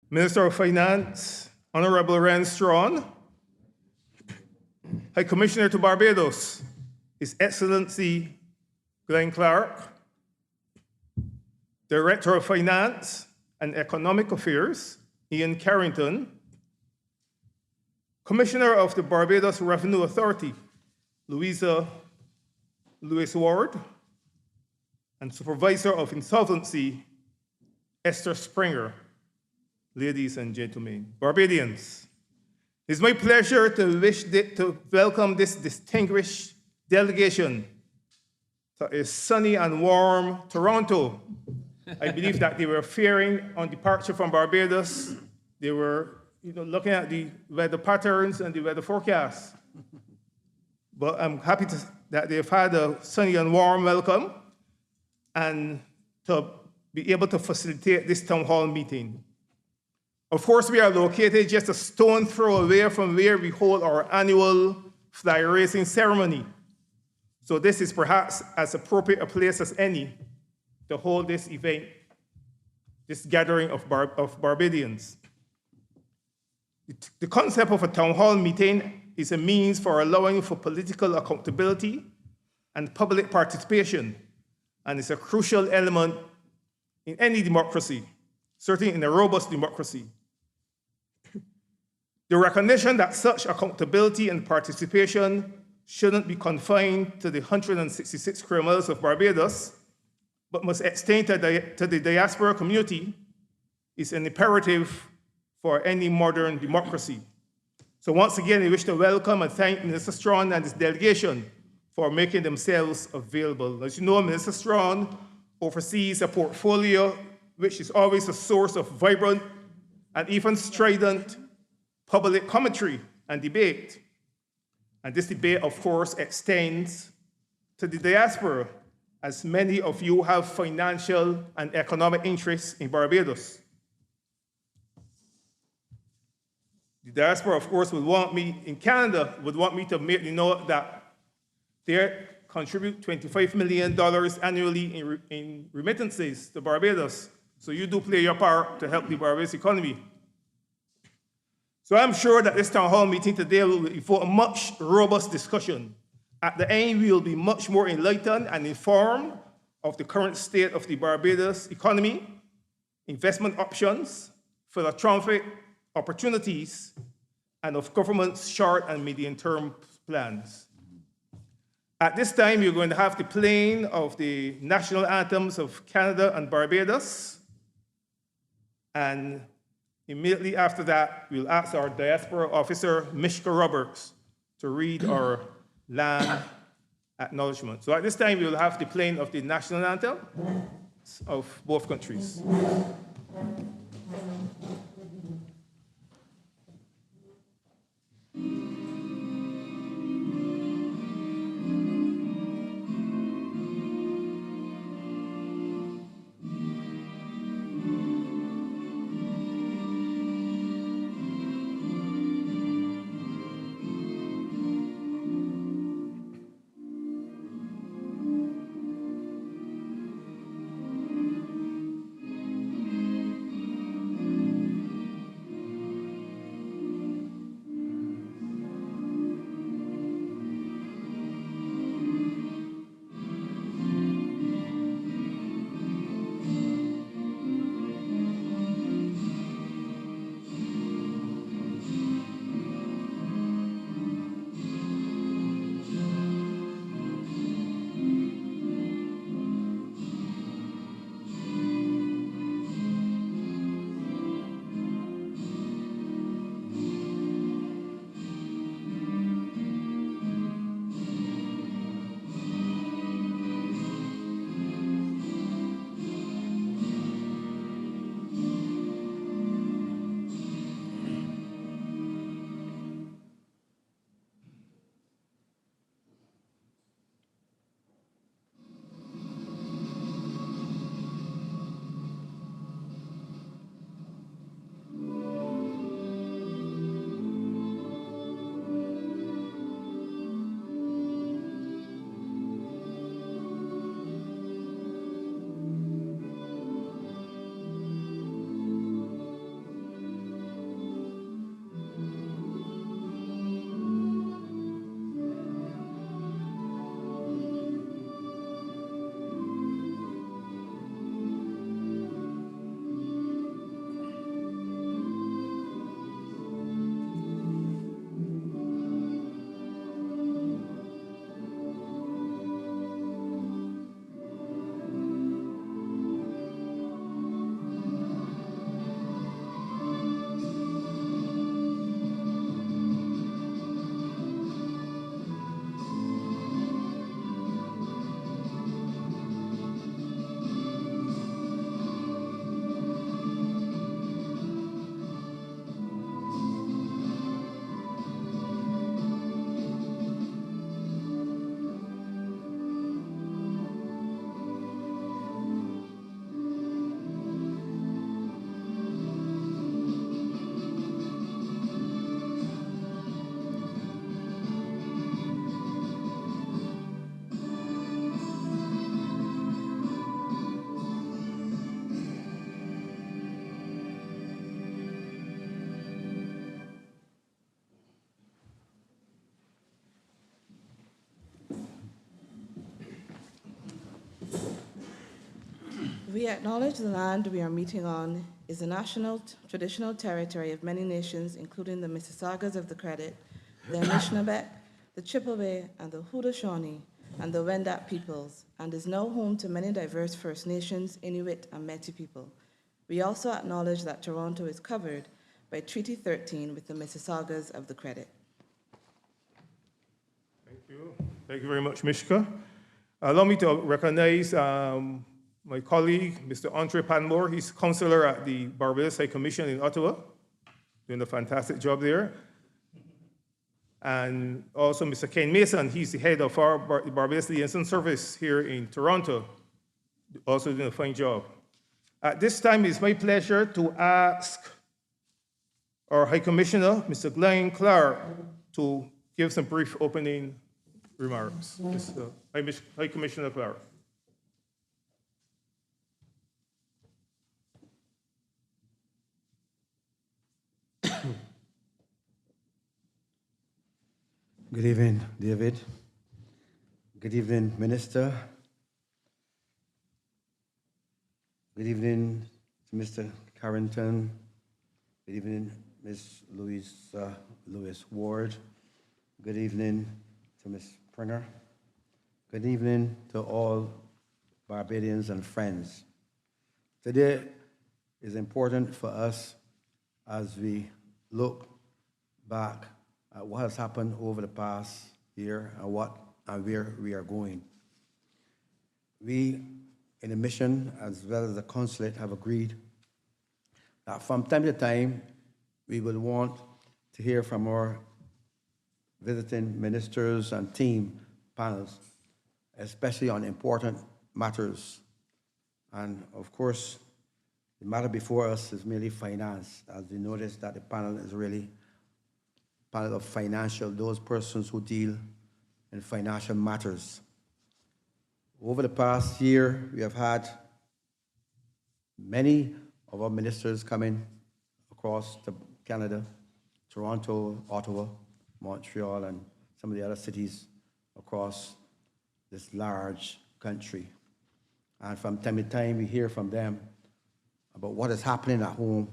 Minister of Finance, Honorable Straughn, High Commissioner to Barbados, His Excellency Glenn Clark, Director of Finance and Economic Affairs, Ian Carrington, Commissioner of the Barbados Revenue Authority, Louisa Lewis Ward, and Supervisor of Insolvency, Esther Springer. Ladies and gentlemen, Barbadians, it's my pleasure to welcome this distinguished delegation to a sunny and warm Toronto. I believe that they were fearing on departure from Barbados. They were looking at the weather patterns and the weather forecasts. But I'm happy that they've had a sunny and warm welcome and to be able to facilitate this town hall meeting. Of course, we are located just a stone throw away from where we hold our annual fly racing ceremony. So this is perhaps as appropriate a place as any to hold this event, this gathering of Barbadians. The concept of a town hall meeting is a means for allowing for political accountability and public participation, and it's a crucial element in any democracy, certainly in a robust democracy. The recognition that such accountability and participation shouldn't be confined to the 166 square miles of Barbados, but must extend to the diaspora community is an imperative for any modern democracy. So once again, I wish to welcome and thank Minister Straughn and his delegation for making themselves available. As you know, Minister Straughn oversees a portfolio which is always a source of vibrant and even strident public commentary and debate. And this debate, of course, extends to the diaspora, as many of you have financial and economic interests in Barbados. The diaspora, of course, would want me to make you know that they contribute $25 million annually in remittances to Barbados. So you do play your part to help the Barbados economy. So I'm sure that this town hall meeting today will evoke a much robust discussion. At the end, we will be much more enlightened and informed of the current state of the Barbados economy, investment options, philanthropic opportunities, and of government's short and medium-term plans. At this time, you're going to have the playing of the national anthems of Canada and Barbados, and immediately after that, we'll ask our diaspora officer, Mishka Roberts, to read our land acknowledgement. So at this time, we'll have the playing of the national anthem of both countries. We acknowledge the land we are meeting on is the national traditional territory of many nations, including the Mississaugas of the Credit, the Anishinaabe, the Chippewa, and the Haudenosaunee, and the Wendat peoples, and is now home to many diverse First Nations, Inuit, and Métis people. We also acknowledge that Toronto is covered by Treaty 13 with the Mississaugas of the Credit. Thank you. Thank you very much, Mishka. Allow me to recognize my colleague, Mr. Andre Panmore. He's counselor at the Barbados High Commission in Ottawa, doing a fantastic job there. And also Mr. Ken Mason, he's the head of our Barbados Liaison Service here in Toronto, also doing a fine job. At this time, it's my pleasure to ask our High Commissioner, Mr. Glenn Clark, to give some brief opening remarks. Mr. High Commissioner Clark. Good evening, David. Good evening, Minister. Good evening to Mr. Carrington. Good evening, Ms. Lewis Ward. Good evening to Ms. Springer. Good evening to all Barbadians and friends. Today is important for us as we look back at what has happened over the past year and where we are going. We, in the mission, as well as the consulate, have agreed that from time to time, we will want to hear from our visiting ministers and team panels, especially on important matters. And of course, the matter before us is merely finance, as we notice that the panel is really panel of those persons who deal in financial matters. Over the past year, we have had many of our ministers coming across to Canada, Toronto, Ottawa, Montreal, and some of the other cities across this large country. And from time to time, we hear from them about what is happening at home,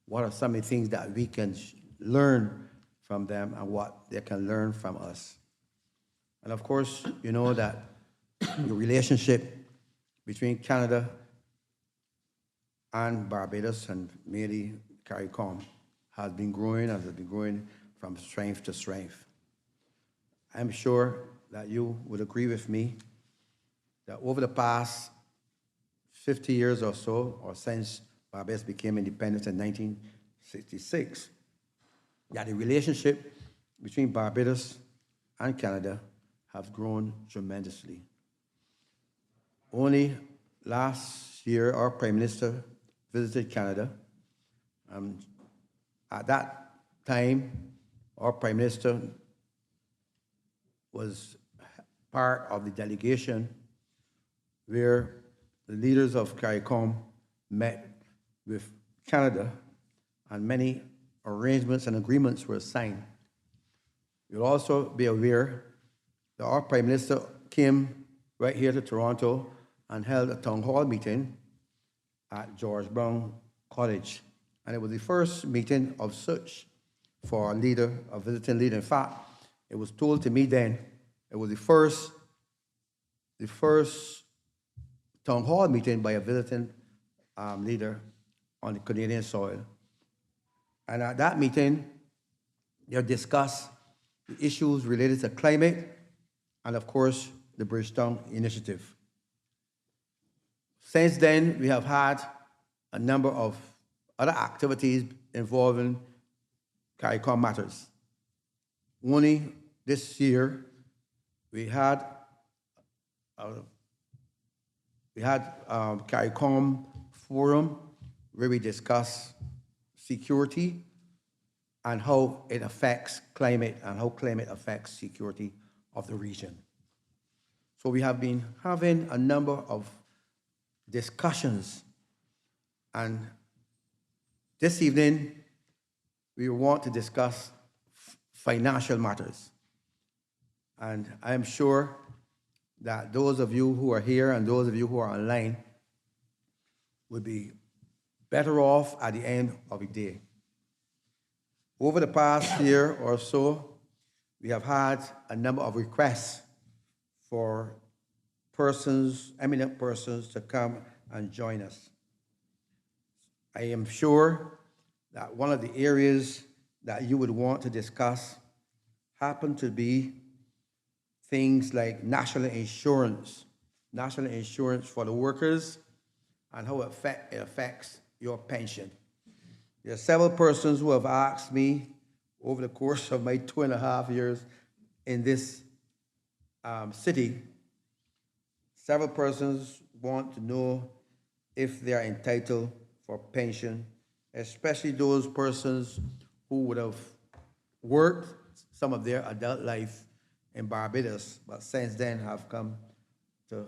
what are some of the things that we can learn from them and what they can learn from us. And of course, you know that the relationship between Canada and Barbados and mainly CARICOM has been growing from strength to strength. I'm sure that you would agree with me that over the past 50 years or so, or since Barbados became independent in 1966, that the relationship between Barbados and Canada has grown tremendously. Only last year, our Prime Minister visited Canada. At that time, our Prime Minister was part of the delegation where the leaders of CARICOM met with Canada, and many arrangements and agreements were signed. You'll also be aware that our Prime Minister came right here to Toronto and held a town hall meeting at George Brown College. And it was the first meeting of such for a visiting leader. In fact, it was told to me then, it was the first town hall meeting by a visiting leader on the Canadian soil. And at that meeting, they discussed the issues related to climate and, of course, the Bridgetown Initiative. Since then, we have had a number of other activities involving CARICOM matters. Only this year, we had CARICOM forum where we discussed security and how it affects climate and how climate affects security of the region. So we have been having a number of discussions, and this evening we want to discuss financial matters. And I am sure that those of you who are here and those of you who are online would be better off at the end of the day. Over the past year or so, we have had a number of requests for persons, eminent persons, to come and join us. I am sure that one of the areas that you would want to discuss happen to be things like national insurance for the workers and how it affects your pension. There are several persons who have asked me over the course of my 2.5 years in this city. Several persons want to know if they are entitled for pension, especially those persons who would have worked some of their adult life in Barbados, but since then have come to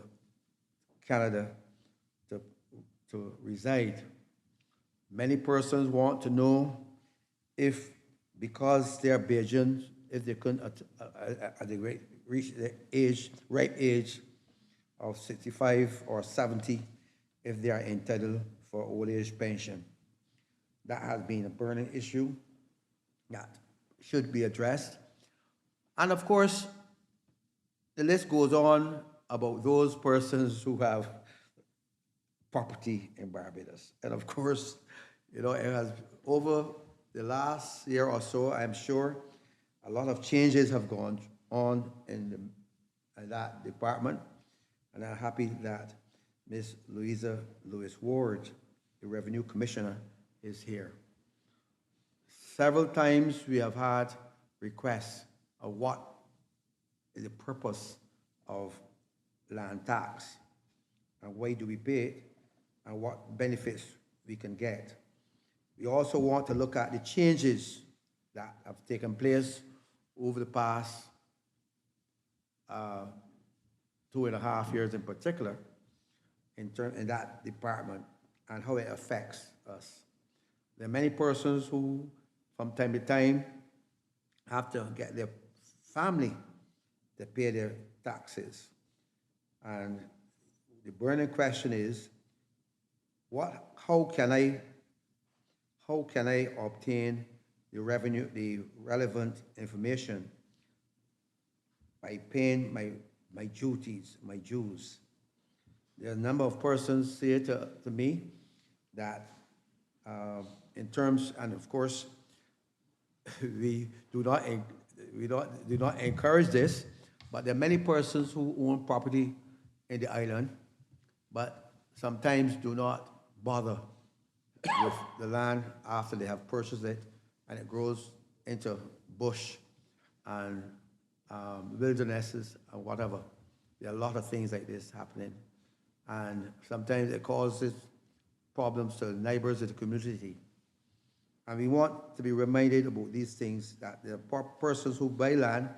Canada to reside. Many persons want to know if, because they are Bajans, if they couldn't reach the ripe age of 65 or 70, if they are entitled for old age pension. That has been a burning issue that should be addressed. And of course, the list goes on about those persons who have property in Barbados. And of course, it has, over the last year or so, I'm sure a lot of changes have gone on in that department. And I'm happy that Ms. Louisa Lewis-Ward, the Revenue Commissioner, is here. Several times we have had requests of what is the purpose of land tax and why do we pay it and what benefits we can get. We also want to look at the changes that have taken place over the past 2.5 years in particular in that department and how it affects us. There are many persons who, from time to time, have to get their family to pay their taxes. And the burning question is, how can I obtain the relevant information by paying my duties, my dues? There are a number of persons say to me that in terms, and of course, we do not encourage this, but there are many persons who own property in the island, but sometimes do not bother with the land after they have purchased it, and it grows into bush and wildernesses and whatever. There are a lot of things like this happening, and sometimes it causes problems to the neighbors of the community. And we want to be reminded about these things, that there are persons who buy land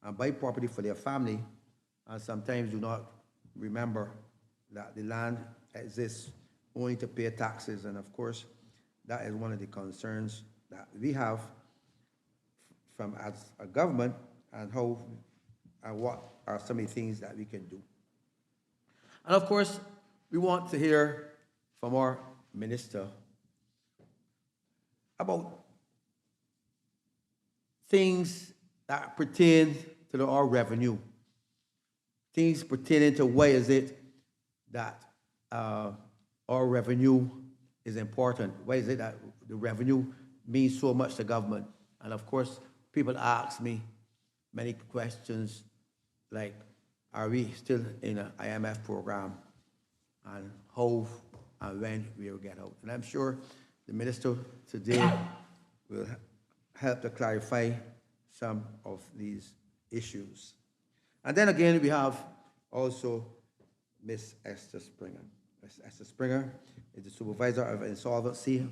and buy property for their family and sometimes do not remember that the land exists only to pay taxes. And of course, that is one of the concerns that we have as a government, and how and what are some of the things that we can do. And of course, we want to hear from our minister about things that pertain to our revenue, things pertaining to why is it that our revenue is important, why is it that the revenue means so much to government. And of course, people ask me many questions like, are we still in an IMF program, and how and when we will get out? And I'm sure the minister today will help to clarify some of these issues. And then again, we have also Ms. Esther Springer. Ms. Esther Springer is the supervisor of insolvency,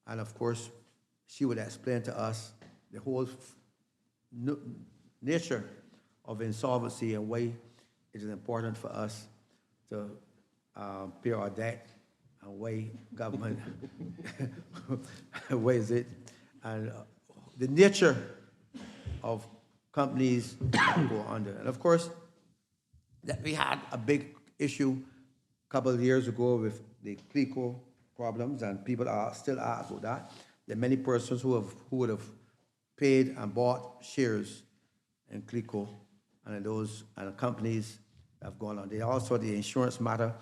and of course, she would explain to us the whole nature of insolvency and why it is important for us to pay our debt, and why government, why is it, and the nature of companies that go under. And of course, that we had a big issue a couple of years ago with the CLICO problems, and people are still ask about that. There are many persons who would have paid and bought shares in CLICO, and those and companies have gone on. There also the insurance matter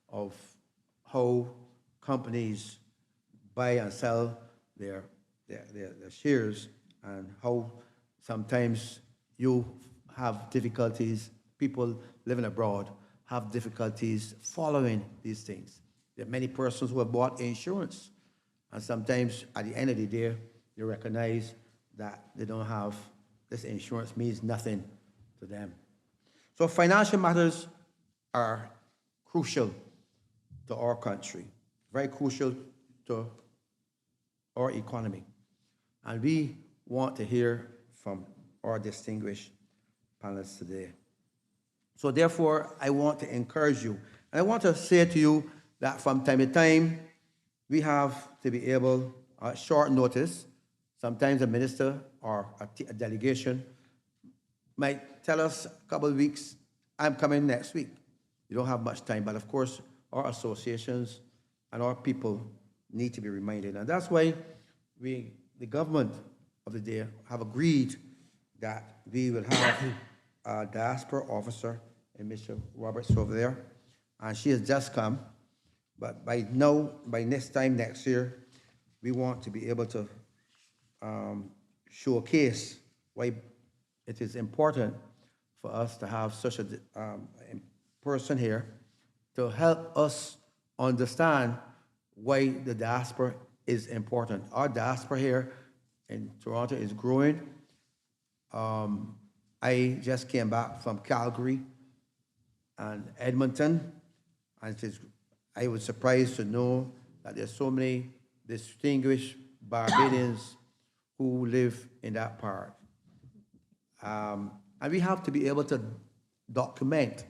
of how companies buy and sell their shares, and how sometimes you have difficulties, people living abroad have difficulties following these things. There are many persons who have bought insurance, and sometimes at the end of the day, you recognize that they don't have, this insurance means nothing to them. So financial matters are crucial to our country, very crucial to our economy. And we want to hear from our distinguished panelists today. So therefore, I want to encourage you, and I want to say to you that from time to time, we have to be able, at short notice, sometimes a minister or a delegation might tell us a couple of weeks, I'm coming next week. You don't have much time, but of course, our associations and our people need to be reminded. And that's why we, the government of the day, have agreed that we will have a diaspora officer, and Mr. Roberts over there, and she has just come. But by next time next year, we want to be able to showcase why it is important for us to have such a person here to help us understand why the diaspora is important. Our diaspora here in Toronto is growing. I just came back from Calgary and Edmonton, and I was surprised to know that there's so many distinguished Barbadians who live in that part. And we have to be able to document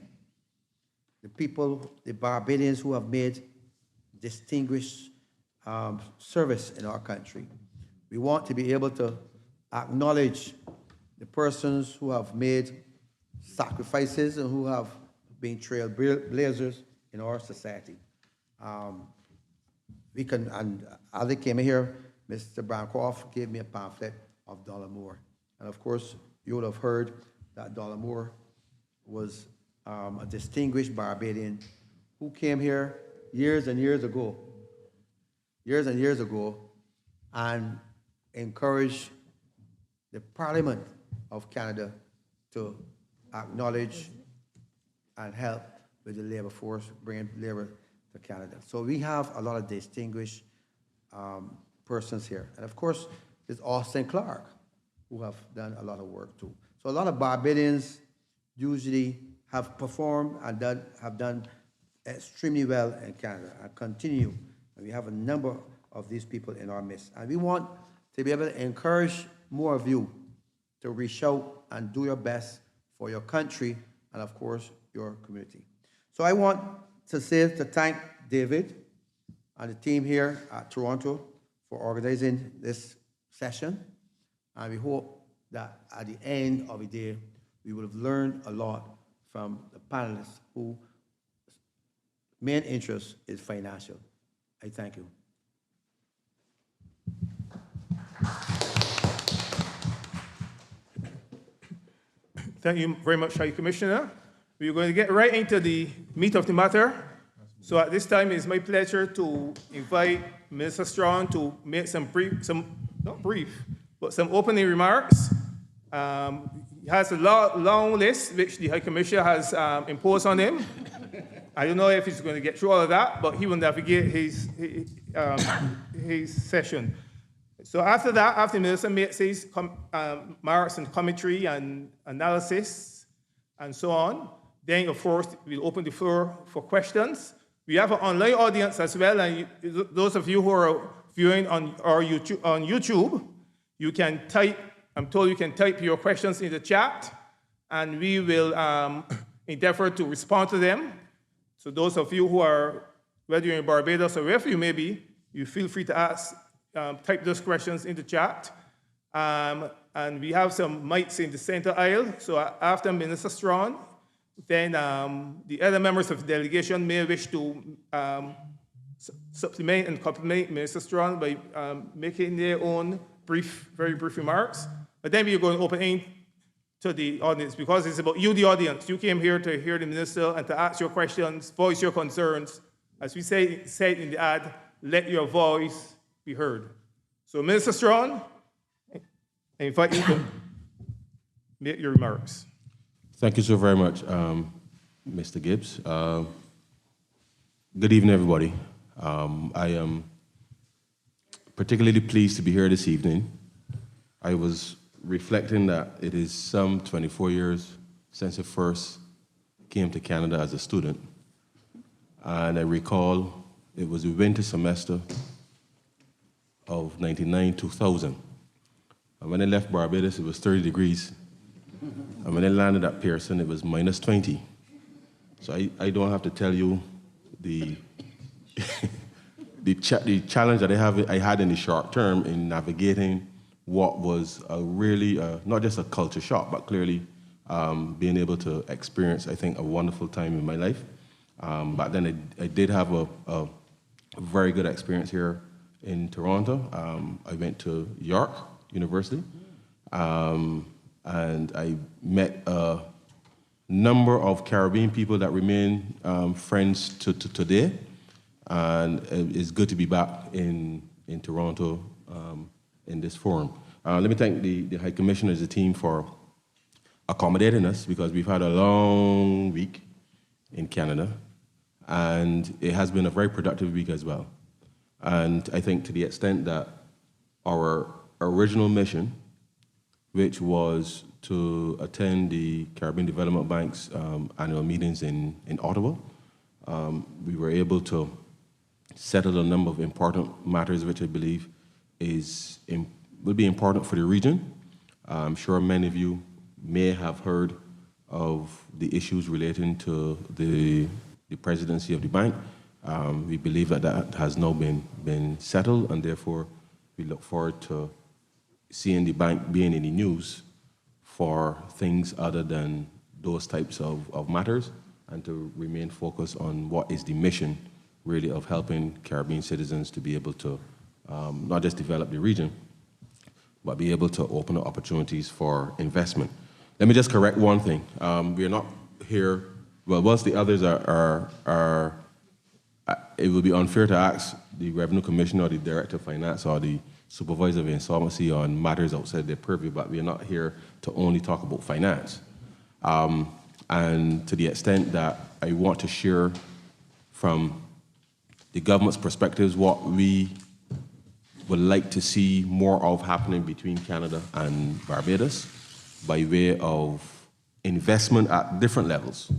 the people, the Barbadians who have made distinguished service in our country. We want to be able to acknowledge the persons who have made sacrifices and who have been trailblazers in our society. We can, and as I came here, Mr. Bancroft gave me a pamphlet of Dollamore. And of course, you would have heard that Dollamore was a distinguished Barbadian who came here years and years ago, and encouraged the Parliament of Canada to acknowledge and help with the labor force, bringing labor to Canada. So we have a lot of distinguished persons here. And of course, there's Austin Clark, who have done a lot of work too. So a lot of Barbadians usually have performed and have done extremely well in Canada and continue. And we have a number of these people in our midst. And we want to be able to encourage more of you to reach out and do your best for your country and, of course, your community. So I want to thank David and the team here at Toronto for organizing this session. And we hope that at the end of the day, we will have learned a lot from the panelists whose main interest is financial. I thank you. Thank you very much, High Commissioner. We're going to get right into the meat of the matter. So at this time, it's my pleasure to invite Minister Straughn to make some opening remarks. He has a long list, which the High Commissioner has imposed on him. I don't know if he's going to get through all of that, but he will navigate his session. So after that, after the Minister makes his remarks and commentary and analysis and so on, then of course we'll open the floor for questions. We have an online audience as well, and those of you who are viewing on YouTube, you can type. I'm told you can type your questions in the chat, and we will endeavor to respond to them. So those of you who are, whether you're in Barbados or wherever you may be, you feel free to ask, type those questions in the chat. And we have some mics in the center aisle. So after Minister Straughn, then the other members of the delegation may wish to supplement and compliment Minister Straughn by making their own very brief remarks. But then we're going to open it to the audience because it's about you, the audience. You came here to hear the minister and to ask your questions, voice your concerns. As we said in the ad, let your voice be heard. So, Minister Straughn, I invite you to make your remarks. Thank you so very much, Mr. Gibbs. Good evening, everybody. I am particularly pleased to be here this evening. I was reflecting that it is some 24 years since I first came to Canada as a student. And I recall it was the winter semester of 99-2000. And when I left Barbados, it was 30 degrees. And when I landed at Pearson, it was minus 20. So I don't have to tell you the the challenge that I had in the short term in navigating what was a really, not just a culture shock, but clearly being able to experience, I think, a wonderful time in my life. Back then, I did have a very good experience here in Toronto. I went to York University, and I met a number of Caribbean people that remain friends to today. And it's good to be back in Toronto in this forum. Let me thank the High Commissioner as a team for accommodating us because we've had a long week in Canada, and it has been a very productive week as well. And I think to the extent that our original mission, which was to attend the Caribbean Development Bank's annual meetings in Ottawa, we were able to settle a number of important matters which I believe will be important for the region. I'm sure many of you may have heard of the issues relating to the presidency of the bank. We believe that has now been settled, and therefore we look forward to seeing the bank being in the news for things other than those types of matters, and to remain focused on what is the mission really of helping Caribbean citizens to be able to not just develop the region, but be able to open up opportunities for investment. Let me just correct one thing. We are not here, well, once the others are it would be unfair to ask the Revenue Commissioner or the Director of Finance or the Supervisor of Insolvency on matters outside their purview, but we are not here to only talk about finance. And to the extent that I want to share from the government's perspectives what we would like to see more of happening between Canada and Barbados by way of investment at different levels,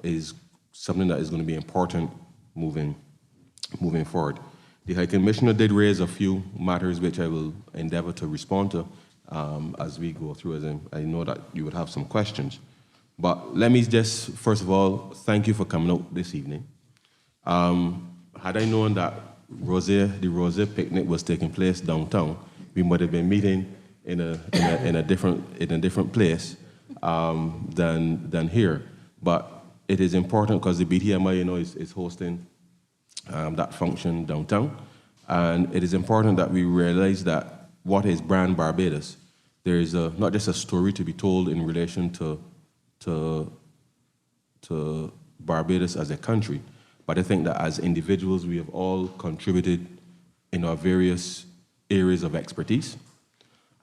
is something that is going to be important moving forward. The High Commissioner did raise a few matters which I will endeavor to respond to as we go through, as I know that you would have some questions. But let me just, first of all, thank you for coming out this evening. Had I known that the Rosé picnic was taking place downtown, we might have been meeting in a different place than here. But it is important because the BTMI, is hosting that function downtown, and it is important that we realize that what is Brand Barbados. There is not just a story to be told in relation to Barbados as a country, but I think that as individuals we have all contributed in our various areas of expertise,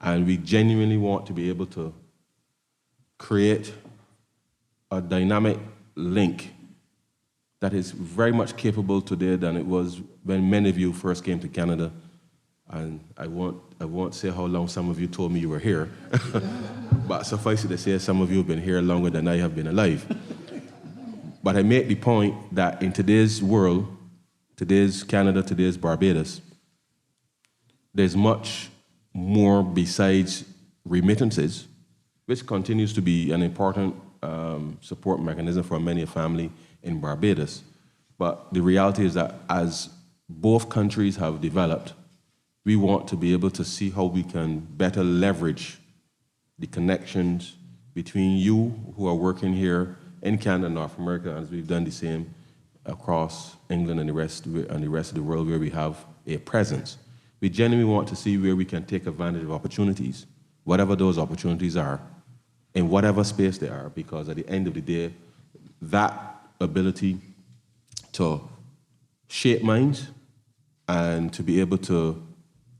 and we genuinely want to be able to create a dynamic link that is very much capable today than it was when many of you first came to Canada. And I won't say how long some of you told me you were here, but suffice it to say, some of you have been here longer than I have been alive. But I make the point that in today's world, today's Canada, today's Barbados, there's much more besides remittances, which continues to be an important support mechanism for many a family in Barbados. But the reality is that as both countries have developed, we want to be able to see how we can better leverage the connections between you who are working here in Canada and North America, as we've done the same across England and the rest of the world where we have a presence. We genuinely want to see where we can take advantage of opportunities, whatever those opportunities are, in whatever space they are, because at the end of the day, that ability to shape minds and to be able to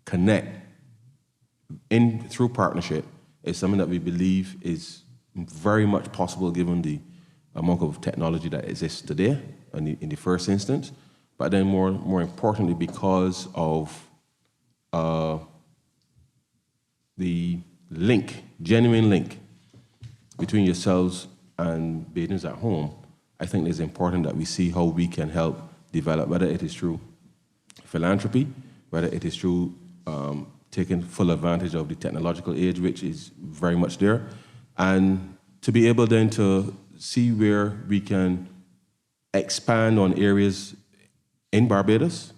connect through partnership is something that we believe is very much possible given the amount of technology that exists today in the first instance, but then more importantly because of the genuine link between yourselves and Badians at home. I think it's important that we see how we can help develop, whether it is through philanthropy, whether it is through taking full advantage of the technological age, which is very much there, and to be able then to see where we can expand on areas in Barbados,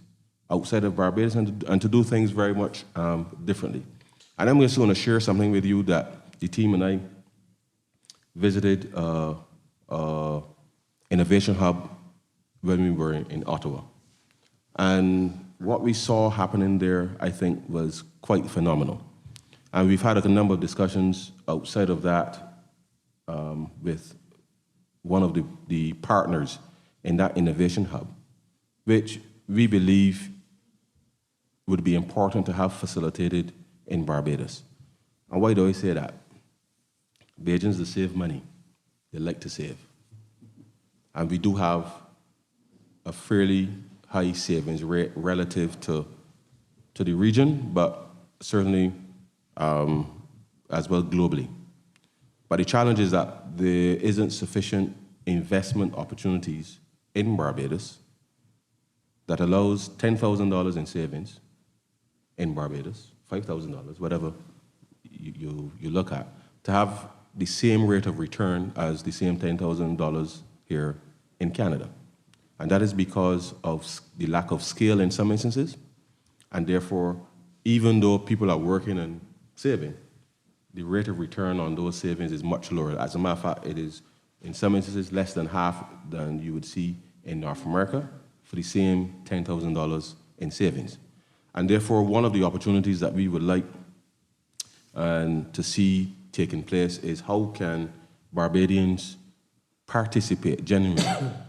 outside of Barbados, and to do things very much differently. And I'm just going to share something with you that the team and I visited Innovation Hub when we were in Ottawa. And what we saw happening there, I think, was quite phenomenal. And we've had a number of discussions outside of that with one of the partners in that Innovation Hub, which we believe would be important to have facilitated in Barbados. And why do I say that? Bajans, they save money. They like to save. And we do have a fairly high savings rate relative to the region, but certainly as well globally. But the challenge is that there isn't sufficient investment opportunities in Barbados that allows $10,000 in savings in Barbados, $5,000, whatever you look at, to have the same rate of return as the same $10,000 here in Canada. And that is because of the lack of scale in some instances, and therefore, even though people are working and saving, the rate of return on those savings is much lower. As a matter of fact, it is, in some instances, less than half than you would see in North America for the same $10,000 in savings. And therefore, one of the opportunities that we would like to see taking place is how can Barbadians genuinely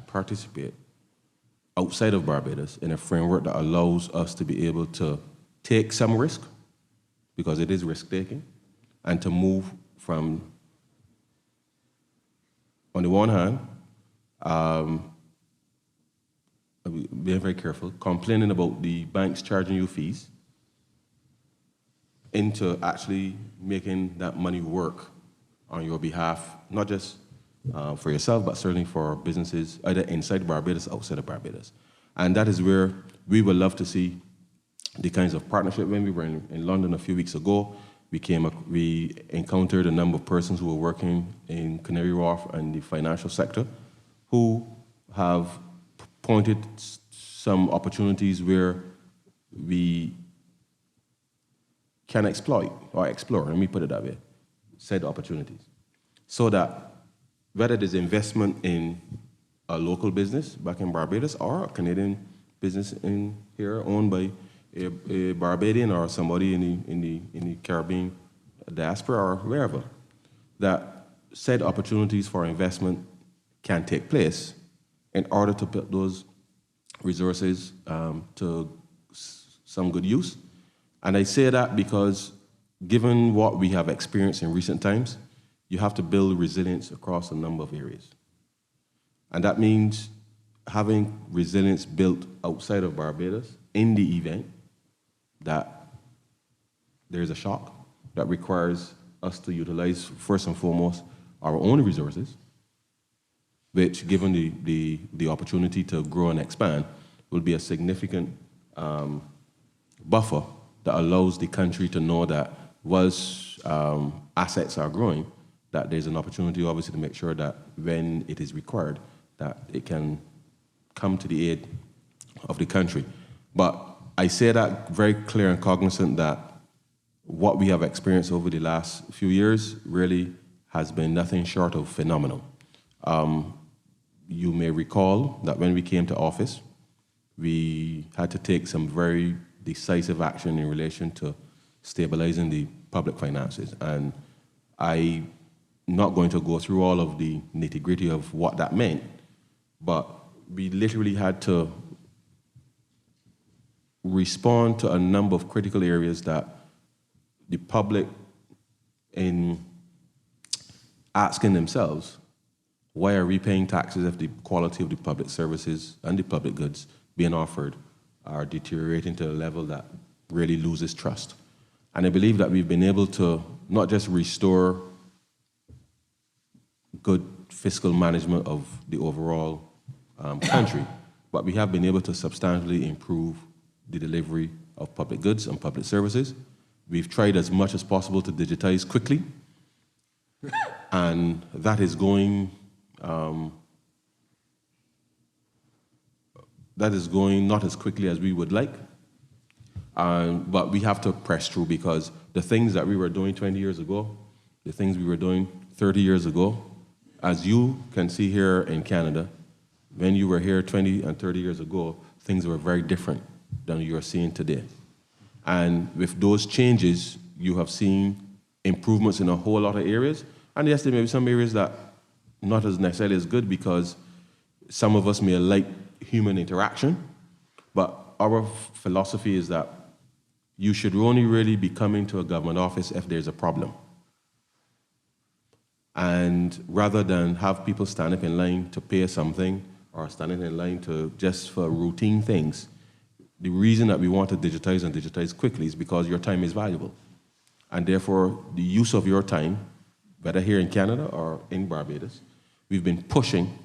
participate outside of Barbados in a framework that allows us to be able to take some risk, because it is risk-taking, and to move from, on the one hand, being very careful, complaining about the banks charging you fees, into actually making that money work on your behalf, not just for yourself, but certainly for businesses either inside Barbados, outside of Barbados. And that is where we would love to see the kinds of partnership. When we were in London a few weeks ago, we encountered a number of persons who were working in Canary Wharf and the financial sector who have pointed some opportunities where we can exploit or explore, let me put it that way, said opportunities. So that whether it is investment in a local business back in Barbados or a Canadian business in here owned by a Barbadian or somebody in the Caribbean diaspora or wherever, that said opportunities for investment can take place in order to put those resources to some good use. And I say that because given what we have experienced in recent times, you have to build resilience across a number of areas. And that means having resilience built outside of Barbados in the event that there's a shock that requires us to utilize, first and foremost, our own resources, which, given the opportunity to grow and expand, will be a significant buffer that allows the country to know that once assets are growing, that there's an opportunity, obviously, to make sure that when it is required, that it can come to the aid of the country. But I say that very clear and cognizant that what we have experienced over the last few years really has been nothing short of phenomenal. You may recall that when we came to office, we had to take some very decisive action in relation to stabilizing the public finances. And I'm not going to go through all of the nitty-gritty of what that meant, but we literally had to respond to a number of critical areas that the public, in asking themselves, why are we paying taxes if the quality of the public services and the public goods being offered are deteriorating to a level that really loses trust? And I believe that we've been able to not just restore good fiscal management of the overall country, but we have been able to substantially improve the delivery of public goods and public services. We've tried as much as possible to digitize quickly, and that is going not as quickly as we would like, but we have to press through, because the things that we were doing 20 years ago, the things we were doing 30 years ago, as you can see here in Canada, when you were here 20 and 30 years ago, things were very different than you are seeing today. And with those changes, you have seen improvements in a whole lot of areas. And yes, there may be some areas that not as necessarily as good, because some of us may like human interaction, but our philosophy is that you should only really be coming to a government office if there's a problem. And rather than have people stand up in line to pay something or standing in line to just for routine things, the reason that we want to digitize and digitize quickly is because your time is valuable. And therefore, the use of your time, whether here in Canada or in Barbados, we've been pushing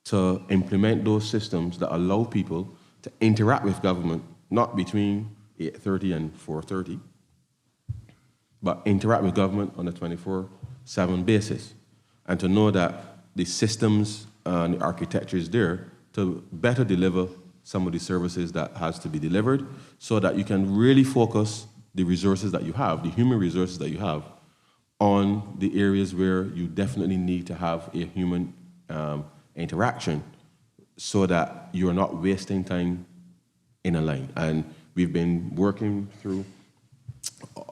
to implement those systems that allow people to interact with government, not between 8:30 and 4:30, but interact with government on a 24/7 basis, and to know that the systems and the architecture is there to better deliver some of the services that has to be delivered, so that you can really focus the resources that you have, the human resources that you have, on the areas where you definitely need to have a human interaction, so that you're not wasting time in a line. And we've been working through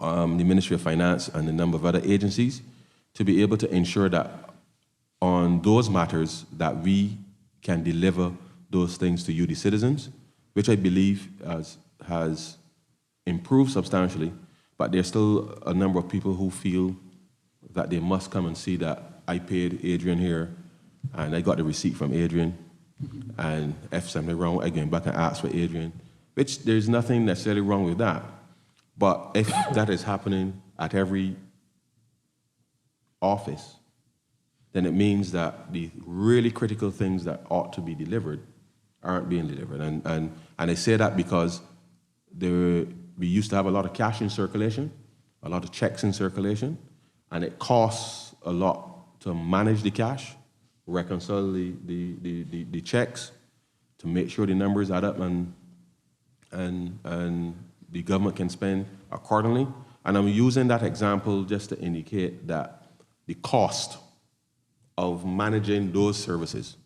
the Ministry of Finance and a number of other agencies to be able to ensure that on those matters that we can deliver those things to you, the citizens, which I believe has improved substantially, but there's still a number of people who feel that they must come and see that I paid Adrian here, and I got the receipt from Adrian, and if something wrong, I go back and ask for Adrian, which there's nothing necessarily wrong with that. But if that is happening at every office, then it means that the really critical things that ought to be delivered aren't being delivered. And I say that because we used to have a lot of cash in circulation, a lot of checks in circulation, and it costs a lot to manage the cash, reconcile the checks, to make sure the numbers add up and the government can spend accordingly. And I'm using that example just to indicate that the cost of managing those services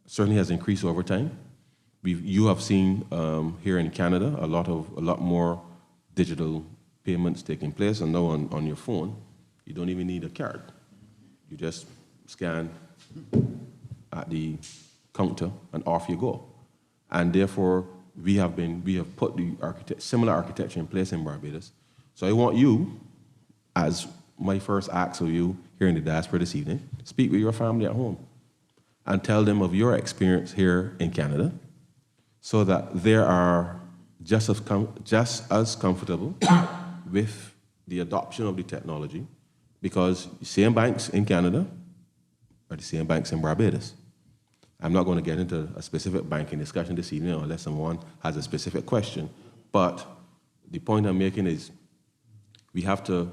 certainly has increased over time. You have seen here in Canada a lot more digital payments taking place, and now on your phone, you don't even need a card. You just scan at the counter and off you go. And therefore, we have put the similar architecture in place in Barbados. So I want you, as my first ask of you here in the diaspora this evening, speak with your family at home and tell them of your experience here in Canada, so that they are just as comfortable with the adoption of the technology, because the same banks in Canada are the same banks in Barbados. I'm not going to get into a specific banking discussion this evening unless someone has a specific question, but the point I'm making is we have to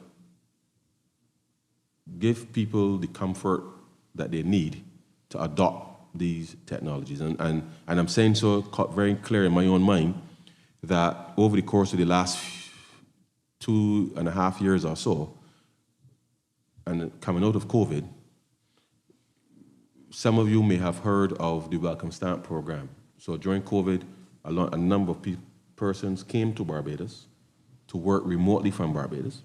give people the comfort that they need to adopt these technologies. And I'm saying so very clear in my own mind that over the course of the last 2.5 years or so, and coming out of COVID, some of you may have heard of the Welcome Stamp program. So during COVID, a number of persons came to Barbados to work remotely from Barbados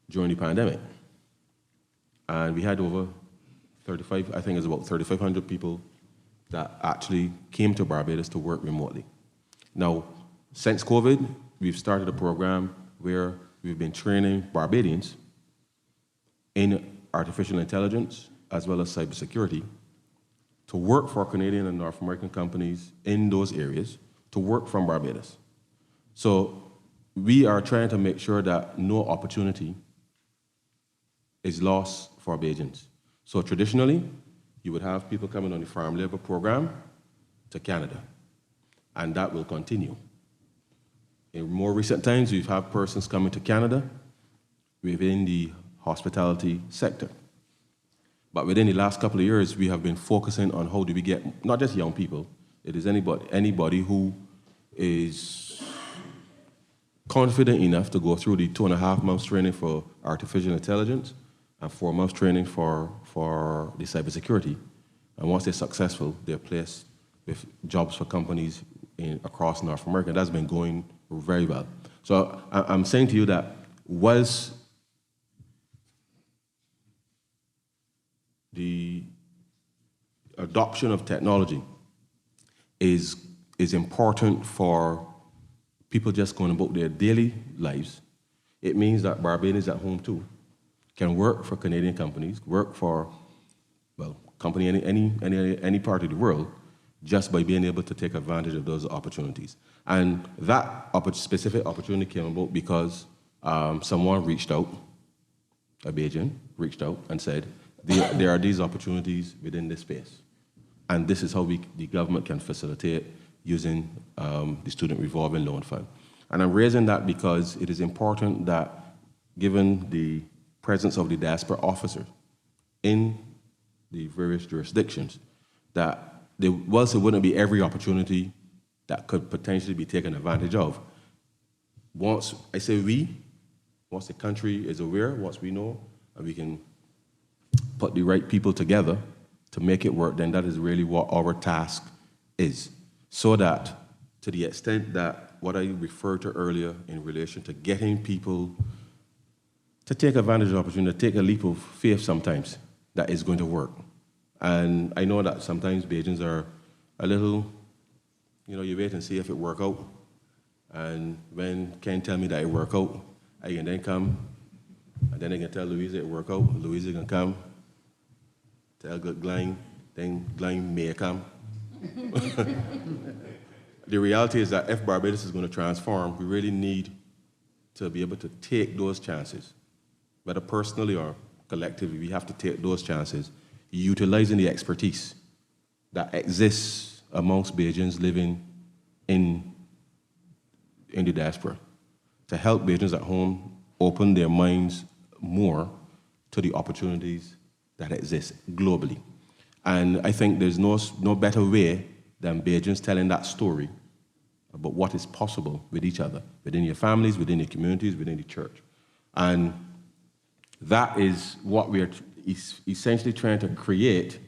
during the pandemic. And we had over 35, I think it's about 3,500 people that actually came to Barbados to work remotely. Now, since COVID, we've started a program where we've been training Barbadians in artificial intelligence as well as cybersecurity to work for Canadian and North American companies in those areas to work from Barbados. So we are trying to make sure that no opportunity is lost for Bajans. So traditionally, you would have people coming on the farm labor program to Canada, and that will continue. In more recent times, we've had persons coming to Canada within the hospitality sector. But within the last couple of years, we have been focusing on how do we get, not just young people, it is anybody who is confident enough to go through the 2.5 months training for artificial intelligence and 4 months training for the cybersecurity. And once they're successful, they're placed with jobs for companies across North America. That's been going very well. So I'm saying to you that whilst the adoption of technology is important for people just going about their daily lives, it means that Barbadians at home too can work for Canadian companies, work for, well, company any part of the world, just by being able to take advantage of those opportunities. And that specific opportunity came about because someone reached out, a Bajan reached out and said, there are these opportunities within this space. And this is how the government can facilitate using the Student Revolving Loan Fund. And I'm raising that because it is important that, given the presence of the diaspora officers in the various jurisdictions, that whilst it wouldn't be every opportunity that could potentially be taken advantage of, once the country is aware, once we know, and we can put the right people together to make it work, then that is really what our task is. So that, to the extent that what I referred to earlier in relation to getting people to take advantage of the opportunity, to take a leap of faith sometimes, that is going to work. And I know that sometimes Bajans are a little, you wait and see if it work out. And when Ken tell me that it work out, I can then come, and then I can tell Louisa it work out. Louisa can come, tell Glenn, then Glenn may come. The reality is that if Barbados is going to transform, we really need to be able to take those chances, whether personally or collectively. We have to take those chances, utilizing the expertise that exists amongst Bajans living in the diaspora, to help Bajans at home open their minds more to the opportunities that exist globally. And I think there's no better way than Bajans telling that story about what is possible with each other, within your families, within your communities, within the church. And that is what we're essentially trying to create,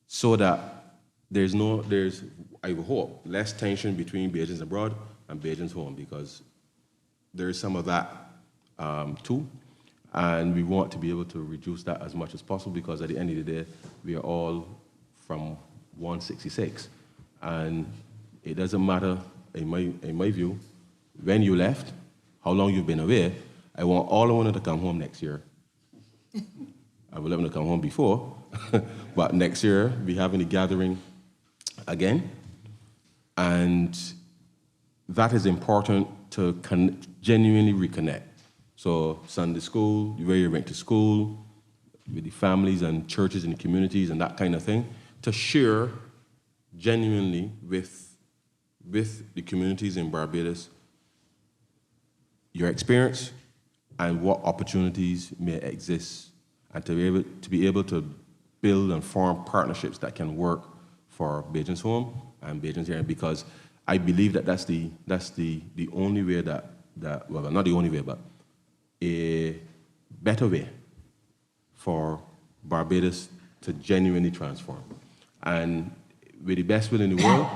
so that there's, I would hope, less tension between Bajans abroad and Bajans home, because there is some of that too. And we want to be able to reduce that as much as possible, because at the end of the day, we are all from 166. And it doesn't matter, in my view, when you left, how long you've been away. I want all of them to come home next year. I would love them to come home before, but next year we're having a gathering again. And that is important to genuinely reconnect. So Sunday school, where you went to school, with the families and churches and the communities and that kind of thing, to share genuinely with the communities in Barbados your experience and what opportunities may exist, and to be able to build and form partnerships that can work for Bajans home and Bajans here, because I believe that that's the only way that well, not the only way, but a better way for Barbados to genuinely transform. And with the best will in the world,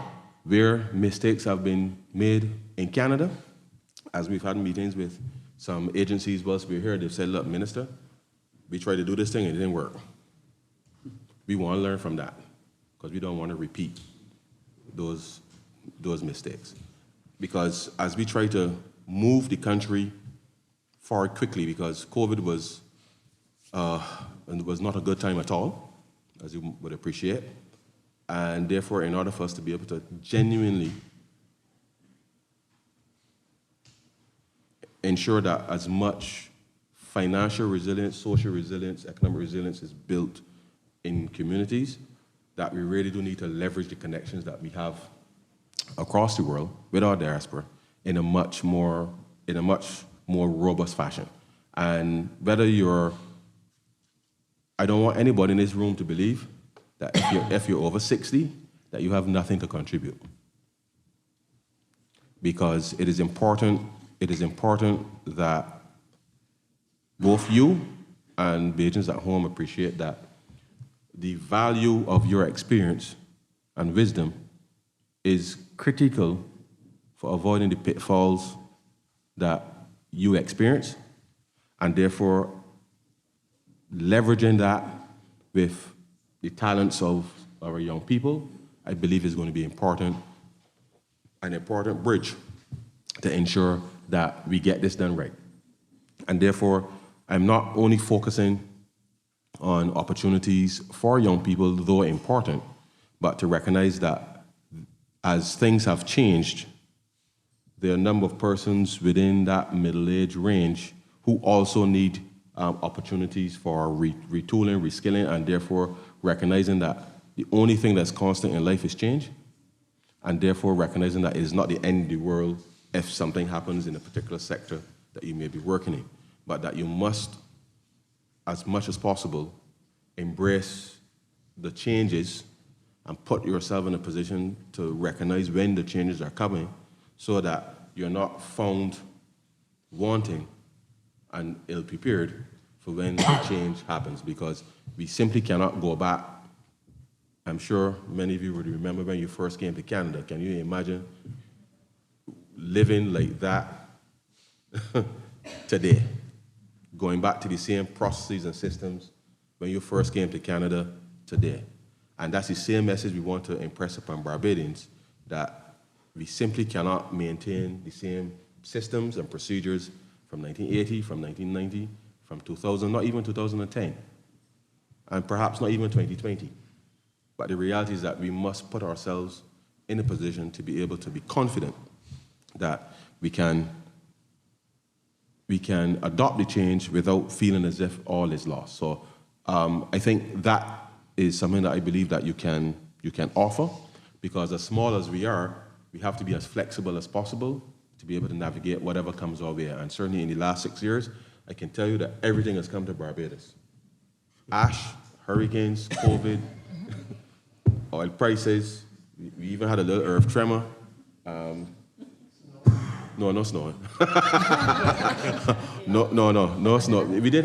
where mistakes have been made in Canada, as we've had meetings with some agencies whilst we're here, they've said, look, Minister, we tried to do this thing and it didn't work. We want to learn from that because we don't want to repeat those mistakes. Because as we try to move the country forward quickly, because COVID was not a good time at all, as you would appreciate, and therefore, in order for us to be able to genuinely ensure that as much financial resilience, social resilience, economic resilience is built in communities, that we really do need to leverage the connections that we have across the world with our diaspora in a much more robust fashion. And whether I don't want anybody in this room to believe that if you're over 60, that you have nothing to contribute. Because it is important that both you and Bajans at home appreciate that the value of your experience and wisdom is critical for avoiding the pitfalls that you experience, and therefore leveraging that with the talents of our young people, I believe is going to be an important bridge to ensure that we get this done right. And therefore, I'm not only focusing on opportunities for young people, though important, but to recognize that as things have changed, there are a number of persons within that middle-age range who also need opportunities for retooling, reskilling, and therefore recognizing that the only thing that's constant in life is change, and therefore recognizing that it is not the end of the world if something happens in a particular sector that you may be working in, but that you must, as much as possible, embrace the changes and put yourself in a position to recognize when the changes are coming so that you're not found wanting and ill-prepared for when the change happens, because we simply cannot go back. I'm sure many of you would remember when you first came to Canada. Can you imagine living like that today? Going back to the same processes and systems when you first came to Canada today. And that's the same message we want to impress upon Barbadians, that we simply cannot maintain the same systems and procedures from 1980, from 1990, from 2000, not even 2010, and perhaps not even 2020. But the reality is that we must put ourselves in a position to be able to be confident that we can adopt the change without feeling as if all is lost. So I think that is something that I believe that you can offer, because as small as we are, we have to be as flexible as possible to be able to navigate whatever comes our way. And certainly in the last 6 years, I can tell you that everything has come to Barbados. Ash, hurricanes, COVID, oil prices, we even had a little earth tremor. No snowing. no snow. We did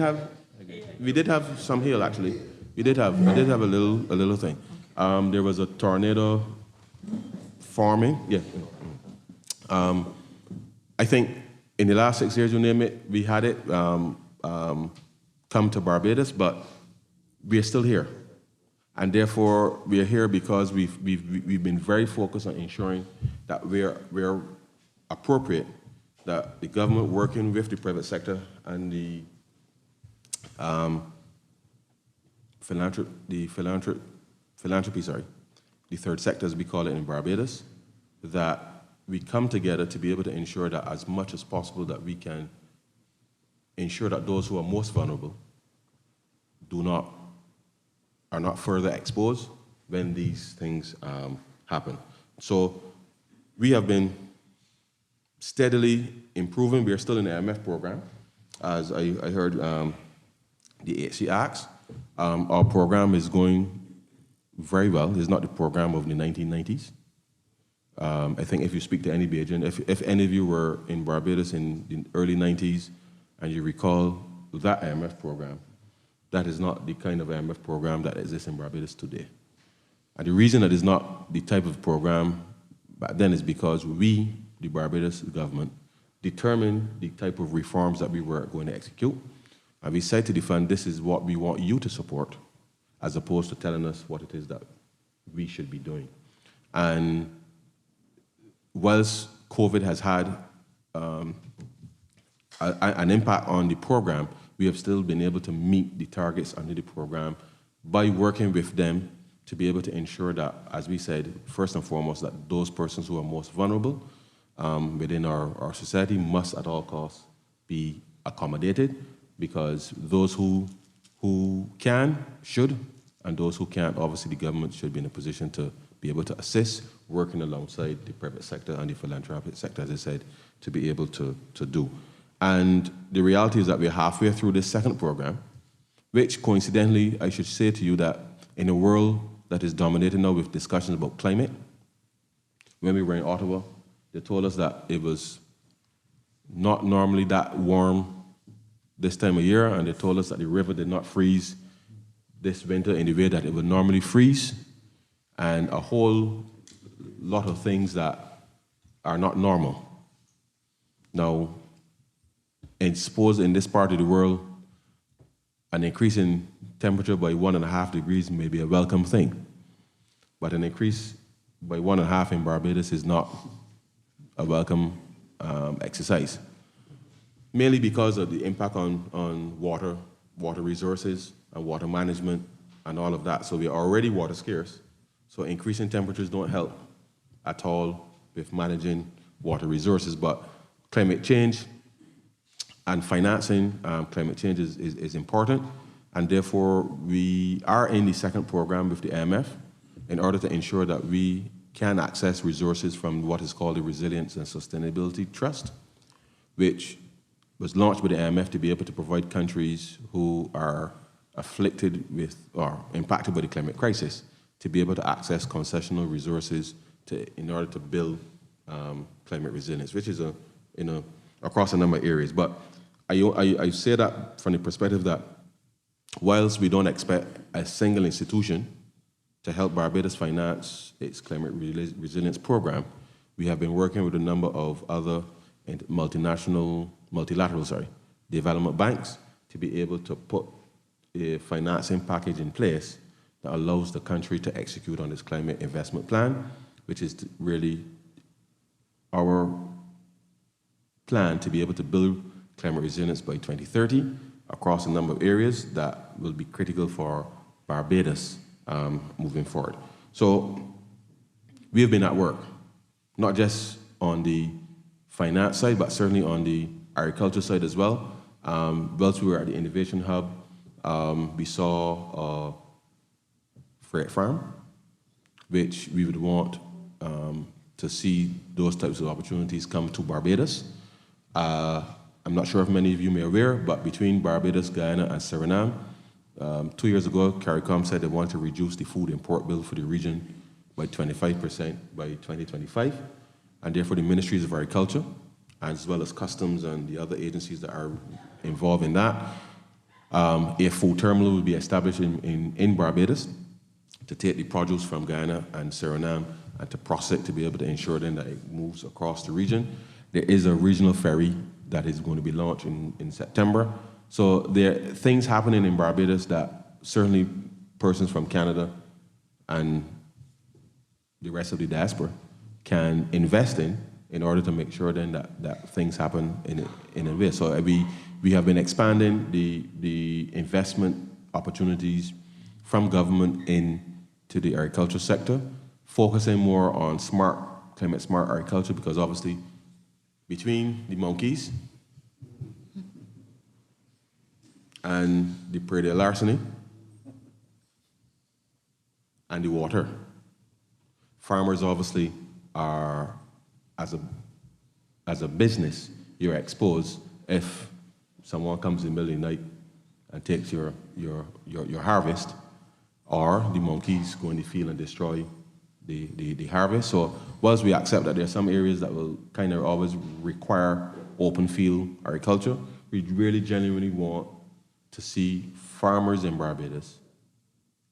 have some hail, actually. I did have a little thing. There was a tornado forming. Yeah. I think in the last 6 years, you name it, we had it come to Barbados, but we are still here. And therefore, we are here because we've been very focused on ensuring that we're appropriate, that the government working with the private sector and the philanthropy, the third sector, as we call it in Barbados, that we come together to be able to ensure that as much as possible that we can ensure that those who are most vulnerable are not further exposed when these things happen. So we have been steadily improving. We are still in the IMF program. As I heard the HC asked, our program is going very well. It's not the program of the 1990s. I think if you speak to any Bajan, if any of you were in Barbados in the early 90s and you recall that IMF program, that is not the kind of IMF program that exists in Barbados today. And the reason that it's not the type of program back then is because we, the Barbados government, determined the type of reforms that we were going to execute. And we said to the fund, this is what we want you to support, as opposed to telling us what it is that we should be doing. And whilst COVID has had an impact on the program, we have still been able to meet the targets under the program by working with them to be able to ensure that, as we said, first and foremost, that those persons who are most vulnerable within our society must at all costs be accommodated, because those who can, should, and those who can't, obviously the government should be in a position to be able to assist, working alongside the private sector and the philanthropic sector, as I said, to be able to do. And the reality is that we're halfway through this second program, which coincidentally, I should say to you that in a world that is dominated now with discussions about climate, when we were in Ottawa, they told us that it was not normally that warm this time of year, and they told us that the river did not freeze this winter in the way that it would normally freeze, and a whole lot of things that are not normal. Now, and suppose in this part of the world, an increase in temperature by 1.5 degrees may be a welcome thing, but an increase by 1.5 in Barbados is not a welcome exercise, mainly because of the impact on water resources and water management and all of that. So we are already water scarce, so increasing temperatures don't help at all with managing water resources. But climate change and financing climate change is important, and therefore we are in the second program with the IMF in order to ensure that we can access resources from what is called the Resilience and Sustainability Trust, which was launched by the IMF to be able to provide countries who are afflicted with or impacted by the climate crisis to be able to access concessional resources in order to build climate resilience, which is across a number of areas. But I say that from the perspective that whilst we don't expect a single institution to help Barbados finance its climate resilience program, we have been working with a number of other multilateral development banks to be able to put a financing package in place that allows the country to execute on this climate investment plan, which is really our plan to be able to build climate resilience by 2030 across a number of areas that will be critical for Barbados moving forward. So we have been at work, not just on the finance side, but certainly on the agriculture side as well. Whilst we were at the Innovation Hub, we saw a freight farm, which we would want to see those types of opportunities come to Barbados. I'm not sure if many of you may be aware, but between Barbados, Guyana, and Suriname, 2 years ago, CARICOM said they want to reduce the food import bill for the region by 25% by 2025, and therefore the Ministries of Agriculture, as well as Customs and the other agencies that are involved in that, a food terminal will be established in Barbados to take the produce from Guyana and Suriname and to process it to be able to ensure then that it moves across the region. There is a regional ferry that is going to be launched in September. So there are things happening in Barbados that certainly persons from Canada and the rest of the diaspora can invest in order to make sure then that things happen in a way. So we have been expanding the investment opportunities from government into the agriculture sector, focusing more on climate smart agriculture, because obviously between the monkeys and the prairie larceny and the water, farmers obviously are, as a business, you're exposed if someone comes in the middle of the night and takes your harvest, or the monkeys go in the field and destroy the harvest. So whilst we accept that there are some areas that will kind of always require open field agriculture, we really genuinely want to see farmers in Barbados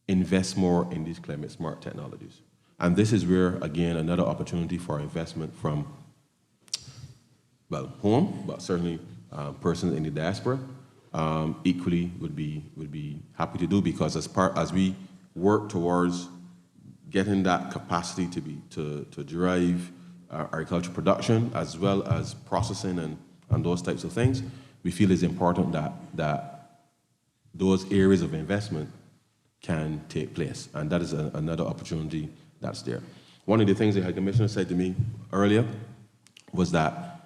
invest more in these climate smart technologies. And this is where, again, another opportunity for investment from, well, home, but certainly persons in the diaspora equally would be happy to do, because as we work towards getting that capacity to drive agricultural production as well as processing and those types of things, we feel it's important that those areas of investment can take place, and that is another opportunity that's there. One of the things the High Commissioner said to me earlier was that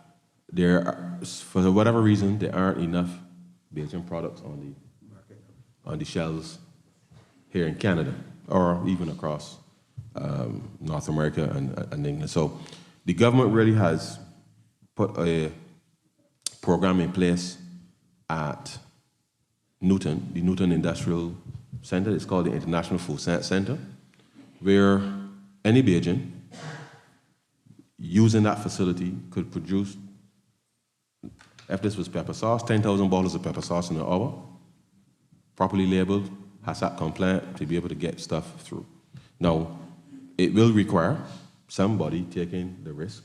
for whatever reason, there aren't enough Belgian products on the shelves here in Canada, or even across North America and England. So the government really has put a program in place at Newton, the Newton Industrial Center. It's called the International Food Science Center, where any Belgian using that facility could produce, if this was pepper sauce, 10,000 bottles of pepper sauce in an hour, properly labeled, HACCP compliant, to be able to get stuff through. Now, it will require somebody taking the risk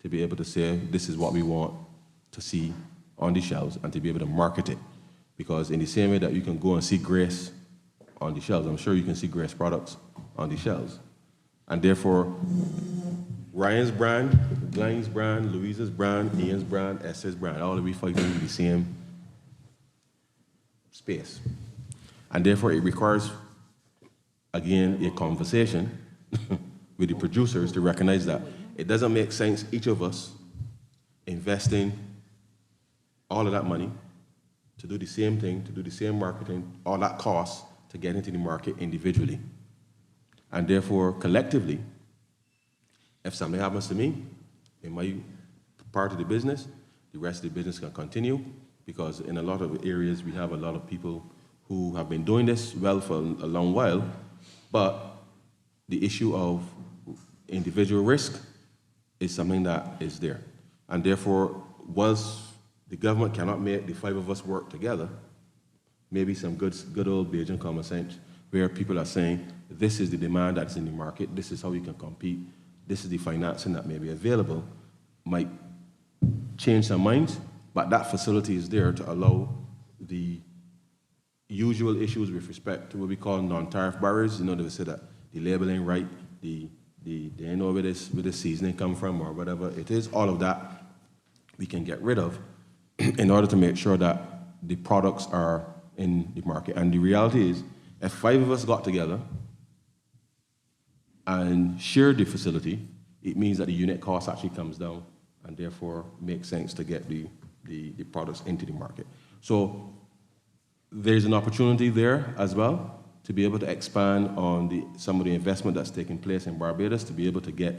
to be able to say, this is what we want to see on the shelves, and to be able to market it. Because in the same way that you can go and see Grace on the shelves, I'm sure you can see Grace products on the shelves. And therefore, Ryan's brand, Glenn's brand, Louisa's brand, Ian's brand, Esther's brand, all of we fighting in the same space. And therefore, it requires, again, a conversation with the producers to recognize that it doesn't make sense, each of us investing all of that money to do the same thing, to do the same marketing, all that cost to get into the market individually. And therefore, collectively, if something happens to me in my part of the business, the rest of the business can continue, because in a lot of areas, we have a lot of people who have been doing this well for a long while, but the issue of individual risk is something that is there. And therefore, once the government cannot make the five of us work together, maybe some good old Belgian common sense, where people are saying, this is the demand that's in the market, this is how you can compete, this is the financing that may be available, might change some minds, but that facility is there to allow the usual issues with respect to what we call non-tariff barriers. You know, they say that the labeling right, they know where this seasoning come from or whatever it is, all of that we can get rid of in order to make sure that the products are in the market. And the reality is, if five of us got together and shared the facility, it means that the unit cost actually comes down, and therefore makes sense to get the products into the market. So there's an opportunity there as well to be able to expand on some of the investment that's taking place in Barbados, to be able to get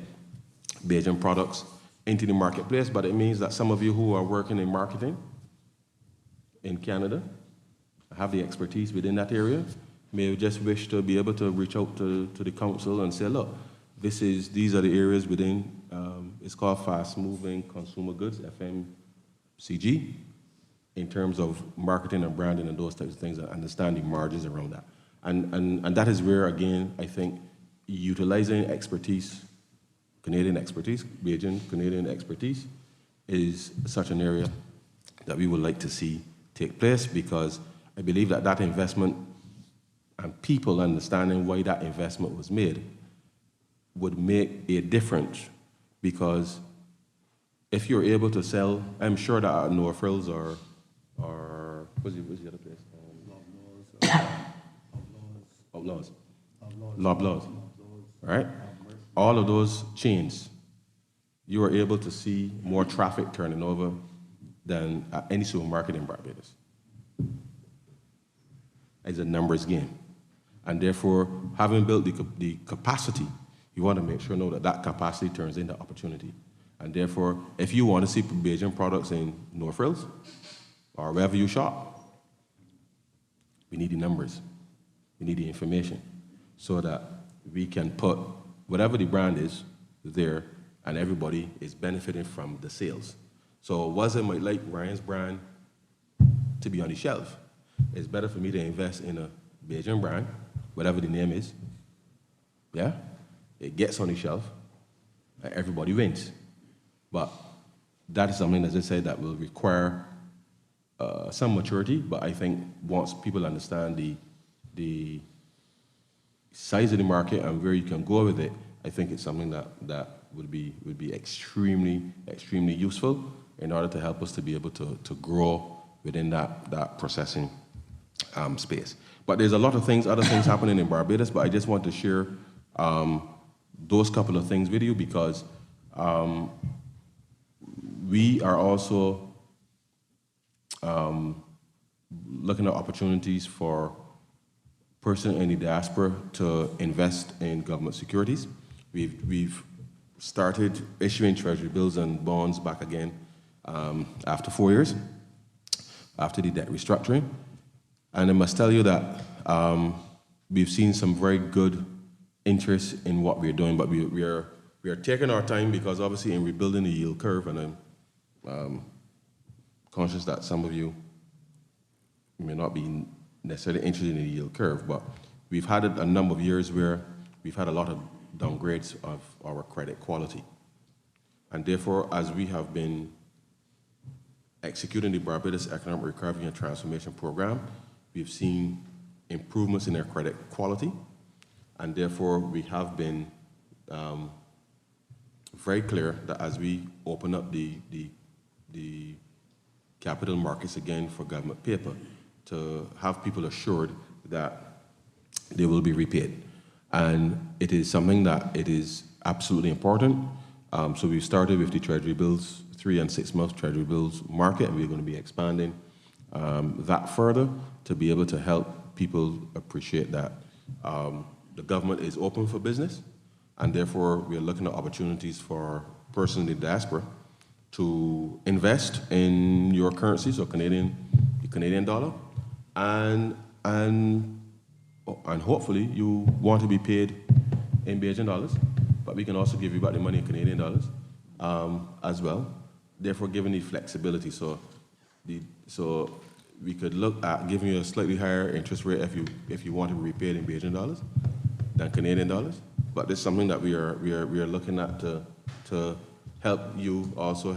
Belgian products into the marketplace. But it means that some of you who are working in marketing in Canada, have the expertise within that area, may just wish to be able to reach out to the council and say, look, these are the areas within, it's called fast moving consumer goods, FMCG, in terms of marketing and branding and those types of things, and understanding margins around that. And that is where, again, I think utilizing expertise, Canadian expertise, Belgian Canadian expertise, is such an area that we would like to see take place, because I believe that that investment and people understanding why that investment was made would make a difference. Because if you're able to sell, I'm sure that at No Frills or what's the other place? Loblaws, right? All of those chains, you are able to see more traffic turning over than at any supermarket in Barbados. It's a numbers game. And therefore, having built the capacity, you want to make sure that that capacity turns into opportunity. And therefore, if you want to see Belgian products in No Frills or wherever you shop, we need the numbers. We need the information so that we can put whatever the brand is there, and everybody is benefiting from the sales. So was it might like Ryan's brand to be on the shelf, It's better for me to invest in a Bajan brand, whatever the name is. Yeah? It gets on the shelf, and everybody wins. But that is something, as I said, that will require some maturity, but I think once people understand the size of the market and where you can go with it, I think it's something that would be extremely, extremely useful in order to help us to be able to grow within that processing space. But there's a lot of things, other things happening in Barbados, but I just want to share those couple of things with you because we are also looking at opportunities for persons in the diaspora to invest in government securities. We've started issuing treasury bills and bonds back again after 4 years, after the debt restructuring. And I must tell you that we've seen some very good interest in what we're doing, but we are taking our time because obviously in rebuilding the yield curve, and I'm conscious that some of you may not be necessarily interested in the yield curve, but we've had a number of years where we've had a lot of downgrades of our credit quality. And therefore, as we have been executing the Barbados Economic Recovery and Transformation Program, we've seen improvements in their credit quality, and therefore we have been very clear that as we open up the capital markets again for government paper, to have people assured that they will be repaid. And it is something that it is absolutely important. So we started with the Treasury bills, 3 and 6 month Treasury bills market, and we're going to be expanding that further to be able to help people appreciate that the government is open for business, and therefore we are looking at opportunities for persons in the diaspora to invest in your currency, so the Canadian dollar, and hopefully you want to be paid in Bajan dollars, but we can also give you back the money in Canadian dollars as well. Therefore, giving the flexibility, so we could look at giving you a slightly higher interest rate if you want to be repaid in Bajan dollars than Canadian dollars. But this is something that we are looking at to help you also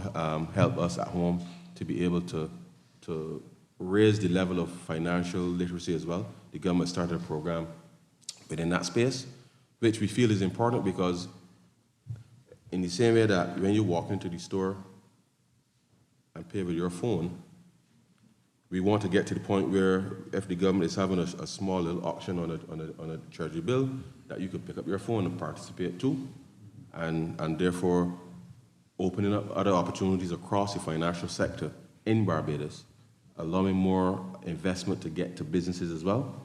help us at home to be able to raise the level of financial literacy as well. The government started a program within that space, which we feel is important because in the same way that when you walk into the store and pay with your phone, we want to get to the point where if the government is having a small little auction on a treasury bill, that you could pick up your phone and participate too, and therefore opening up other opportunities across the financial sector in Barbados, allowing more investment to get to businesses as well,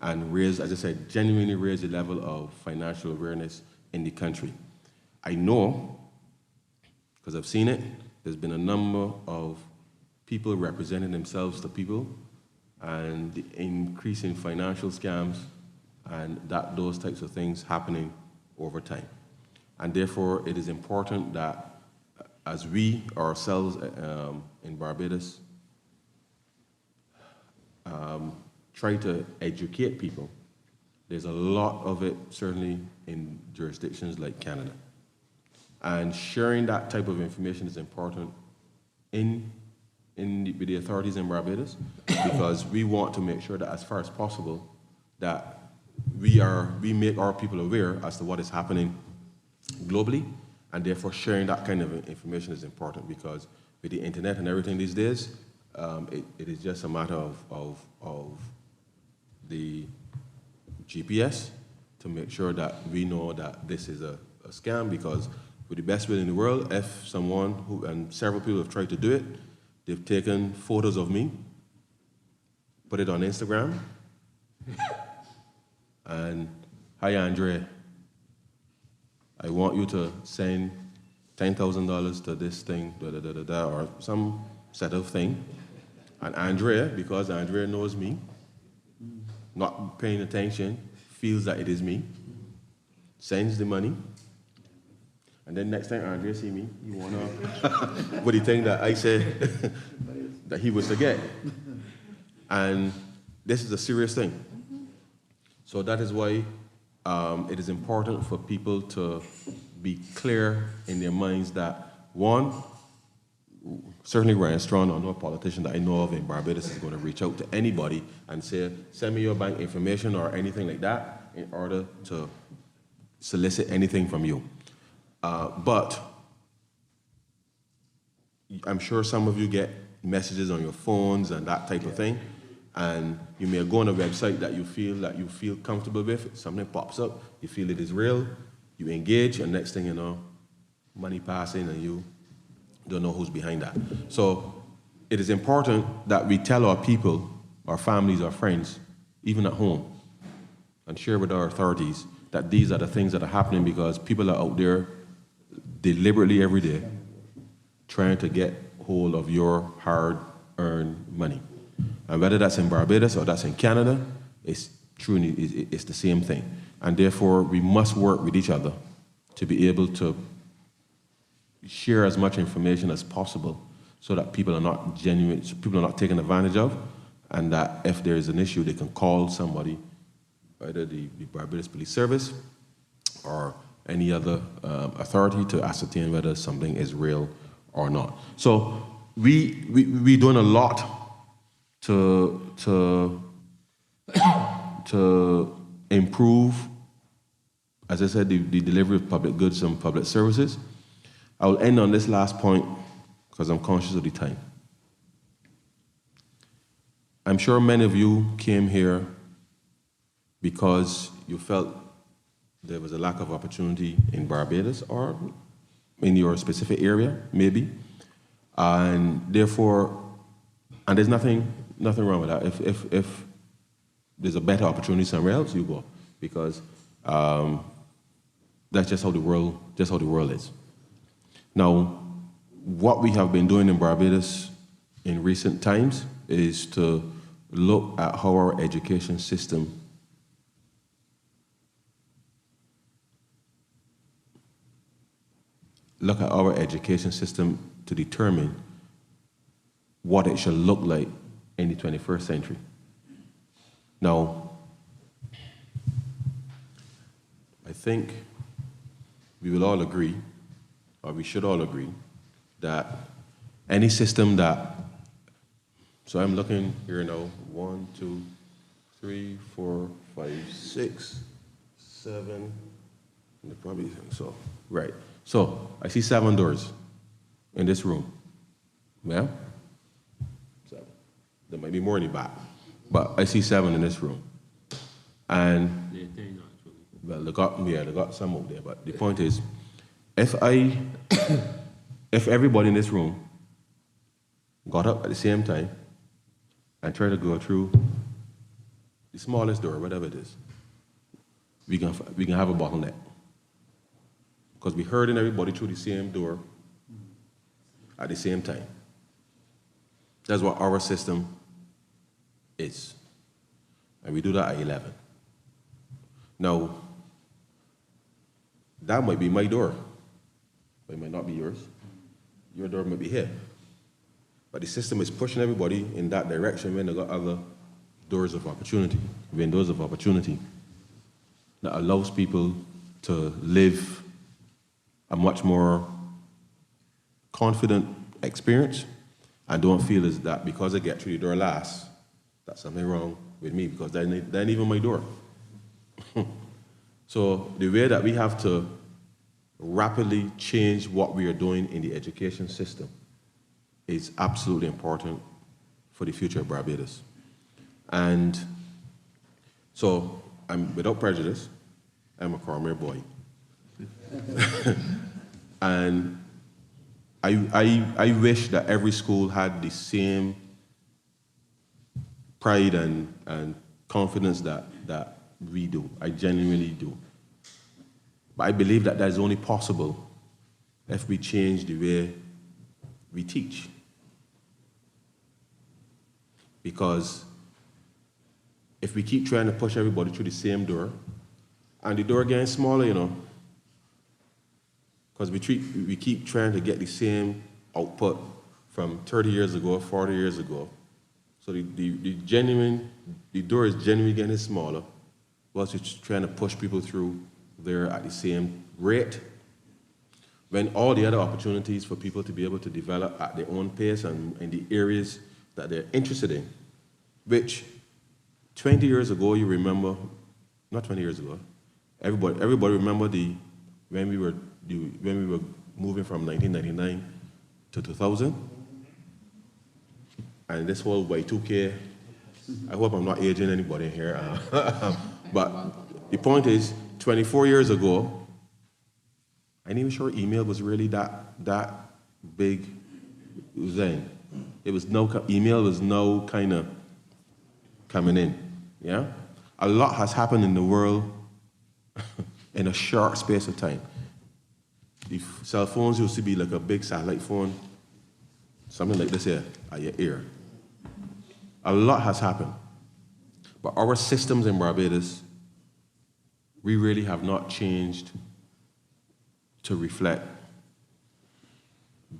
and raise, as I said, genuinely raise the level of financial awareness in the country. I know, because I've seen it, there's been a number of people representing themselves to people and the increase in financial scams and those types of things happening over time. And therefore, it is important that as we ourselves in Barbados try to educate people, there's a lot of it certainly in jurisdictions like Canada. And sharing that type of information is important with the authorities in Barbados, because we want to make sure that as far as possible that we make our people aware as to what is happening globally, and therefore sharing that kind of information is important, because with the internet and everything these days, it is just a matter of the GPS to make sure that we know that this is a scam, because with the best will in the world, if someone and several people have tried to do it, they've taken photos of me, put it on Instagram, and hi Andre, I want you to send $10,000 to this thing, or some set of thing. And Andrea, because Andrea knows me, not paying attention, feels that it is me, sends the money, and then next time Andrea see me, you wanna, what do you think that I said that he was to get? And this is a serious thing. So that is why it is important for people to be clear in their minds that, one, certainly Ryan Straughn, or no politician that I know of in Barbados, is going to reach out to anybody and say, send me your bank information or anything like that in order to solicit anything from you. But I'm sure some of you get messages on your phones and that type of thing, and you may go on a website that you feel comfortable with, something pops up, you feel it is real, you engage, and next thing you know, money passing and you don't know who's behind that. So it is important that we tell our people, our families, our friends, even at home, and share with our authorities that these are the things that are happening, because people are out there deliberately every day trying to get hold of your hard-earned money. And whether that's in Barbados or that's in Canada, it's the same thing. And therefore, we must work with each other to be able to share as much information as possible so that people are not taken advantage of, and that if there is an issue, they can call somebody, either the Barbados Police Service or any other authority, to ascertain whether something is real or not. So we're doing a lot to improve, as I said, the delivery of public goods and public services. I will end on this last point because I'm conscious of the time. I'm sure many of you came here because you felt there was a lack of opportunity in Barbados or in your specific area, maybe. And therefore, and there's nothing wrong with that. If there's a better opportunity somewhere else, you go, because that's just how the world is. Now, what we have been doing in Barbados in recent times is to look at how our education system to determine what it should look like in the 21st century. Now, I think we will all agree, or we should all agree, that any system that, so I'm looking here now, 1, 2, 3, 4, 5, 6, 7, and probably, so, right. So, I see 7 doors in this room. Yeah? 7. There might be more in the back, but I see 7 in this room. And, well, they got some out there, but the point is, if everybody in this room got up at the same time and tried to go through the smallest door, whatever it is, we can have a bottleneck. Because we're herding everybody through the same door at the same time. That's what our system is. And we do that at 11. Now, that might be my door, but it might not be yours. Your door might be here. But the system is pushing everybody in that direction when they've got other doors of opportunity, windows of opportunity, that allows people to live a much more confident experience and don't feel as that because I get through the door last, that's something wrong with me, because that ain't even my door. So the way that we have to rapidly change what we are doing in the education system is absolutely important for the future of Barbados. And so, without prejudice, I'm a Cormier boy. And I wish that every school had the same pride and confidence that we do. I genuinely do. But I believe that is only possible if we change the way we teach. Because if we keep trying to push everybody through the same door, and the door getting smaller, because we keep trying to get the same output from 30 years ago, 40 years ago, So the door is genuinely getting smaller, whilst you're trying to push people through there at the same rate, when all the other opportunities for people to be able to develop at their own pace and in the areas that they're interested in, which 20 years ago, you remember, not 20 years ago, everybody remember when we were moving from 1999 to 2000, and this whole Y2K. I hope I'm not aging anybody here, but the point is, 24 years ago, I ain't even sure email was really that big then. Email was no kind of coming in, yeah? A lot has happened in the world in a short space of time. The cell phones used to be like a big satellite phone, something like this here, at your ear. A lot has happened. But our systems in Barbados, we really have not changed to reflect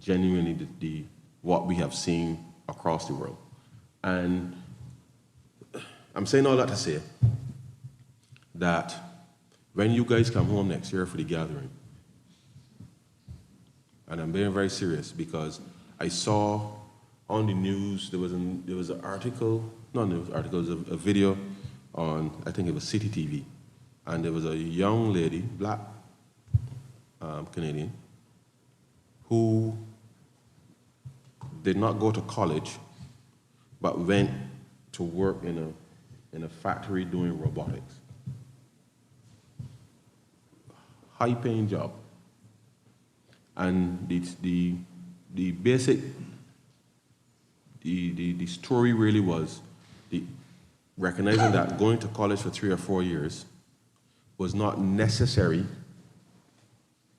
genuinely what we have seen across the world. And I'm saying all that to say that when you guys come home next year for the gathering, and I'm being very serious because I saw on the news, there was an article, not news article, it was a video on, I think it was City TV, and there was a young lady, black Canadian, who did not go to college, but went to work in a factory doing robotics. High-paying job. And the basic, the story really was recognizing that going to college for 3 or 4 years was not necessary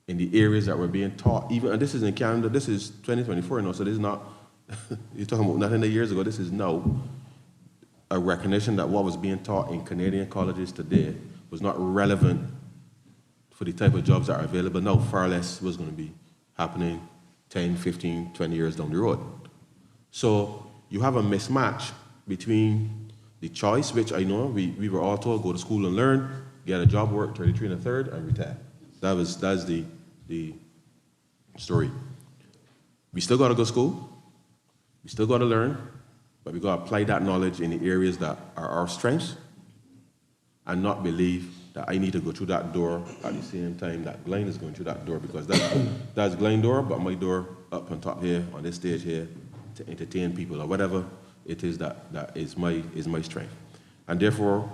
in the areas that were being taught. Even, and this is in Canada, this is 2024, so this is not, you're talking about nothing the years ago, this is now a recognition that what was being taught in Canadian colleges today was not relevant for the type of jobs that are available now, far less was going to be happening 10, 15, 20 years down the road. So you have a mismatch between the choice, which I know we were all told, go to school and learn, get a job, work 33 and a third, and retire. That's the story. We still got to go to school, we still got to learn, but we got to apply that knowledge in the areas that are our strengths and not believe that I need to go through that door at the same time that Glenn is going through that door, because that's Glenn's door, but my door up on top here, on this stage here, to entertain people or whatever it is that is my strength. And therefore,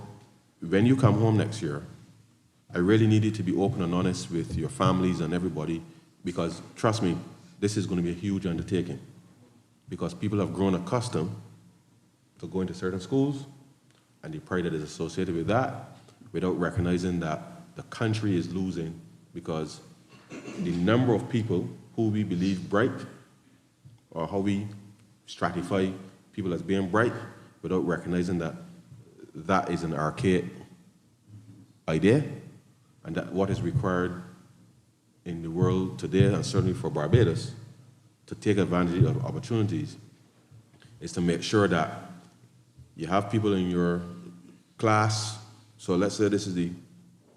when you come home next year, I really need you to be open and honest with your families and everybody, because trust me, this is going to be a huge undertaking, because people have grown accustomed to going to certain schools and the pride that is associated with that, without recognizing that the country is losing because the number of people who we believe bright, or how we stratify people as being bright, without recognizing that that is an archaic idea, and that what is required in the world today, and certainly for Barbados, to take advantage of opportunities, is to make sure that you have people in your class. So let's say this is the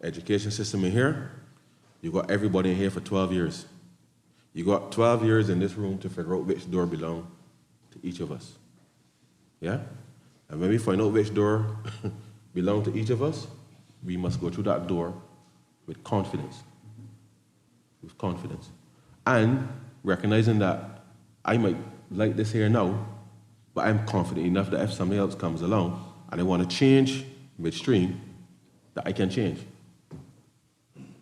education system in here. You got everybody in here for 12 years. You got 12 years in this room to figure out which door belongs to each of us. Yeah? And when we find out which door belongs to each of us, we must go through that door with confidence. With confidence. And recognizing that I might like this here now, but I'm confident enough that if somebody else comes along and they want to change midstream, that I can change.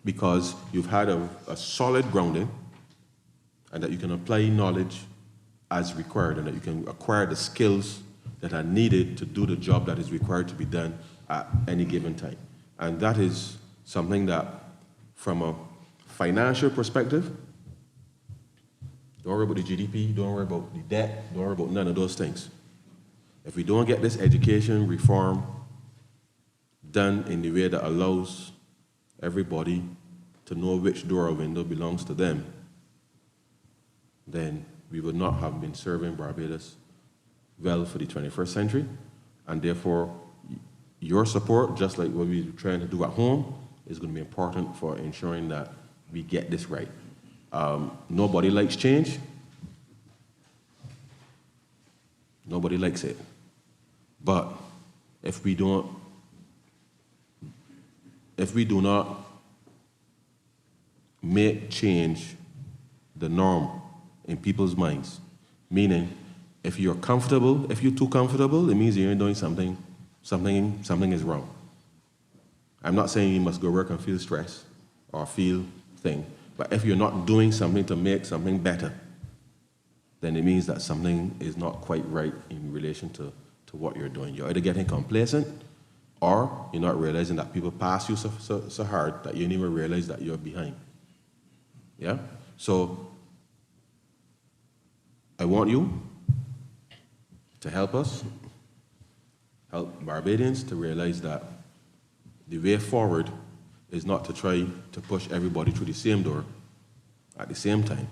Because you've had a solid grounding, and that you can apply knowledge as required, and that you can acquire the skills that are needed to do the job that is required to be done at any given time. And that is something that, from a financial perspective, don't worry about the GDP, don't worry about the debt, don't worry about none of those things. If we don't get this education reform done in the way that allows everybody to know which door or window belongs to them, then we would not have been serving Barbados well for the 21st century. And therefore, your support, just like what we're trying to do at home, is going to be important for ensuring that we get this right. Nobody likes change. Nobody likes it. But if we do not make change the norm in people's minds, meaning if you're comfortable, if you're too comfortable, it means you're doing something is wrong. I'm not saying you must go work and feel stress or feel thing, but if you're not doing something to make something better, then it means that something is not quite right in relation to what you're doing. You're either getting complacent or you're not realizing that people pass you so hard that you didn't even realize that you're behind. Yeah? So I want you to help us, help Barbadians to realize that the way forward is not to try to push everybody through the same door at the same time,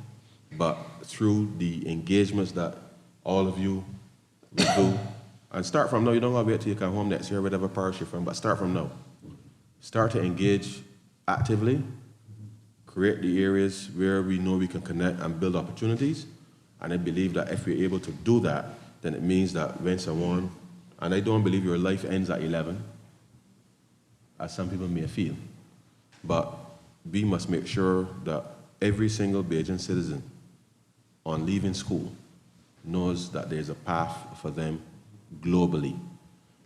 but through the engagements that all of you will do. And start from now. You don't want to wait till you come home next year, whatever parish you're from, but start from now. Start to engage actively, create the areas where we know we can connect and build opportunities. And I believe that if we're able to do that, then it means that when someone, and I don't believe your life ends at 11, as some people may feel, but we must make sure that every single Bajan citizen on leaving school knows that there's a path for them globally.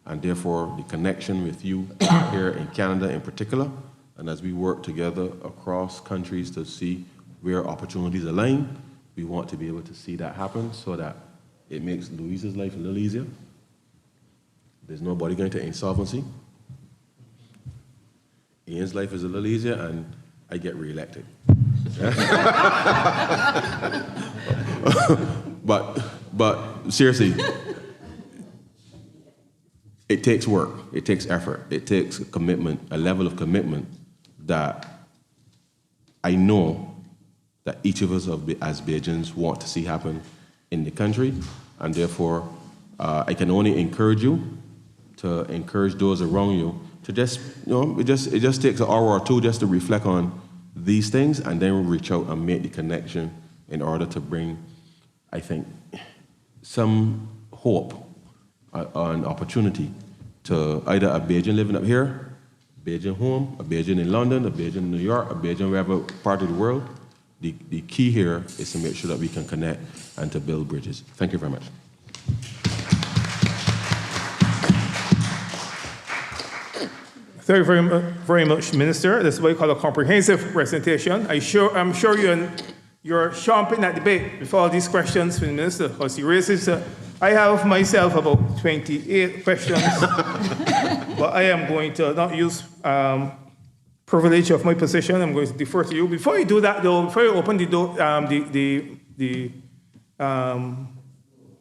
And therefore, the connection with you here in Canada in particular, and as we work together across countries to see where opportunities align, we want to be able to see that happen so that it makes Louise's life a little easier. There's nobody going to insolvency. Ian's life is a little easier, and I get reelected. But seriously, it takes work, it takes effort, it takes commitment, a level of commitment that I know that each of us as Bajans want to see happen in the country, and therefore I can only encourage you to encourage those around you to just, it just takes an hour or two just to reflect on these things and then reach out and make the connection in order to bring, I think, some hope an opportunity to either a Bajan living up here, Bajan home, a Bajan in London, a Bajan in New York, a Bajan wherever part of the world. The key here is to make sure that we can connect and to build bridges. Thank you very much. Thank you very much, Minister. This is what we call a comprehensive presentation. I'm sure you're chomping at the bit with all these questions from the Minister, because he raises. I have myself about 28 questions, but I am going to not use privilege of my position. I'm going to defer to you. Before you do that, though, before you open the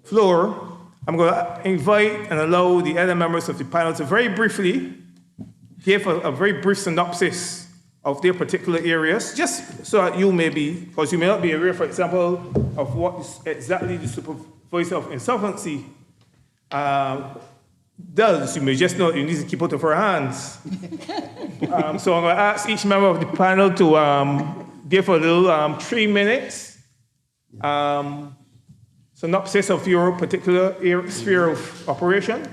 floor, I'm going to invite and allow the other members of the panel to very briefly give a very brief synopsis of their particular areas, just so that you may be, because you may not be aware, for example, of what exactly the supervisor of insolvency does. You may just know you need to keep out of her hands. So I'm going to ask each member of the panel to give a little 3 minutes synopsis of your particular sphere of operation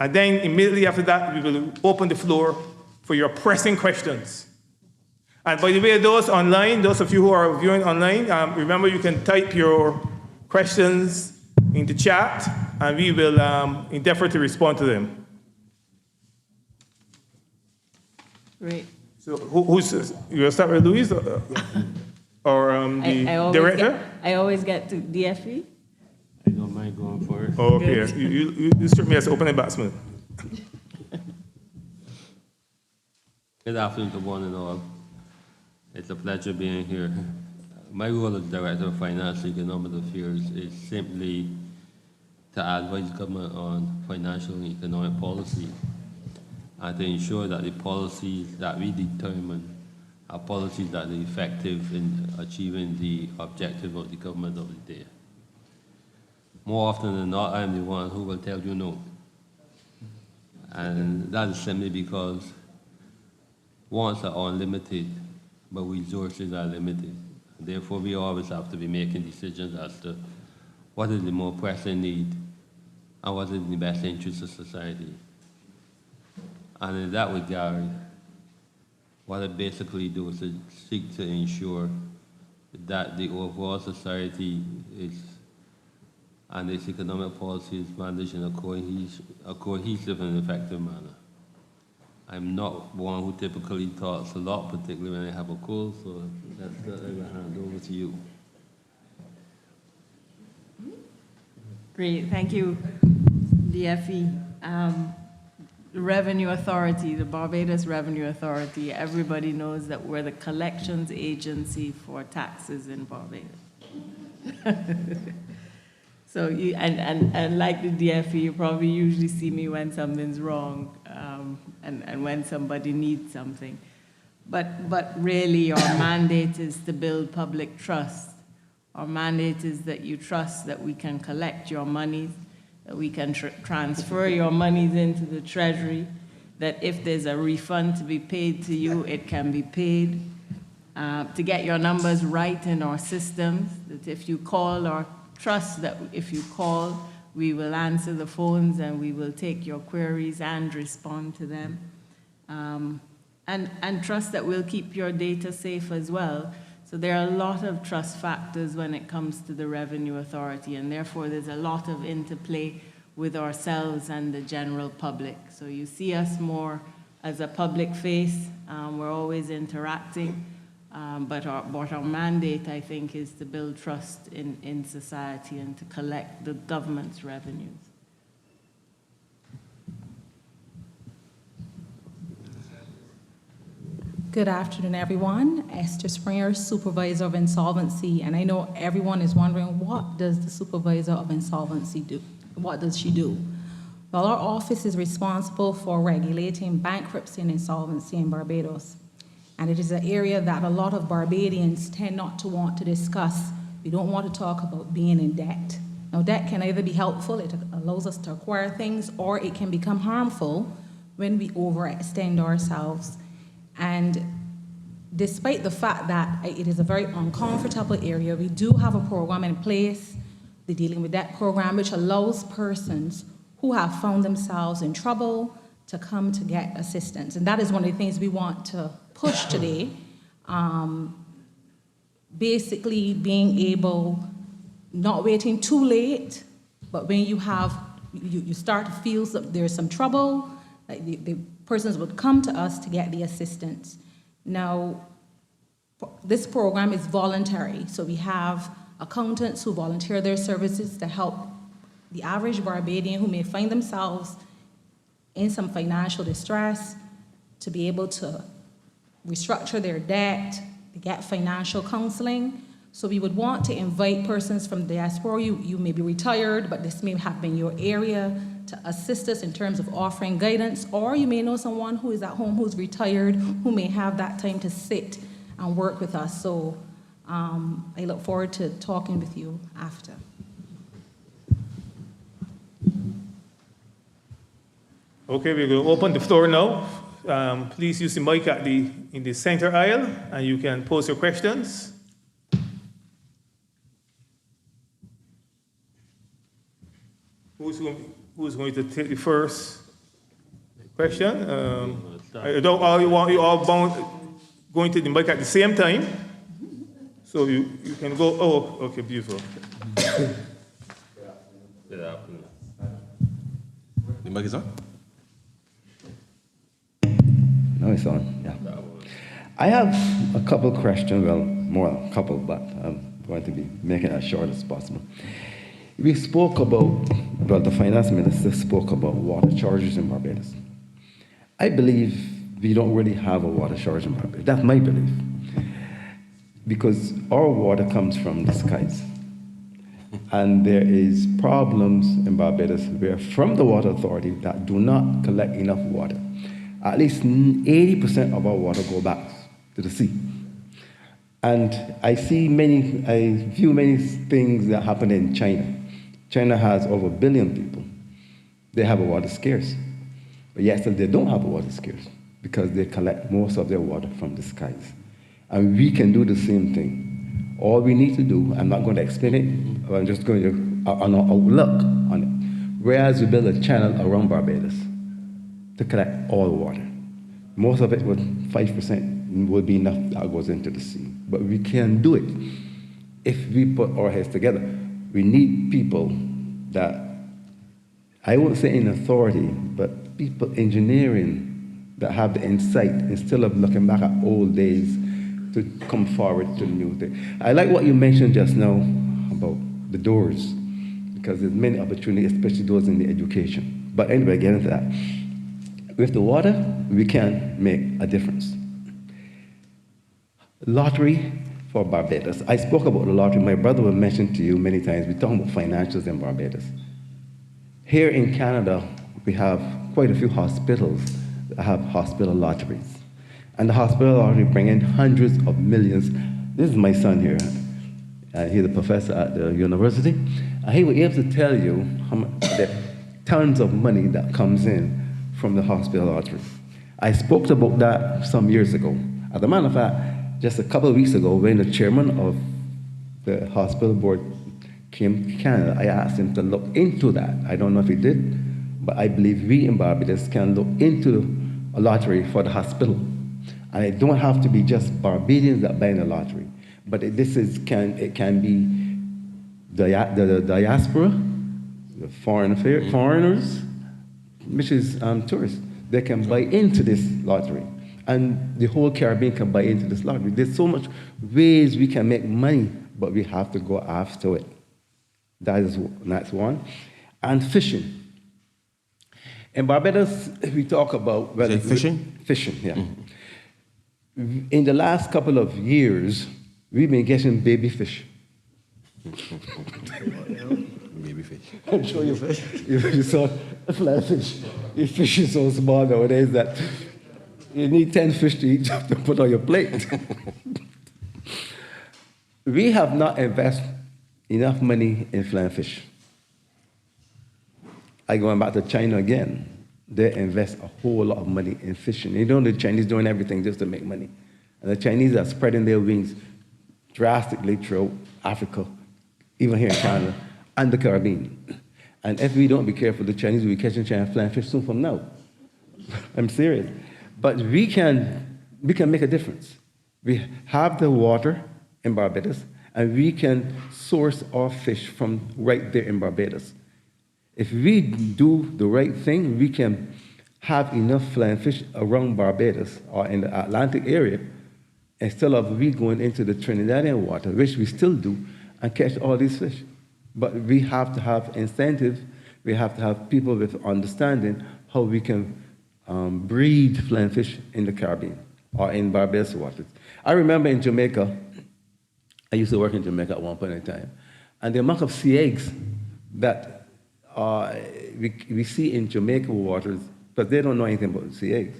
and then immediately after that, we will open the floor for your pressing questions. And by the way, those of you who are viewing online, remember you can type your questions in the chat, and we will endeavor to respond to them. Right. So you will start with Louise or the director? I always get to DFE. I don't mind going for it. Oh, okay. Yes. You struck me as opening batsman. Good afternoon to one and all. It's a pleasure being here. My role as Director of Financial and Economic Affairs is simply to advise government on financial and economic policy and to ensure that the policies that we determine are policies that are effective in achieving the objective of the government of the day. more often than not, I'm the one who will tell you no. And that is simply because wants are unlimited, but resources are limited. Therefore, we always have to be making decisions as to what is the more pressing need and what is in the best interest of society. And in that regard, what I basically do is to seek to ensure that the overall society is, and its economic policy is managed in a cohesive and effective manner. I'm not one who typically talks a lot, particularly when I have a cold, so that's I will hand over to you. Great, thank you, DFE. The Revenue Authority, the Barbados Revenue Authority, everybody knows that we're the collections agency for taxes in Barbados. So you, and like the DFE, you probably usually see me when something's wrong, and when somebody needs something. But really our mandate is to build public trust. Our mandate is that you trust that we can collect your monies, that we can transfer your monies into the treasury, that if there's a refund to be paid to you, it can be paid, to get your numbers right in our systems, that if you call or trust that if you call, we will answer the phones and we will take your queries and respond to them. And trust that we'll keep your data safe as well. So there are a lot of trust factors when it comes to the Revenue Authority, and therefore there's a lot of interplay with ourselves and the general public. So you see us more as a public face. We're always interacting, but our mandate, I think, is to build trust in society and to collect the government's revenues. Good afternoon, everyone. Esther Springer, Supervisor of Insolvency. And I know everyone is wondering, what does the Supervisor of Insolvency do? What does she do? Well, our office is responsible for regulating bankruptcy and insolvency in Barbados. And it is an area that a lot of Barbadians tend not to want to discuss. We don't want to talk about being in debt. Now, debt can either be helpful, it allows us to acquire things, or it can become harmful when we overextend ourselves. And despite the fact that it is a very uncomfortable area, we do have a program in place, the Dealing with Debt program, which allows persons who have found themselves in trouble to come to get assistance. And that is one of the things we want to push today. Basically being able, not waiting too late, but when you have, you start to feel that there's some trouble, like the persons would come to us to get the assistance. Now, this program is voluntary, so we have accountants who volunteer their services to help the average Barbadian who may find themselves in some financial distress to be able to restructure their debt, to get financial counseling. So we would want to invite persons from the diaspora. You may be retired, but this may have been your area, to assist us in terms of offering guidance, or you may know someone who is at home who's retired, who may have that time to sit and work with us. So I look forward to talking with you after. Okay, we're going to open the floor now. Please use the mic in the center aisle, and you can pose your questions. Who's going to take the first question? I don't all you all going to the mic at the same time. So you can go. Oh, okay, beautiful. Good afternoon. The mic is on? No, it's on, yeah. I have a couple questions, well, more than a couple, but I'm going to be making it as short as possible. We spoke about, well, the finance minister spoke about water charges in Barbados. I believe we don't really have a water charge in Barbados. That's my belief. Because our water comes from the skies. And there is problems in Barbados where from the water authority that do not collect enough water. At least 80% of our water go back to the sea. And I view many things that happen in China, China has over 1 billion people. They have a water scarce. But yet still they don't have a water scarce because they collect most of their water from the skies. And we can do the same thing. All we need to do, I'm not going to explain it, I'm just going to, on our outlook on it. Whereas we build a channel around Barbados to collect all the water. Most of it, with 5%, would be enough that goes into the sea. But we can do it if we put our heads together. We need people that, I won't say in authority, but people engineering that have the insight instead of looking back at old days to come forward to the new thing. I like what you mentioned just now about the doors, because there's many opportunities, especially those in the education. But anyway, get into that. With the water, we can make a difference. Lottery for Barbados. I spoke about the lottery. My brother will mention to you many times. We're talking about financials in Barbados. Here in Canada, we have quite a few hospitals that have hospital lotteries. And the hospital lottery bring in hundreds of millions. This is my son here. He's a professor at the university. And he will be able to tell you how much, the tons of money that comes in from the hospital lottery. I spoke about that some years ago. As a matter of fact, just a couple of weeks ago, when the chairman of the hospital board came to Canada, I asked him to look into that. I don't know if he did, but I believe we in Barbados can look into a lottery for the hospital. And it don't have to be just Barbadians that buy in the lottery, but it can be the diaspora, the foreigners, which is tourists. They can buy into this lottery, and the whole Caribbean can buy into this lottery. There's so much ways we can make money, but we have to go after it. That's one. And fishing. In Barbados, we talk about... Well, fishing? Fishing, yeah. Mm-hmm. In the last couple of years, we've been getting baby fish. Baby fish. I'm sure you saw a fly fish. Your fish is so small nowadays that you need 10 fish to eat to put on your plate. We have not invested enough money in flying fish. Going back to China again, they invest a whole lot of money in fishing. You know, the Chinese doing everything just to make money. And the Chinese are spreading their wings drastically throughout Africa, even here in Canada, and the Caribbean. And if we don't be careful, the Chinese will be catching China flying fish soon from now. I'm serious. But we can make a difference. We have the water in Barbados, and we can source our fish from right there in Barbados. If we do the right thing, we can have enough flying fish around Barbados or in the Atlantic area instead of we going into the Trinidadian water, which we still do, and catch all these fish. But we have to have incentive. We have to have people with understanding how we can breed flying fish in the Caribbean or in Barbados waters. I remember in Jamaica, I used to work in Jamaica at one point in time, and the amount of sea eggs that we see in Jamaica waters, but they don't know anything about sea eggs.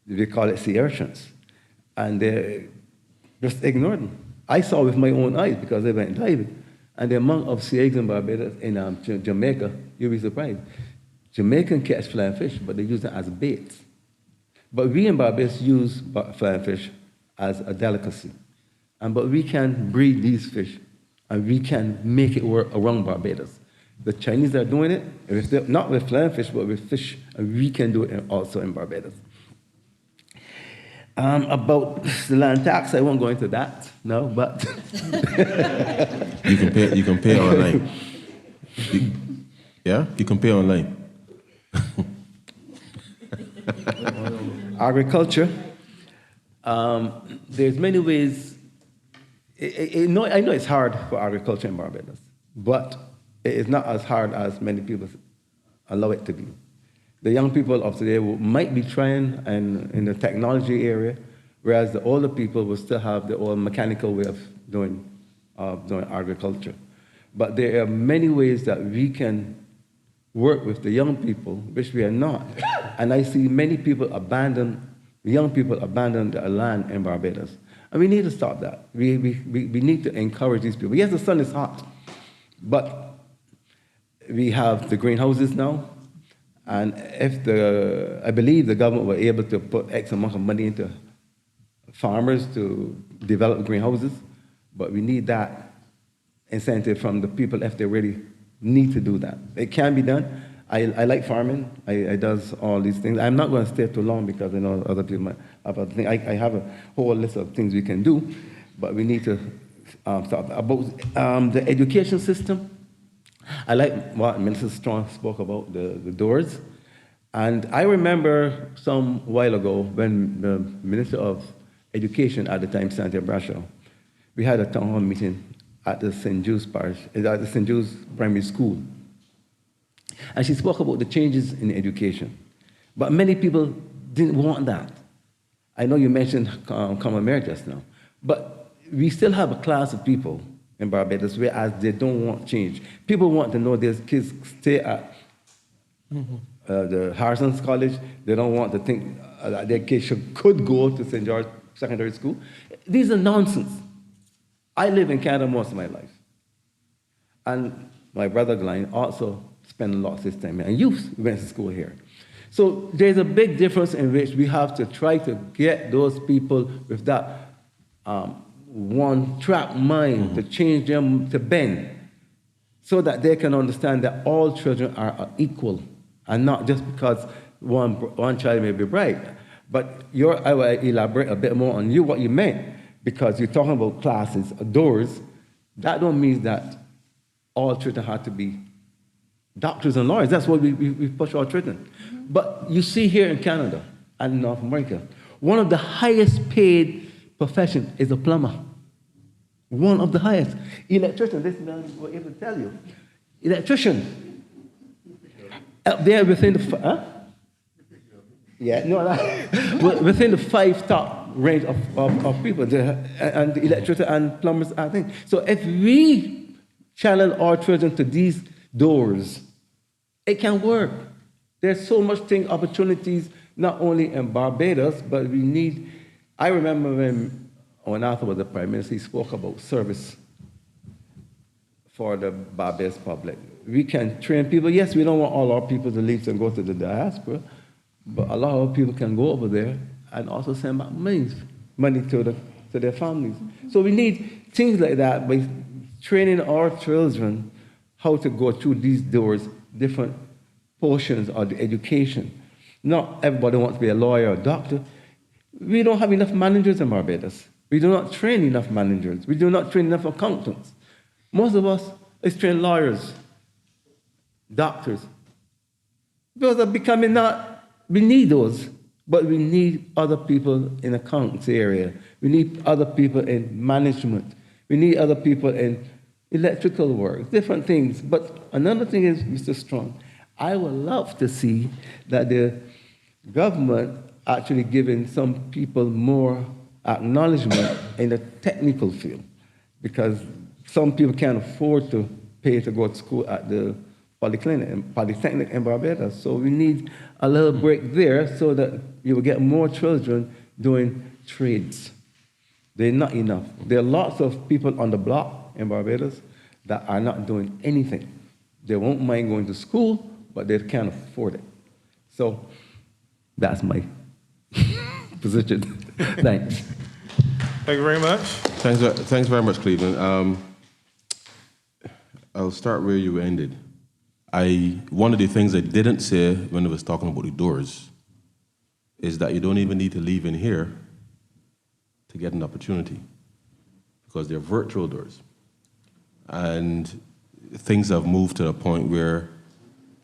We call it sea urchins. And they just ignore them. I saw with my own eyes because they went diving. And the amount of sea eggs in Barbados, in Jamaica, you'll be surprised. Jamaicans catch flying fish, but they use it as baits. But we in Barbados use flying fish as a delicacy. But we can breed these fish, and we can make it work around Barbados. The Chinese are doing it, not with flying fish, but with fish, and we can do it also in Barbados. About the land tax, I won't go into that, no, but... You can pay online. You can pay online. Agriculture, there's many ways. I know it's hard for agriculture in Barbados, but it is not as hard as many people allow it to be. The young people of today might be trying in the technology area, whereas the older people will still have the old mechanical way of doing agriculture. But there are many ways that we can work with the young people, which we are not. And I see many people young people abandon their land in Barbados. And we need to stop that. We need to encourage these people. Yes, the sun is hot, but we have the greenhouses now, and I believe the government were able to put X amount of money into farmers to develop greenhouses, but we need that incentive from the people if they really need to do that. It can be done. I like farming. I does all these things. I'm not going to stay too long because I know other people might have other things. I have a whole list of things we can do, but we need to talk about the education system. I like what Minister Straughn spoke about, the doors. And I remember some while ago when the Minister of Education at the time, Santa Brashaw, we had a town hall meeting at the St. Jude's Parish, at the St. Jude's Primary School. And she spoke about the changes in education. But many people didn't want that. I know you mentioned Common Merit just now, but we still have a class of people in Barbados whereas they don't want change. People want to know their kids stay at the Harrison's College. They don't want to think that their kids could go to St. George Secondary School. These are nonsense. I live in Canada most of my life. And my brother Glenn also spent a lot of his time here. And youth went to school here. So there's a big difference in which we have to try to get those people with that one-track mind to change them to bend so that they can understand that all children are equal and not just because one child may be bright. But I will elaborate a bit more on what you meant, because you're talking about classes, doors. That don't mean that all children have to be doctors and lawyers. That's what we push our children. But you see here in Canada and North America, one of the highest paid professions is a plumber. One of the highest. Electrician, this man will able to tell you. Electrician. Up there within the... Yeah, no, within the 5 top range of people, and the electrician and plumbers, I think. So if we channel our children to these doors, it can work. There's so much opportunities, not only in Barbados, but we need... I remember when Arthur was the Prime Minister, he spoke about service for the Barbados public. We can train people. Yes, we don't want all our people to leave and go to the diaspora, but a lot of people can go over there and also send back money to their families. So we need things like that by training our children how to go through these doors, different portions of the education. Not everybody wants to be a lawyer or a doctor. We don't have enough managers in Barbados. We do not train enough managers. We do not train enough accountants. Most of us is trained lawyers, doctors. Those are becoming we need those, but we need other people in accounts area. We need other people in management. We need other people in electrical work, different things. But another thing is, Mr. Straughn, I would love to see that the government actually giving some people more acknowledgement in the technical field, because some people can't afford to pay to go to school at the Polytechnic in Barbados. So we need a little break there so that you will get more children doing trades. They're not enough. There are lots of people on the block in Barbados that are not doing anything. They won't mind going to school, but they can't afford it. So that's my position. Thanks. Thank you very much. Thanks very much, Cleveland. I'll start where you ended. One of the things I didn't say when I was talking about the doors is that you don't even need to leave in here to get an opportunity, because they're virtual doors. And things have moved to the point where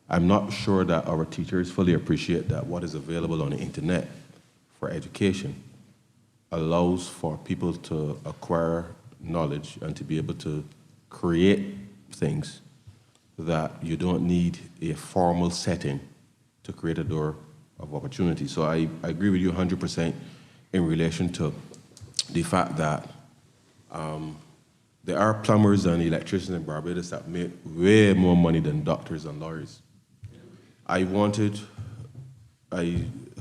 I'm not sure that our teachers fully appreciate that what is available on the internet for education allows for people to acquire knowledge and to be able to create things that you don't need a formal setting to create a door of opportunity. So I agree with you 100% in relation to the fact that there are plumbers and electricians in Barbados that make way more money than doctors and lawyers. I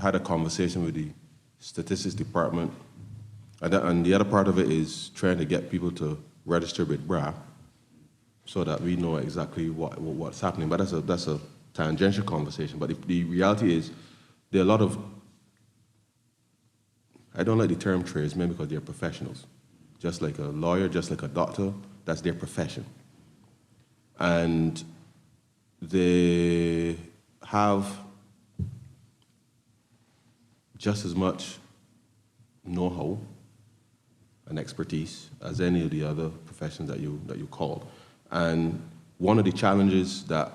had a conversation with the statistics department, and the other part of it is trying to get people to register with BRA so that we know exactly what's happening. But that's a tangential conversation. But the reality is, there are a lot of, I don't like the term tradesmen because they're professionals. Just like a lawyer, just like a doctor, that's their profession. And they have just as much know-how and expertise as any of the other professions that you called. And one of the challenges that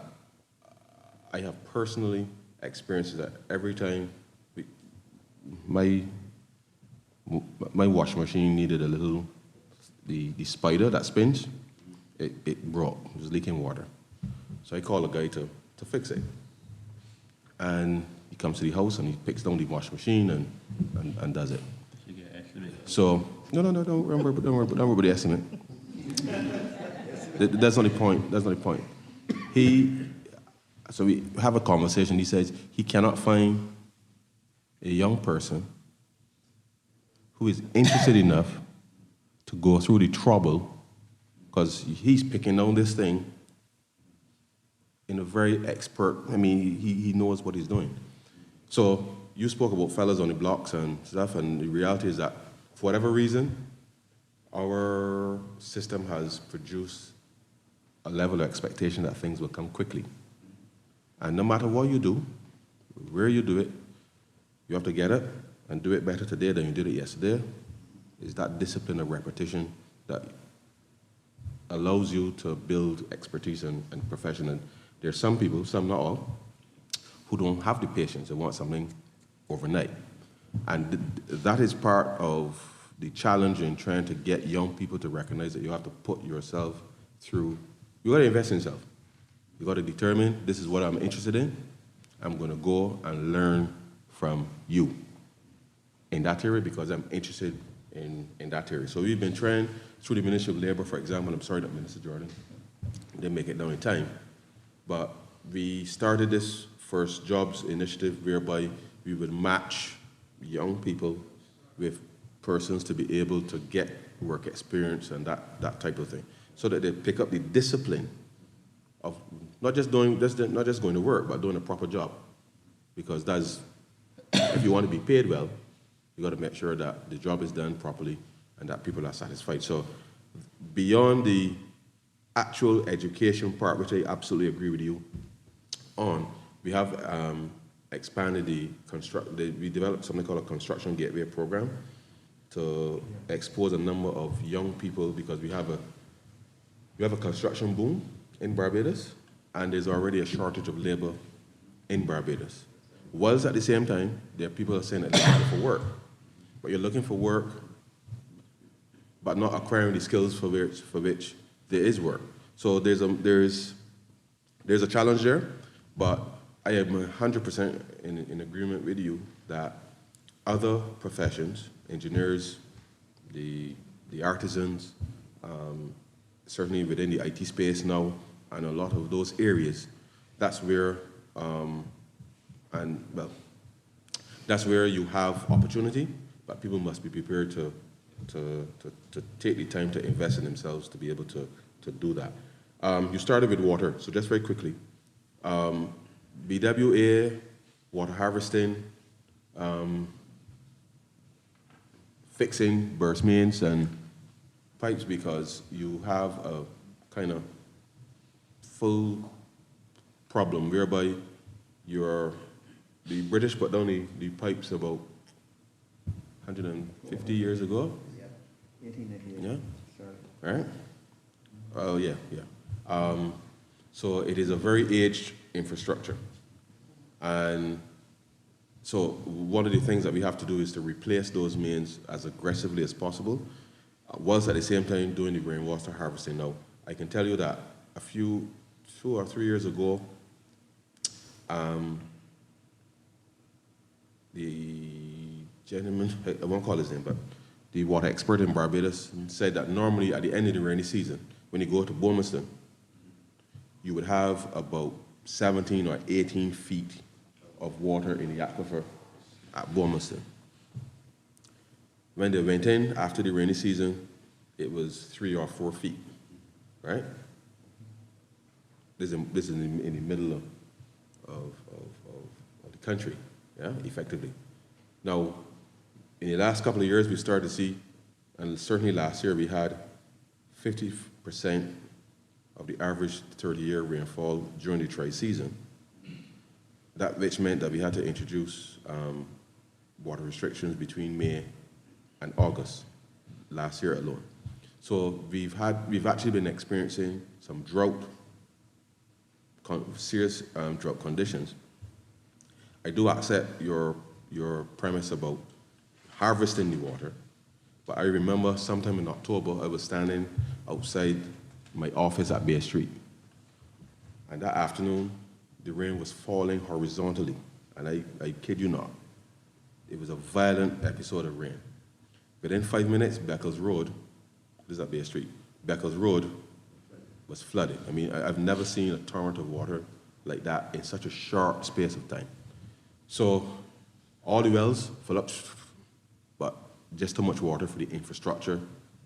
I have personally experienced is that every time my washing machine needed a little, the spider that spins, it broke. It was leaking water. So I called a guy to fix it. And he comes to the house and he picks down the washing machine and does it. So, no, don't worry about the estimate. That's not the point. That's not the point. So we have a conversation. He says he cannot find a young person who is interested enough to go through the trouble, because he's picking down this thing in a very expert, he knows what he's doing. So you spoke about fellas on the blocks and stuff, and the reality is that for whatever reason, our system has produced a level of expectation that things will come quickly. And no matter what you do, where you do it, you have to get it and do it better today than you did it yesterday. It's that discipline of repetition that allows you to build expertise and profession. And there's some people, some not all, who don't have the patience. They want something overnight. And that is part of the challenge in trying to get young people to recognize that you have to put yourself through. You got to invest in yourself. You got to determine, this is what I'm interested in. I'm going to go and learn from you in that area because I'm interested in that area. So we've been trying through the Ministry of Labor, for example. I'm sorry that Minister Jordan didn't make it down in time. But we started this first jobs initiative whereby we would match young people with persons to be able to get work experience and that type of thing, so that they pick up the discipline of not just going to work, but doing a proper job. Because that's, if you want to be paid well, you got to make sure that the job is done properly and that people are satisfied. So beyond the actual education part, which I absolutely agree with you on, we have expanded we developed something called a construction gateway program to expose a number of young people, because we have a construction boom in Barbados, and there's already a shortage of labor in Barbados. Whilst at the same time, there are people that are saying that they're looking for work, but you're looking for work, but not acquiring the skills for which there is work. So there's a challenge there, but I am 100% in agreement with you that other professions, engineers, the artisans, certainly within the IT space now, and a lot of those areas, that's where, that's where you have opportunity, but people must be prepared to take the time to invest in themselves to be able to do that. You started with water, so just very quickly. BWA, water harvesting, fixing burst mains and pipes, because you have a kind of full problem whereby the British put down the pipes about 150 years ago. Yeah, 1898. Yeah, right? Oh, yeah. So it is a very aged infrastructure. And so one of the things that we have to do is to replace those mains as aggressively as possible, whilst at the same time doing the rainwater harvesting. Now, I can tell you that 2 or 3 years ago, the gentleman, I won't call his name, but the water expert in Barbados said that normally at the end of the rainy season, when you go to Bournemouth, you would have about 17 or 18 feet of water in the aquifer at Bournemouth. When they went in after the rainy season, it was 3 or 4 feet, right? this is in the middle of the country, yeah, effectively. Now, in the last couple of years, we started to see, and certainly last year, we had 50% of the average 30-year rainfall during the dry season. That which meant that we had to introduce water restrictions between May and August last year alone. So we've actually been experiencing some serious drought conditions. I do accept your premise about harvesting the water, but I remember sometime in October, I was standing outside my office at Bay Street, and that afternoon, the rain was falling horizontally, and I kid you not, it was a violent episode of rain. Within 5 minutes, Beckles Road, this is at Bay Street, Beckles Road was flooded. I mean, I've never seen a torrent of water like that in such a short space of time. So all the wells full up, but just too much water for the infrastructure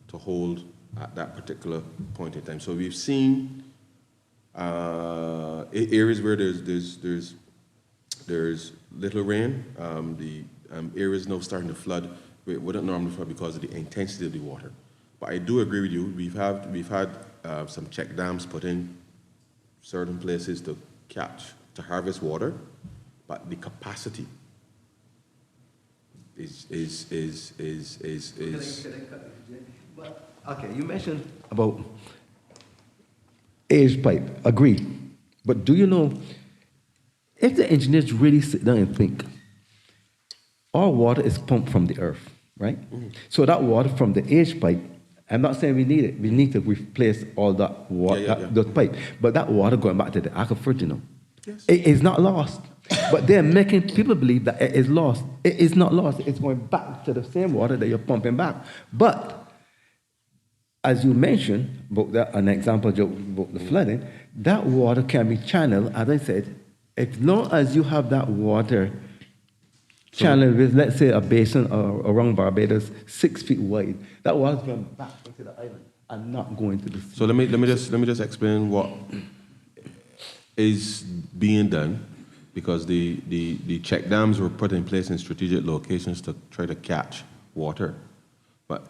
to hold at that particular point in time. So we've seen areas where there's little rain. The areas now starting to flood. We wouldn't normally flood because of the intensity of the water. But I do agree with you. We've had some check dams put in certain places to harvest water, but the capacity is. Okay, you mentioned about age pipe. Agree. But do you know, if the engineers really sit down and think, our water is pumped from the earth, right? Mm-hmm. So that water from the age pipe, I'm not saying we need it. We need to replace all that water, that pipe. But that water going back to the aquifer, you know, yes. It is not lost. But they're making people believe that it is lost. It is not lost. It's going back to the same water that you're pumping back. But as you mentioned, about an example about the flooding, that water can be channeled, as I said, as long as you have that water channeled with, let's say, a basin around Barbados 6 feet wide. That water is going back into the island and not going to the sea. So let me just explain what is being done, because the check dams were put in place in strategic locations to try to catch water. But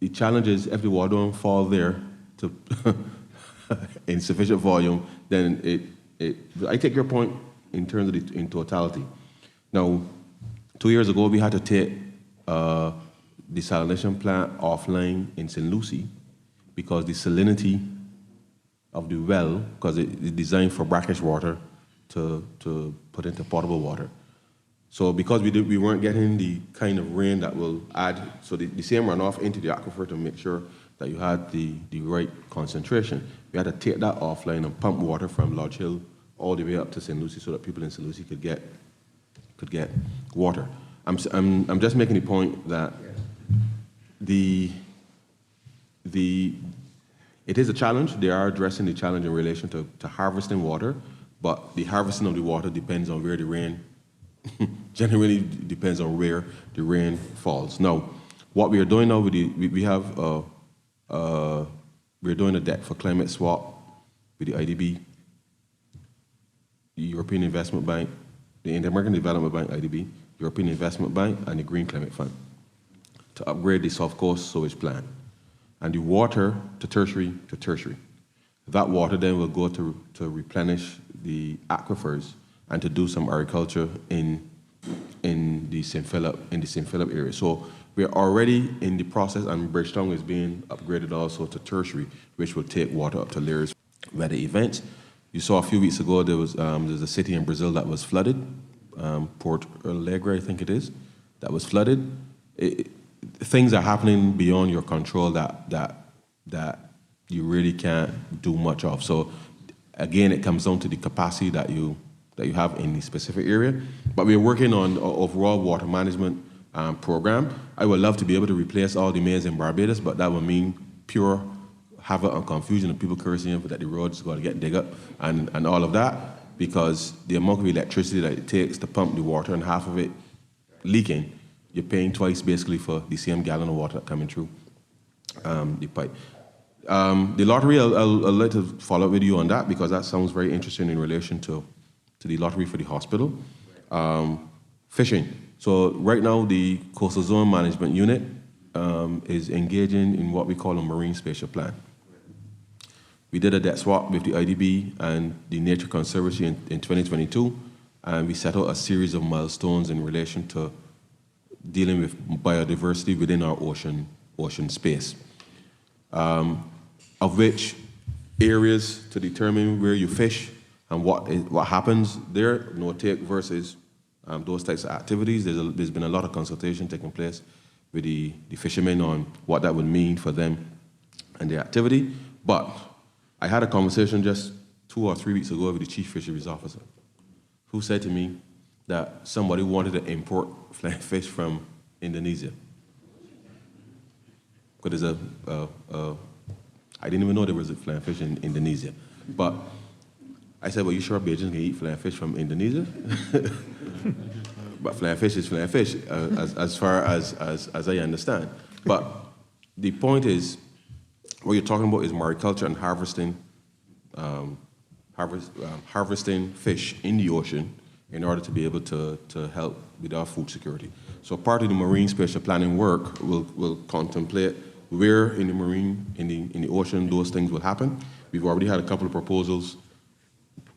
the challenge is if the water don't fall there to in sufficient volume, then I take your point in terms of in totality. Now, 2 years ago, we had to take the desalination plant offline in St. Lucie because the salinity of the well, because it's designed for brackish water to put into potable water. So because we weren't getting the kind of rain that will add, so the same runoff into the aquifer to make sure that you had the right concentration. We had to take that offline and pump water from Lodge Hill all the way up to St. Lucie so that people in St. Lucie could get water. I'm just making the point that it is a challenge. They are addressing the challenge in relation to harvesting water, but the harvesting of the water depends on where the rain, generally depends on where the rain falls. Now, what we are doing now with we're doing a debt for climate swap with the IDB, the European Investment Bank, the Inter-American Development Bank, IDB, European Investment Bank, and the Green Climate Fund to upgrade the South Coast sewage plant. And the water to tertiary. That water then will go to replenish the aquifers and to do some agriculture in the St. Philip area. So we're already in the process, and Bridgetown is being upgraded also to tertiary, which will take water up to layers weather events. You saw a few weeks ago there's a city in Brazil that was flooded, Porto Alegre, I think it is, that was flooded. Things are happening beyond your control that you really can't do much of. So again, it comes down to the capacity that you have in the specific area. But we're working on an overall water management program. I would love to be able to replace all the mains in Barbados, but that would mean pure havoc and confusion and people cursing that the roads got to get dig up and all of that, because the amount of electricity that it takes to pump the water and half of it leaking, you're paying twice basically for the same gallon of water coming through the pipe. The lottery, I'll like to follow up with you on that because that sounds very interesting in relation to the lottery for the hospital. Fishing. So right now, the Coastal Zone Management Unit is engaging in what we call a marine spatial plan. We did a debt swap with the IDB and the Nature Conservancy in 2022, and we set out a series of milestones in relation to dealing with biodiversity within our ocean space. Of which areas to determine where you fish and what happens there, no take versus those types of activities. There's been a lot of consultation taking place with the fishermen on what that would mean for them and their activity. But I had a conversation just 2 or 3 weeks ago with the Chief Fisheries Officer, who said to me that somebody wanted to import flying fish from Indonesia. Because there's I didn't even know there was a flying fish in Indonesia. But I said, well, you sure Bajans can eat flying fish from Indonesia? But flying fish is flying fish, as far as I understand. But the point is, what you're talking about is mariculture and harvesting fish in the ocean in order to be able to help with our food security. So part of the marine spatial planning work will contemplate where in the marine, in the ocean, those things will happen. We've already had a couple of proposals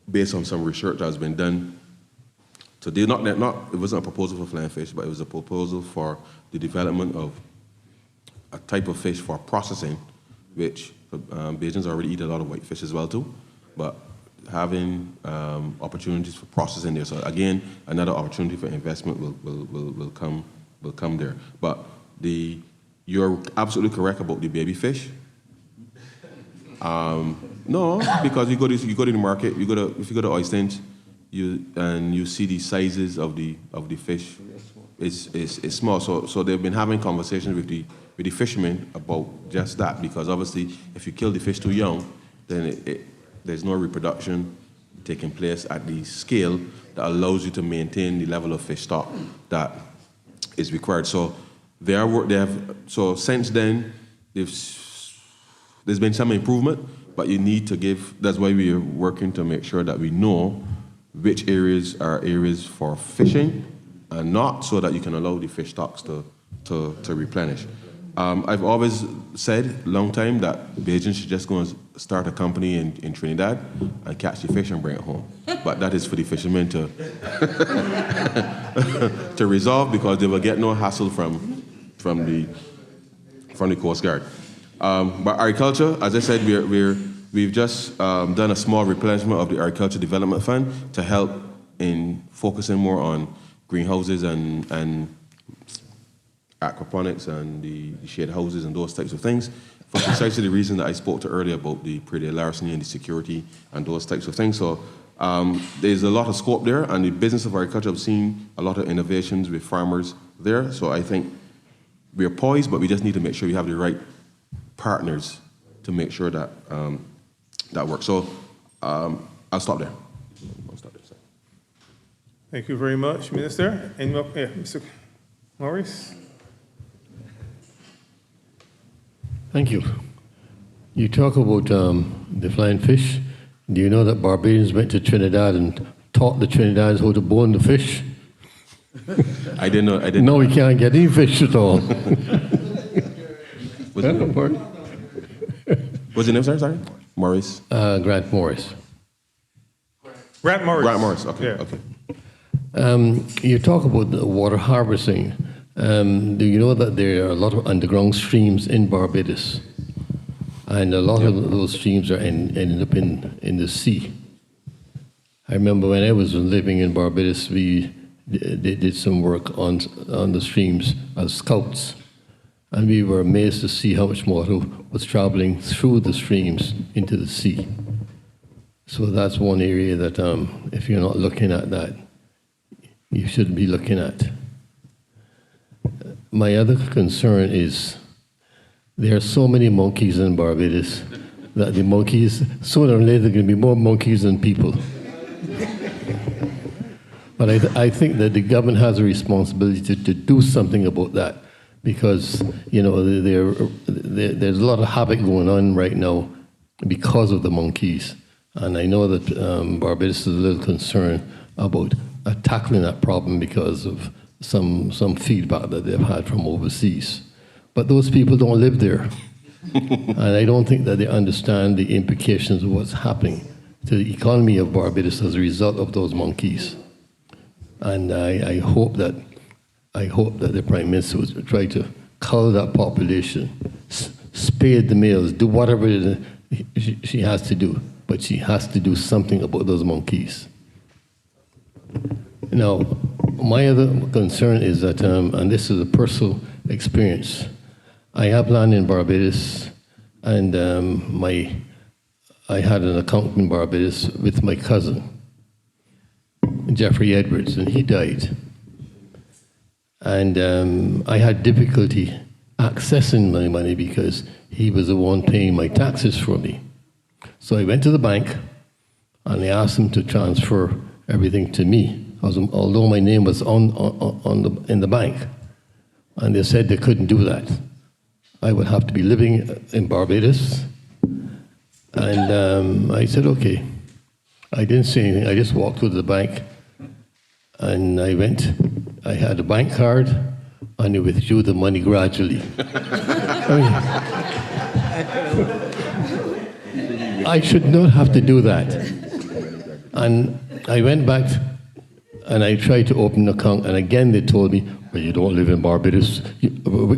based on some research that has been done. So it wasn't a proposal for flying fish, but it was a proposal for the development of a type of fish for processing, which Bajans already eat a lot of white fish as well too, but having opportunities for processing there. So again, another opportunity for investment will come there. But you're absolutely correct about the baby fish. No, because you go to the market, if you go to Oystins, you see the sizes of the fish. It's small. So they've been having conversations with the fishermen about just that, because obviously if you kill the fish too young, then there's no reproduction taking place at the scale that allows you to maintain the level of fish stock that is required. So so since then, there's been some improvement, but you need to that's why we are working to make sure that we know which areas are areas for fishing and not, so that you can allow the fish stocks to replenish. I've always said, long time, that Bajans should just go and start a company in Trinidad and catch the fish and bring it home. But that is for the fishermen to to resolve, because they will get no hassle from the Coast Guard. But agriculture, as I said, we've just done a small replenishment of the Agriculture Development Fund to help in focusing more on greenhouses and aquaponics and the shade houses and those types of things, for precisely the reason that I spoke to earlier about the predatory larceny and the security and those types of things. So there's a lot of scope there, and the business of agriculture, I've seen a lot of innovations with farmers there. So I think we're poised, but we just need to make sure we have the right partners to make sure that that works. So I'll stop there. Thank you very much, Minister. Mr. Morris. Thank you. You talk about the flying fish. Do you know that Barbadians went to Trinidad and taught the Trinidadians how to bone the fish? I didn't know. No, we can't get any fish at all. What's your name, sorry? Morris? Grant Morris. Grant Morris. Grant Morris, okay. Yeah. Okay. You talk about the water harvesting. Do you know that there are a lot of underground streams in Barbados? And a lot of those streams are ended up in the sea. I remember when I was living in Barbados, they did some work on the streams as scouts. And we were amazed to see how much water was traveling through the streams into the sea. So that's one area that, if you're not looking at that, you should be looking at. My other concern is there are so many monkeys in Barbados that the monkeys, sooner or later, there are going to be more monkeys than people. But I think that the government has a responsibility to do something about that, because, you know, there's a lot of havoc going on right now because of the monkeys. And I know that Barbados is a little concerned about tackling that problem because of some feedback that they've had from overseas. But those people don't live there. And I don't think that they understand the implications of what's happening to the economy of Barbados as a result of those monkeys. And I hope that the Prime Minister will try to cull that population, spade the males, do whatever she has to do, but she has to do something about those monkeys. Now, my other concern is that, and this is a personal experience, I have land in Barbados, and I had an account in Barbados with my cousin, Jeffrey Edwards, and he died. And I had difficulty accessing my money because he was the one paying my taxes for me. So I went to the bank and I asked him to transfer everything to me, although my name was in the bank. And they said they couldn't do that. I would have to be living in Barbados. And I said, okay. I didn't say anything. I just walked to the bank and I went. I had a bank card and they withdrew the money gradually. I should not have to do that. And I went back and I tried to open an account, and again they told me, well, you don't live in Barbados,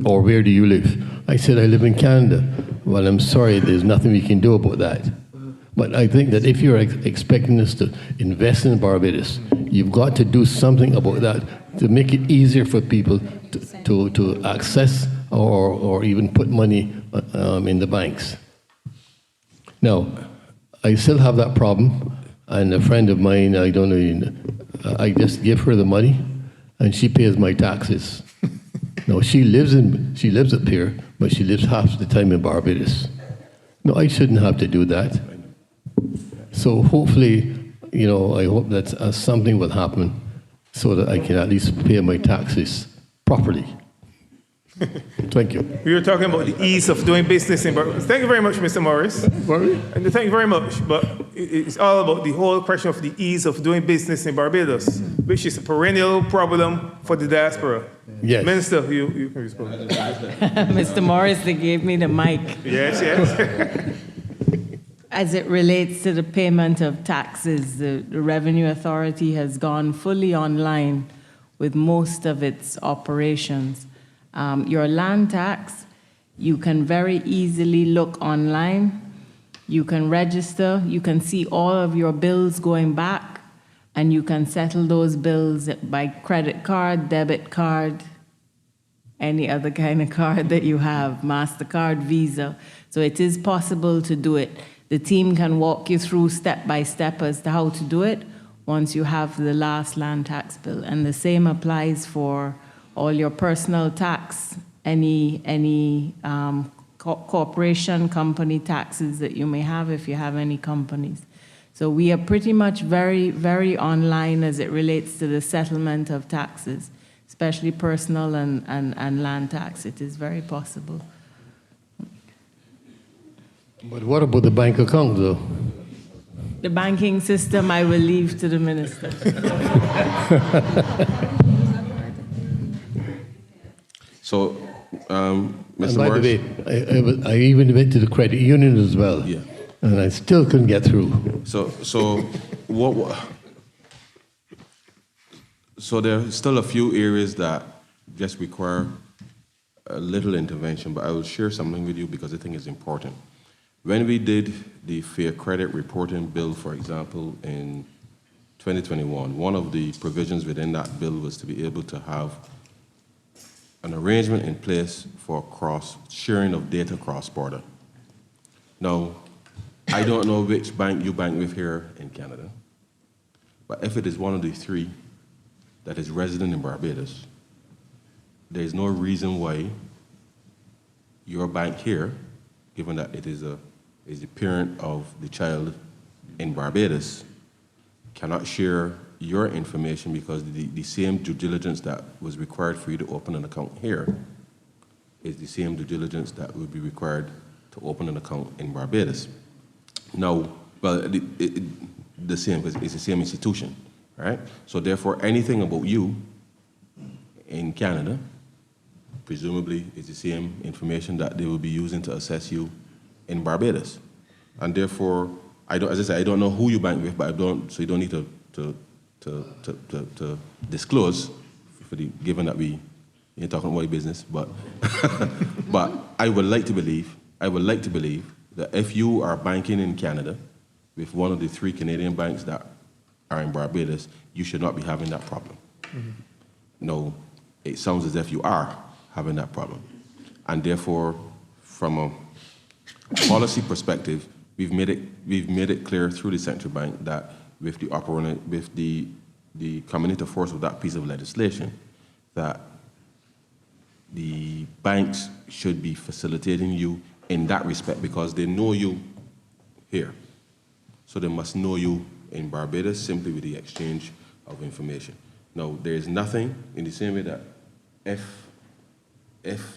or where do you live? I said, I live in Canada. Well, I'm sorry, there's nothing we can do about that. But I think that if you're expecting us to invest in Barbados, you've got to do something about that to make it easier for people to access or even put money in the banks. Now, I still have that problem, and a friend of mine, I don't know, I just give her the money, and she pays my taxes. No, she lives up here, but she lives half the time in Barbados. No, I shouldn't have to do that. So hopefully, you know, I hope that something will happen so that I can at least pay my taxes properly. Thank you. We were talking about the ease of doing business in Barbados. Thank you very much, Mr. Morris. And thank you very much. But it's all about the whole question of the ease of doing business in Barbados, which is a perennial problem for the diaspora. Yes. Minister, you can respond. Mr. Morris, they gave me the mic. Yes, yes. As it relates to the payment of taxes, the Revenue Authority has gone fully online with most of its operations. Your land tax, you can very easily look online. You can register. You can see all of your bills going back, and you can settle those bills by credit card, debit card, any other kind of card that you have, MasterCard, Visa. So it is possible to do it. The team can walk you through step by step as to how to do it once you have the last land tax bill. And the same applies for all your personal tax, any corporation, company taxes that you may have if you have any companies. So we are pretty much very, very online as it relates to the settlement of taxes, especially personal and land tax. It is very possible. But what about the bank account, though? The banking system, I will leave to the minister. So, Mr. And by Morris? the way, I even went to the credit union as well. Yeah. And I still couldn't get through. So there are still a few areas that just require a little intervention, but I will share something with you because I think it's important. When we did the Fair Credit Reporting Bill, for example, in 2021, one of the provisions within that bill was to be able to have an arrangement in place for sharing of data cross-border. Now, I don't know which bank you bank with here in Canada, but if it is one of the three that is resident in Barbados, there is no reason why your bank here, given that it is the parent of the child in Barbados, cannot share your information because the same due diligence that was required for you to open an account here is the same due diligence that would be required to open an account in Barbados. Now, well, the same, because it's the same institution, right? So therefore, anything about you in Canada, presumably, is the same information that they will be using to assess you in Barbados. And therefore, as I said, I don't know who you bank with, but so you don't need to disclose, given that we ain't talking about business, but but I would like to believe that if you are banking in Canada with one of the 3 Canadian banks that are in Barbados, you should not be having that problem. Mm-hmm. No, it sounds as if you are having that problem. And therefore, from a policy perspective, we've made it clear through the central bank that with the coming into force of that piece of legislation, that the banks should be facilitating you in that respect because they know you here. So they must know you in Barbados simply with the exchange of information. Now, there is nothing in the same way that if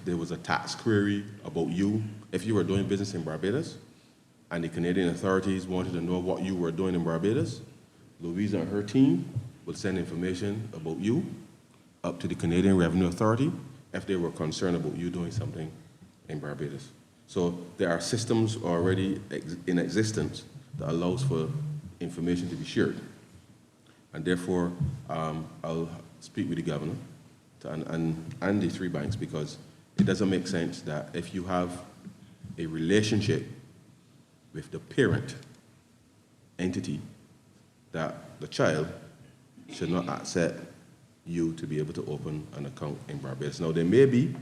there was a tax query about you, if you were doing business in Barbados and the Canadian authorities wanted to know what you were doing in Barbados, Louisa and her team would send information about you up to the Canadian Revenue Authority if they were concerned about you doing something in Barbados. So there are systems already in existence that allows for information to be shared. And therefore, I'll speak with the governor and the 3 banks because it doesn't make sense that if you have a relationship with the parent entity, that the child should not accept you to be able to open an account in Barbados. Now, there may be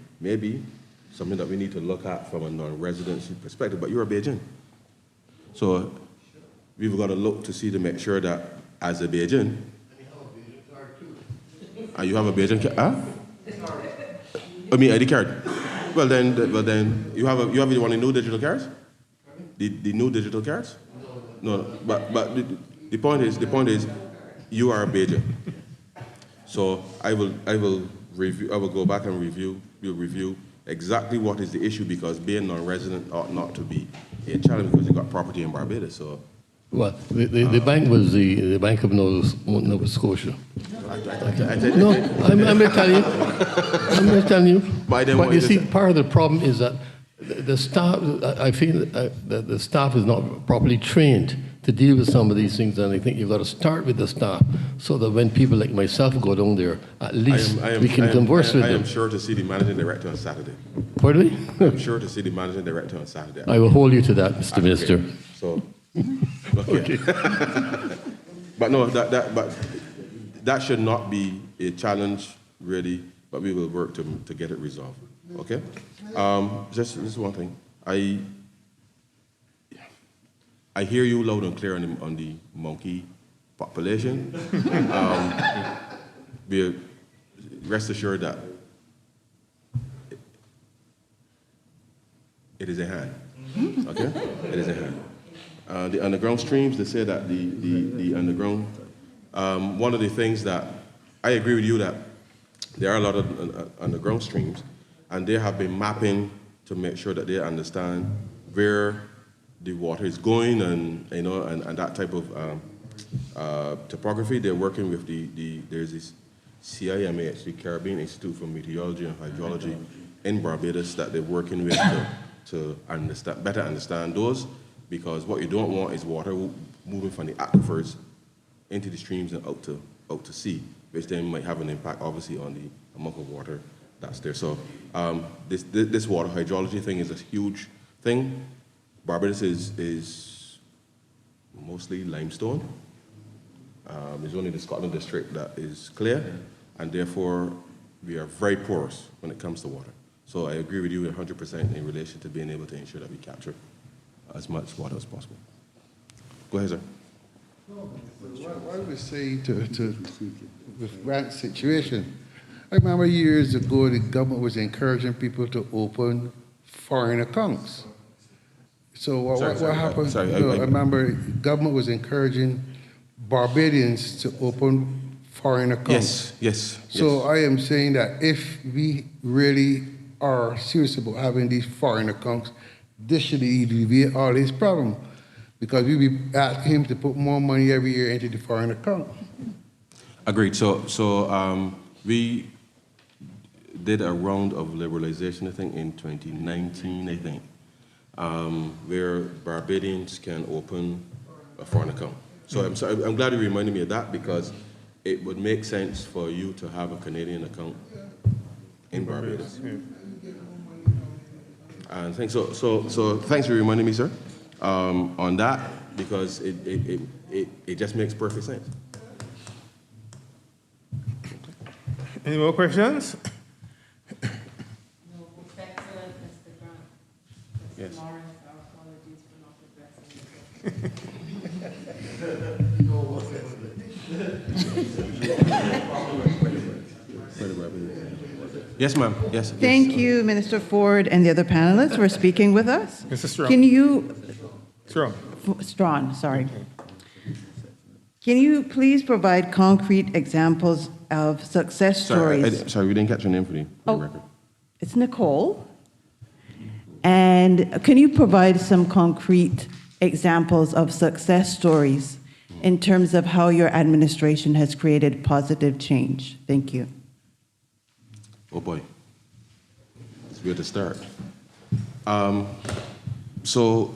something that we need to look at from a non-residency perspective, but you're a Bajan. So we've got to look to make sure that as a Bajan, and you have a Bajan card? Huh? I mean, ID card. Well then, you have the one in new digital cards? The new digital cards? No, but the point is, you are a Bajan. So I will go back and review exactly what is the issue because being non-resident ought not to be a challenge because you got property in Barbados. So. Well, the bank was the Bank of Nova Scotia. No, I'm going to tell you. But you see, part of the problem is that the staff, I feel that the staff is not properly trained to deal with some of these things, and I think you've got to start with the staff so that when people like myself go down there, at least we can converse with them. I am sure to see the managing director on Saturday. Pardon me? I'm sure to see the managing director on Saturday. I will hold you to that, Mr. Minister. Okay. So, okay. But no, that should not be a challenge, really, but we will work to get it resolved. Okay? Just one thing. I hear you loud and clear on the monkey population. Rest assured that it is a hand. Okay? It is a hand. The underground streams, they say that the underground, one of the things that, I agree with you that there are a lot of underground streams, and they have been mapping to make sure that they understand where the water is going and that type of topography. They're working with there's this CIMH, the Caribbean Institute for Meteorology and Hydrology in Barbados that they're working with to better understand those, because what you don't want is water moving from the aquifers into the streams and out to sea, which then might have an impact, obviously, on the amount of water that's there. So this water hydrology thing is a huge thing. Barbados is mostly limestone. It's only the Scotland district that is clear, and therefore we are very porous when it comes to water. So I agree with you 100% in relation to being able to ensure that we capture as much water as possible. Go ahead, sir. What I would say with Grant's situation, I remember years ago the government was encouraging people to open foreign accounts. So what happened? I remember government was encouraging Barbadians to open foreign accounts. Yes. So I am saying that if we really are serious about having these foreign accounts, this should alleviate all these problems. Because we be asking him to put more money every year into the foreign account. Agreed. So we did a round of liberalization, I think, in 2019, I think, where Barbadians can open a foreign account. So I'm glad you reminded me of that, because it would make sense for you to have a Canadian account in Barbados. And thanks. So thanks for reminding me, sir, on that, because it just makes perfect sense. Any more questions? No, excellent, Mr. Grant. Yes. Lawrence, our apologies for not addressing Yes, ma'am. Yes. Thank you, Minister Ford and the other panelists for speaking with us. Mr. Straughn. Can you, Straughn. Straughn, sorry. Can you please provide concrete examples of success stories? Sorry, we didn't catch your name for the record. It's Nicole. And can you provide some concrete examples of success stories in terms of how your administration has created positive change? Thank you. Oh boy, it's where to start. So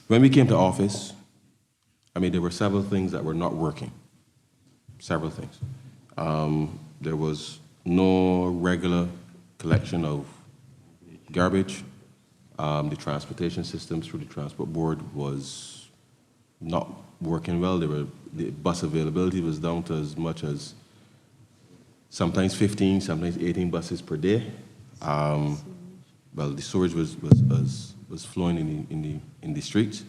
when we came to office, I mean, there were several things that were not working. Several things. There was no regular collection of garbage. The transportation system through the transport board was not working well. The bus availability was down to as much as sometimes 15, sometimes 18 buses per day. Well, the sewage was flowing in the streets.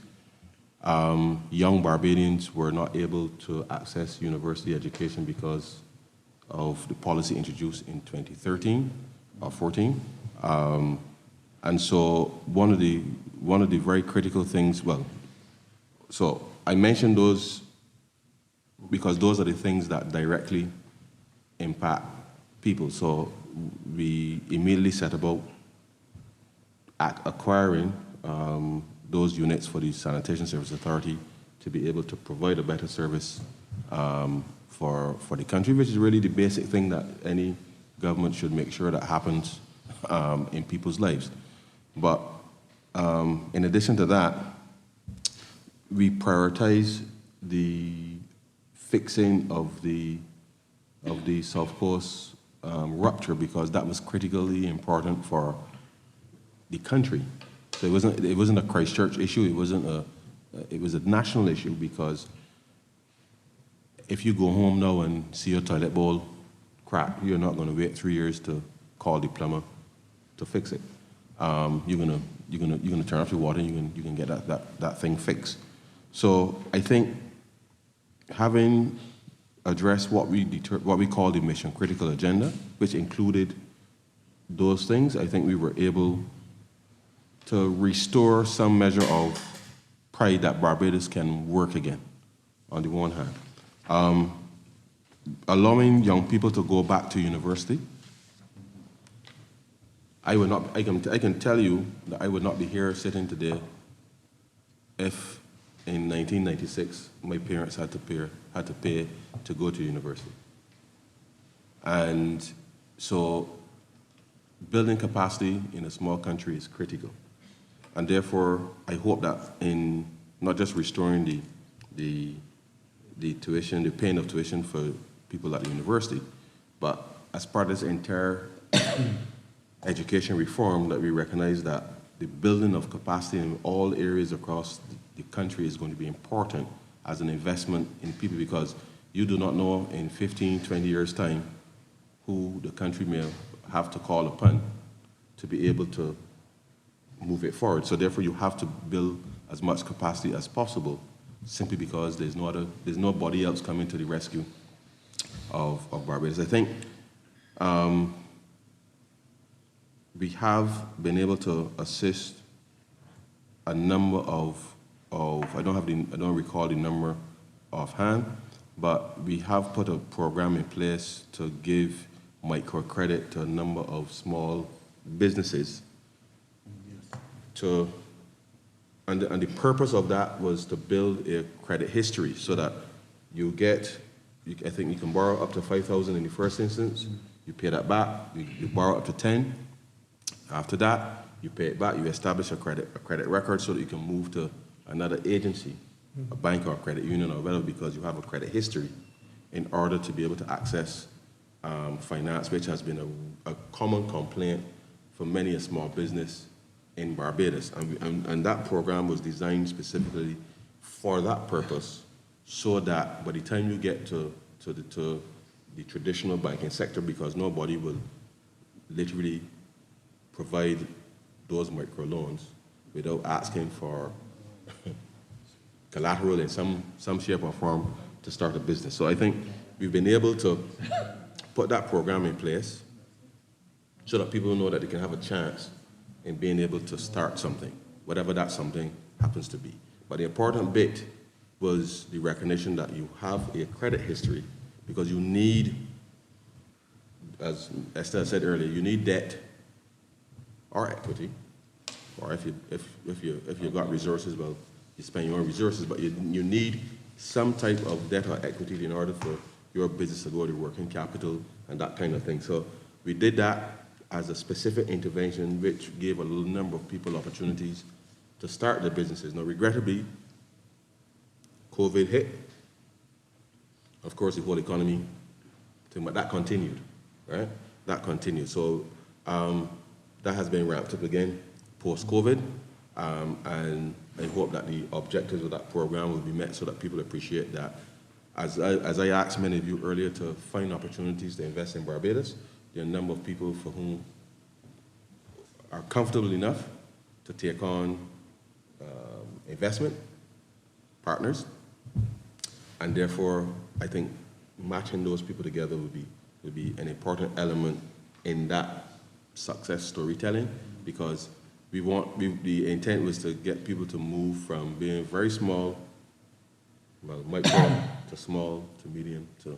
Young Barbadians were not able to access university education because of the policy introduced in 2013 or 14. And so one of the very critical things, so I mentioned those because those are the things that directly impact people. So we immediately set about acquiring those units for the Sanitation Service Authority to be able to provide a better service for the country, which is really the basic thing that any government should make sure that happens in people's lives. But in addition to that, we prioritize the fixing of the South Coast rupture because that was critically important for the country. So it wasn't a Christchurch issue. It was a national issue because if you go home now and see your toilet bowl cracked, you're not going to wait 3 years to call the plumber to fix it. You're gonna turn off your water and you can get that thing fixed. So I think having addressed what we call the mission critical agenda, which included those things, I think we were able to restore some measure of pride that Barbados can work again, on the one hand. Allowing young people to go back to university. I can tell you that I would not be here sitting today if in 1996 my parents had to pay to go to university. And so building capacity in a small country is critical. And therefore, I hope that in not just restoring the tuition, the paying of tuition for people at the university, but as part of this entire education reform, that we recognize that the building of capacity in all areas across the country is going to be important as an investment in people, because you do not know in 15, 20 years' time who the country may have to call upon to be able to move it forward. So therefore, you have to build as much capacity as possible, simply because there's nobody else coming to the rescue of Barbados. I think we have been able to assist a number of I don't recall the number offhand, but we have put a program in place to give microcredit to a number of small businesses. And the purpose of that was to build a credit history so that I think you can borrow up to 5,000 in the first instance. You pay that back. You borrow up to 10. After that, you pay it back. You establish a credit record so that you can move to another agency, a bank or a credit union or whatever, because you have a credit history in order to be able to access finance, which has been a common complaint for many a small business in Barbados. And that program was designed specifically for that purpose, so that by the time you get to the traditional banking sector, because nobody will literally provide those microloans without asking for collateral in some shape or form to start a business. So I think we've been able to put that program in place so that people know that they can have a chance in being able to start something, whatever that something happens to be. But the important bit was the recognition that you have a credit history, because you need, as Esther said earlier, you need debt or equity, or if you've got resources, well, you spend your own resources, but you need some type of debt or equity in order for your business to go to working capital and that kind of thing. So we did that as a specific intervention, which gave a little number of people opportunities to start their businesses. Now, regrettably, COVID hit. Of course, the whole economy, but that continued, right? That continued. So that has been ramped up again post-COVID, and I hope that the objectives of that program will be met so that people appreciate that. As I asked many of you earlier to find opportunities to invest in Barbados, there are a number of people for whom are comfortable enough to take on investment partners, and therefore I think matching those people together would be an important element in that success storytelling, because the intent was to get people to move from being very small, well, micro to small to medium to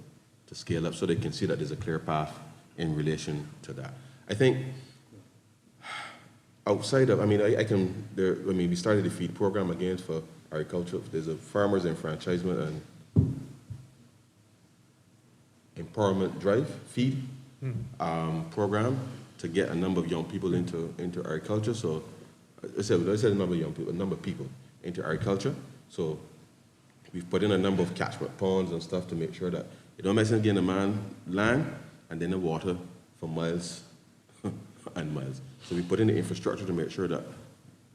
scale up, so they can see that there's a clear path in relation to that. I think outside of, we started the feed program again for agriculture. There's a farmers enfranchisement and empowerment drive feed program to get a number of young people into agriculture. So I said a number of young people, a number of people into agriculture. So we've put in a number of catchment ponds and stuff to make sure that you don't mess again the land and then the water for miles and miles. So we put in the infrastructure to make sure that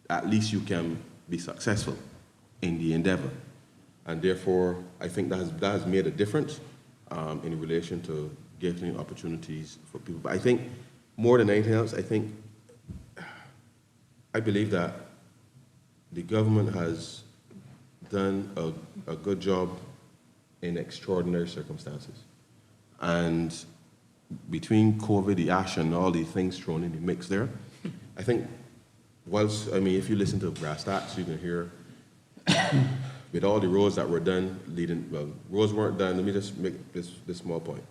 at least you can be successful in the endeavor. And therefore, I think that has made a difference in relation to giving opportunities for people. But I think more than anything else, I believe that the government has done a good job in extraordinary circumstances. And between COVID, the ash, and all the things thrown in the mix there, I think if you listen to brass tacks, you can hear with all the roads that were done roads weren't done. Let me just make this small point.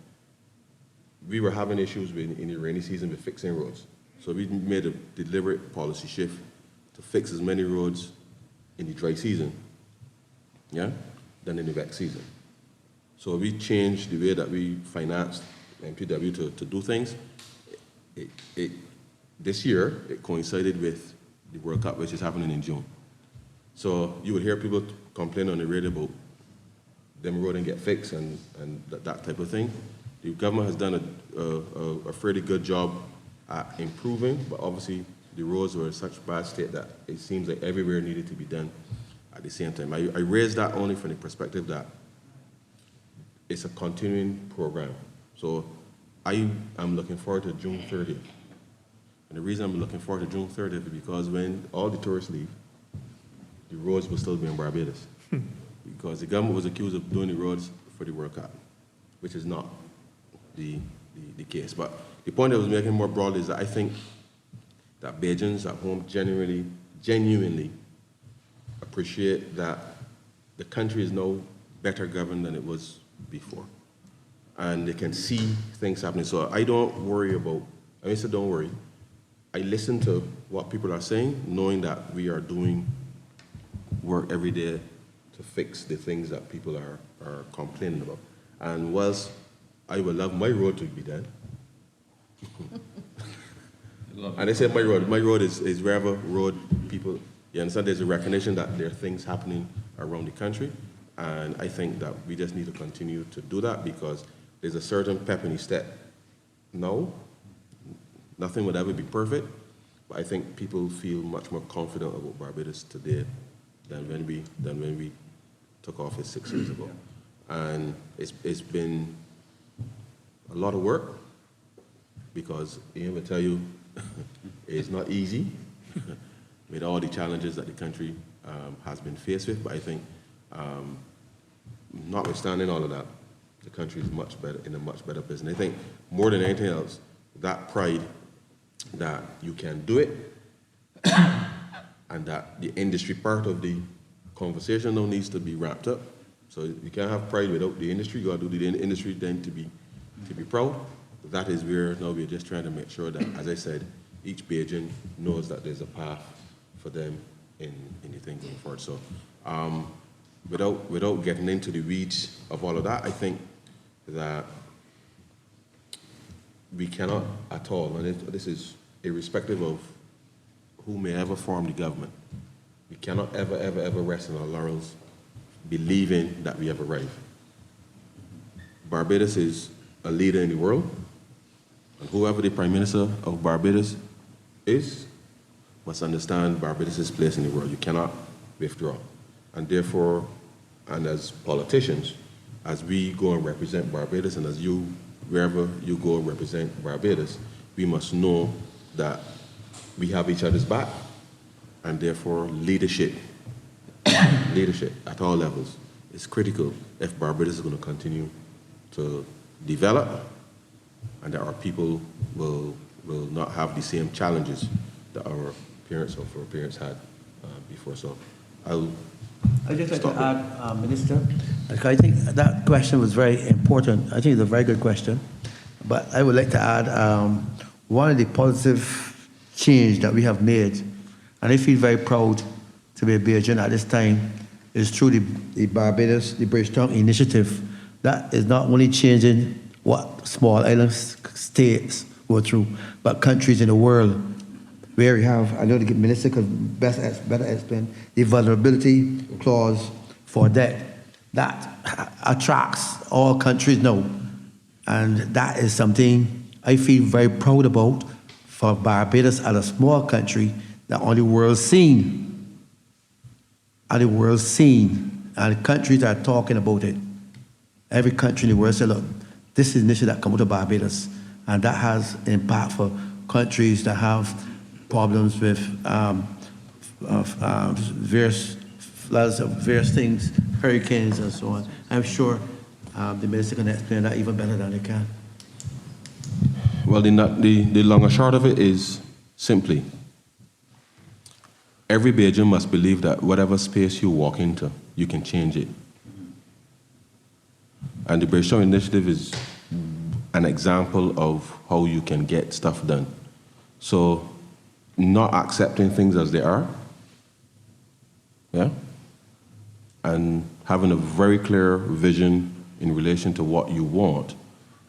We were having issues in the rainy season with fixing roads. So we made a deliberate policy shift to fix as many roads in the dry season, than in the wet season. So we changed the way that we financed MPW to do things. This year, it coincided with the World Cup, which is happening in June. So you would hear people complain on the radio about them road and get fixed and that type of thing. The government has done a fairly good job at improving, but obviously the roads were in such bad state that it seems like everywhere needed to be done at the same time. I raised that only from the perspective that it's a continuing program. So I am looking forward to June 30th. And the reason I'm looking forward to June 30th is because when all the tourists leave, the roads will still be in Barbados. Because the government was accused of doing the roads for the World Cup, which is not the case. But the point I was making more broadly is that I think that Bajans at home genuinely appreciate that the country is now better governed than it was before. and they can see things happening. So I don't worry about, I say don't worry. I listen to what people are saying, knowing that we are doing work every day to fix the things that people are complaining about. And whilst I would love my road to be done, and I say my road is wherever road people, you understand, there's a recognition that there are things happening around the country, and I think that we just need to continue to do that because there's a certain pep in the step. No, nothing would ever be perfect, but I think people feel much more confident about Barbados today than when we took office 6 years ago. And it's been a lot of work because I will tell you, it's not easy with all the challenges that the country has been faced with, but I think notwithstanding all of that, the country is much better, in a much better position. I think more than anything else, that pride that you can do it and that the industry part of the conversation now needs to be wrapped up. So you can't have pride without the industry. You got to do the industry then to be proud. That is where now we're just trying to make sure that, as I said, each Bajan knows that there's a path for them in anything going forward. So without getting into the weeds of all of that, I think that we cannot at all, and this is irrespective of who may ever form the government, we cannot ever, ever, ever rest on our laurels believing that we have arrived. Barbados is a leader in the world, and whoever the Prime Minister of Barbados is must understand Barbados' place in the world. You cannot withdraw. And therefore, and as politicians, as we go and represent Barbados, and as you, wherever you go and represent Barbados, we must know that we have each other's back, and therefore leadership at all levels is critical if Barbados is going to continue to develop and that our people will not have the same challenges that our parents or foreparents had before. So I'd just like to add, Minister, I think that question was very important. I think it's a very good question. But I would like to add one of the positive change that we have made, and I feel very proud to be a Bajan at this time, is through the Barbados, the Straughn initiative. That is not only changing what small island states go through, but countries in the world where we have, I know the Minister could better explain, the vulnerability clause for debt. That attracts all countries now. And that is something I feel very proud about for Barbados as a small country that on the world scene. On the world scene. And countries are talking about it. Every country in the world said, look, this is an issue that comes to Barbados. And that has impact for countries that have problems with various floods of various things, hurricanes and so on. I'm sure the Minister can explain that even better than I can. Well, the long and short of it is simply, every Bajan must believe that whatever space you walk into, you can change it. And the Straughn initiative is an example of how you can get stuff done. So, not accepting things as they are, yeah, and having a very clear vision in relation to what you want,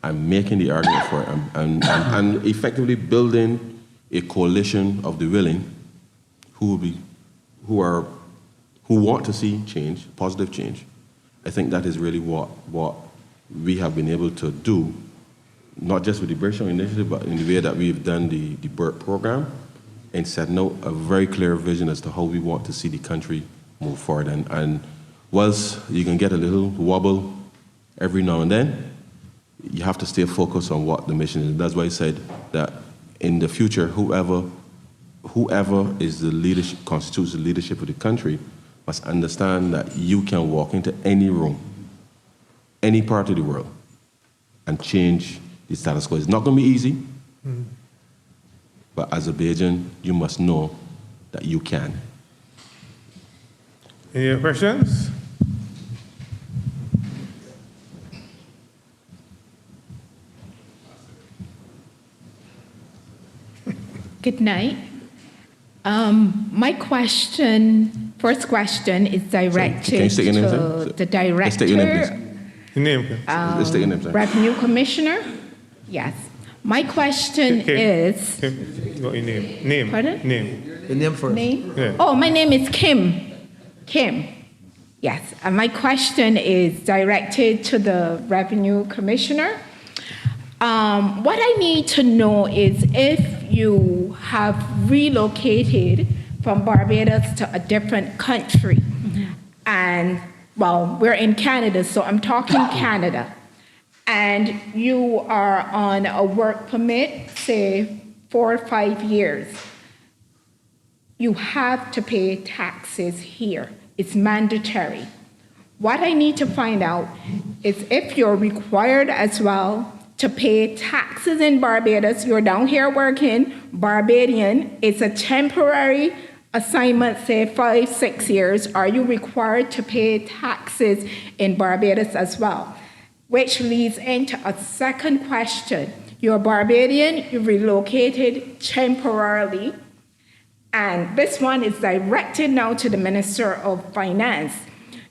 and making the argument for it, and effectively building a coalition of the willing who want to see change, positive change. I think that is really what we have been able to do, not just with the Straughn initiative, but in the way that we've done the BERT program, and setting out a very clear vision as to how we want to see the country move forward. And whilst you can get a little wobble every now and then, you have to stay focused on what the mission is. That's why I said that in the future, whoever is the leadership, constitutes the leadership of the country, must understand that you can walk into any room, any part of the world, and change the status quo. It's not going to be easy, but as a Bajan, you must know that you can. Any other questions? Good night. My first question is directed Can you state your name, sir? to the Let's state your name, Director, please. Your name, please. Let's state your name, sir. Revenue Commissioner. Yes. My question is, You got your name. Name. Pardon? Name. The name first. name? Yeah. Oh, my name is Kim. Kim. Yes. And my question is directed to the Revenue Commissioner. What I need to know is if you have relocated from Barbados to a different country, and well, we're in Canada, so I'm talking Canada, and you are on a work permit, say 4 or 5 years, you have to pay taxes here. It's mandatory. What I need to find out is if you're required as well to pay taxes in Barbados. You're down here working, Barbadian. It's a temporary assignment, say 5, 6 years. Are you required to pay taxes in Barbados as well? Which leads into a second question. You're Barbadian, you relocated temporarily, and this one is directed now to the Minister of Finance.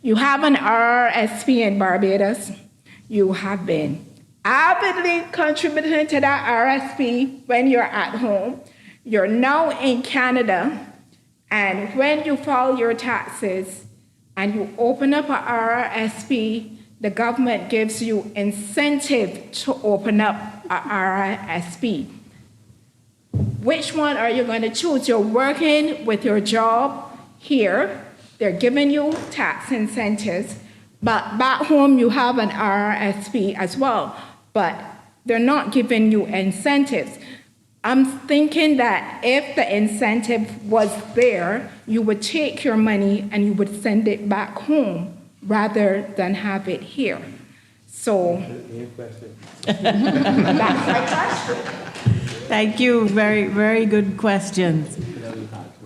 You have an RRSP in Barbados. You have been avidly contributing to that RSP when you're at home. You're now in Canada, and when you file your taxes and you open up a RSP, the government gives you incentive to open up a RSP. Which one are you going to choose? You're working with your job here. They're giving you tax incentives, but back home you have an RSP as well, but they're not giving you incentives. I'm thinking that if the incentive was there, you would take your money and you would send it back home rather than have it here. So that's my question. Thank you. Very, very good questions.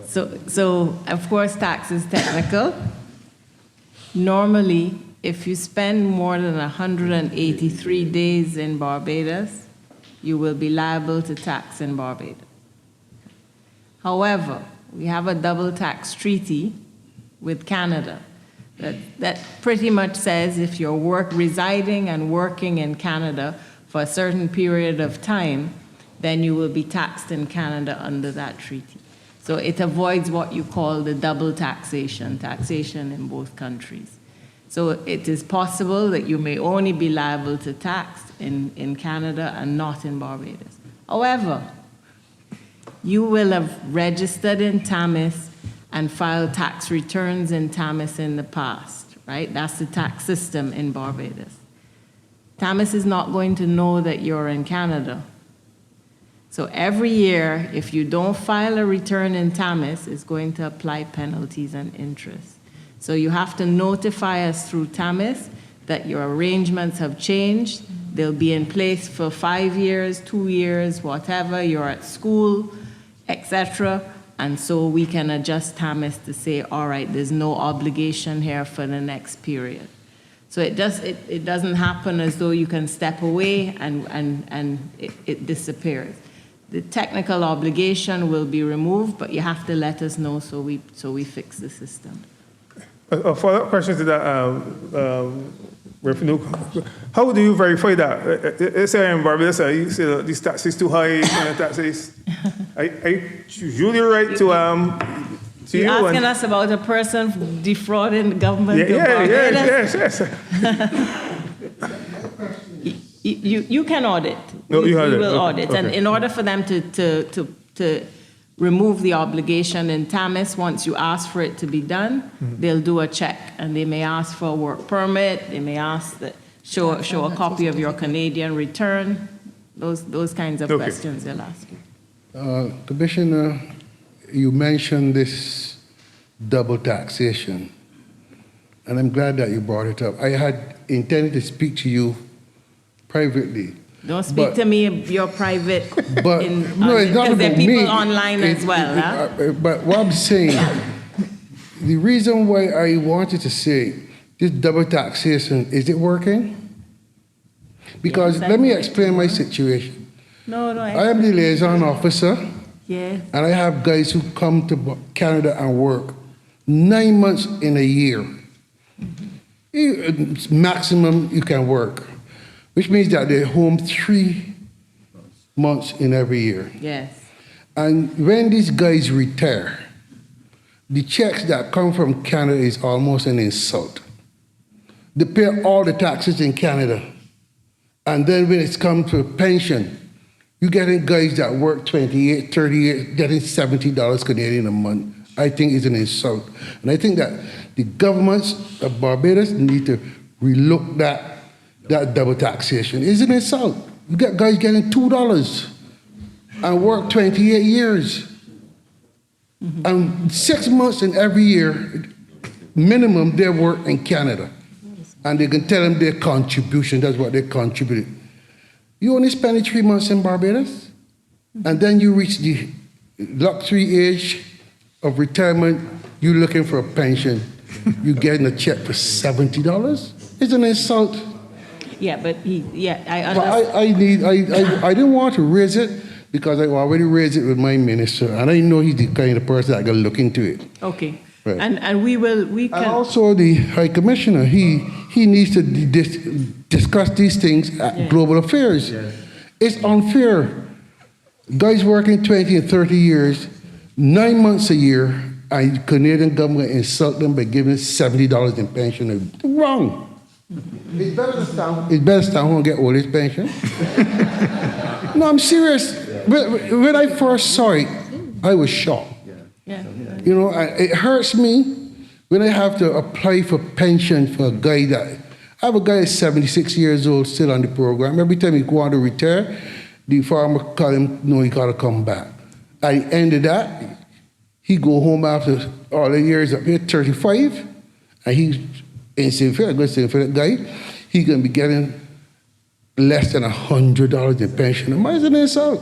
So of course, tax is technical. Normally, if you spend more than 183 days in Barbados, you will be liable to tax in Barbados. However, we have a double tax treaty with Canada that pretty much says if you're residing and working in Canada for a certain period of time, then you will be taxed in Canada under that treaty. So it avoids what you call the double taxation in both countries. So it is possible that you may only be liable to tax in Canada and not in Barbados. However, you will have registered in TAMIS and filed tax returns in TAMIS in the past, right? That's the tax system in Barbados. TAMIS is not going to know that you're in Canada. So every year, if you don't file a return in TAMIS, it's going to apply penalties and interest. So you have to notify us through TAMIS that your arrangements have changed. They'll be in place for 5 years, 2 years, whatever, you're at school, etc. And so we can adjust TAMIS to say, all right, there's no obligation here for the next period. So it doesn't happen as though you can step away and it disappears. The technical obligation will be removed, but you have to let us know so we fix the system. A follow-up question to that, Revenue. How do you verify that? Let's say in Barbados, you say this tax is too high, taxes. I usually write to you. You're asking us about a person defrauding the government of Yes. Barbados? You can audit. No, we you have it. will Okay. audit. And in order for them to remove the obligation in TAMIS, once you ask for it to be done, they'll do a check. And they may ask for a work permit. They may ask that show a copy of your Canadian return. Those kinds of questions they'll ask you. Commissioner, you mentioned this double taxation, and I'm glad that you brought it up. I had intended to speak to you privately. Don't speak to me, your private. But no, it's not because there are about people me. online as well. Huh? But what I'm saying, the reason why I wanted to say this double taxation, is it working? Because let me explain my situation. No. I am the liaison officer Yes. And I have guys who come to Canada and work 9 months in a year. Maximum you can work, which means that they're home 3 months in every year. Yes. And when these guys retire, the checks that come from Canada is almost an insult. They pay all the taxes in Canada. And then when it's come to pension, you're getting guys that work 28, 30 years, getting $70 Canadian a month. I think is an insult. And I think that the governments of Barbados need to relook that double taxation. It's an insult. You got guys getting $2 and work 28 years. And 6 months in every year, minimum, they work in Canada. And they can tell them their contribution, that's what they contributed. You only spend 3 months in Barbados, and then you reach the luxury age of retirement, you're looking for a pension, you're getting a check for $70? It's an insult. Yeah, but I But understand. I didn't want to raise it because I already raised it with my minister, and I know he's the kind of person that can look into it. Okay. Right. And we can. And also the High Commissioner, he needs to discuss these things at Global Affairs. Yes. It's unfair. Guys working 20 and 30 years, 9 months a year, and the Canadian government insult them by giving $70 in pension. It's wrong. It's better Straughn and get all his pension. No, I'm serious. When I first saw it, I was shocked. Yeah. You know, it hurts me when I have to apply for pension for a guy that, I have a guy that's 76 years old still on the program. Every time he go on to retire, the farmer call him, no, he gotta come back. At the end of that, he go home after all the years up here, 35, and he's in St. Phil, I'm gonna say for that guy, he's gonna be getting less than $100 in pension. Am I an insult?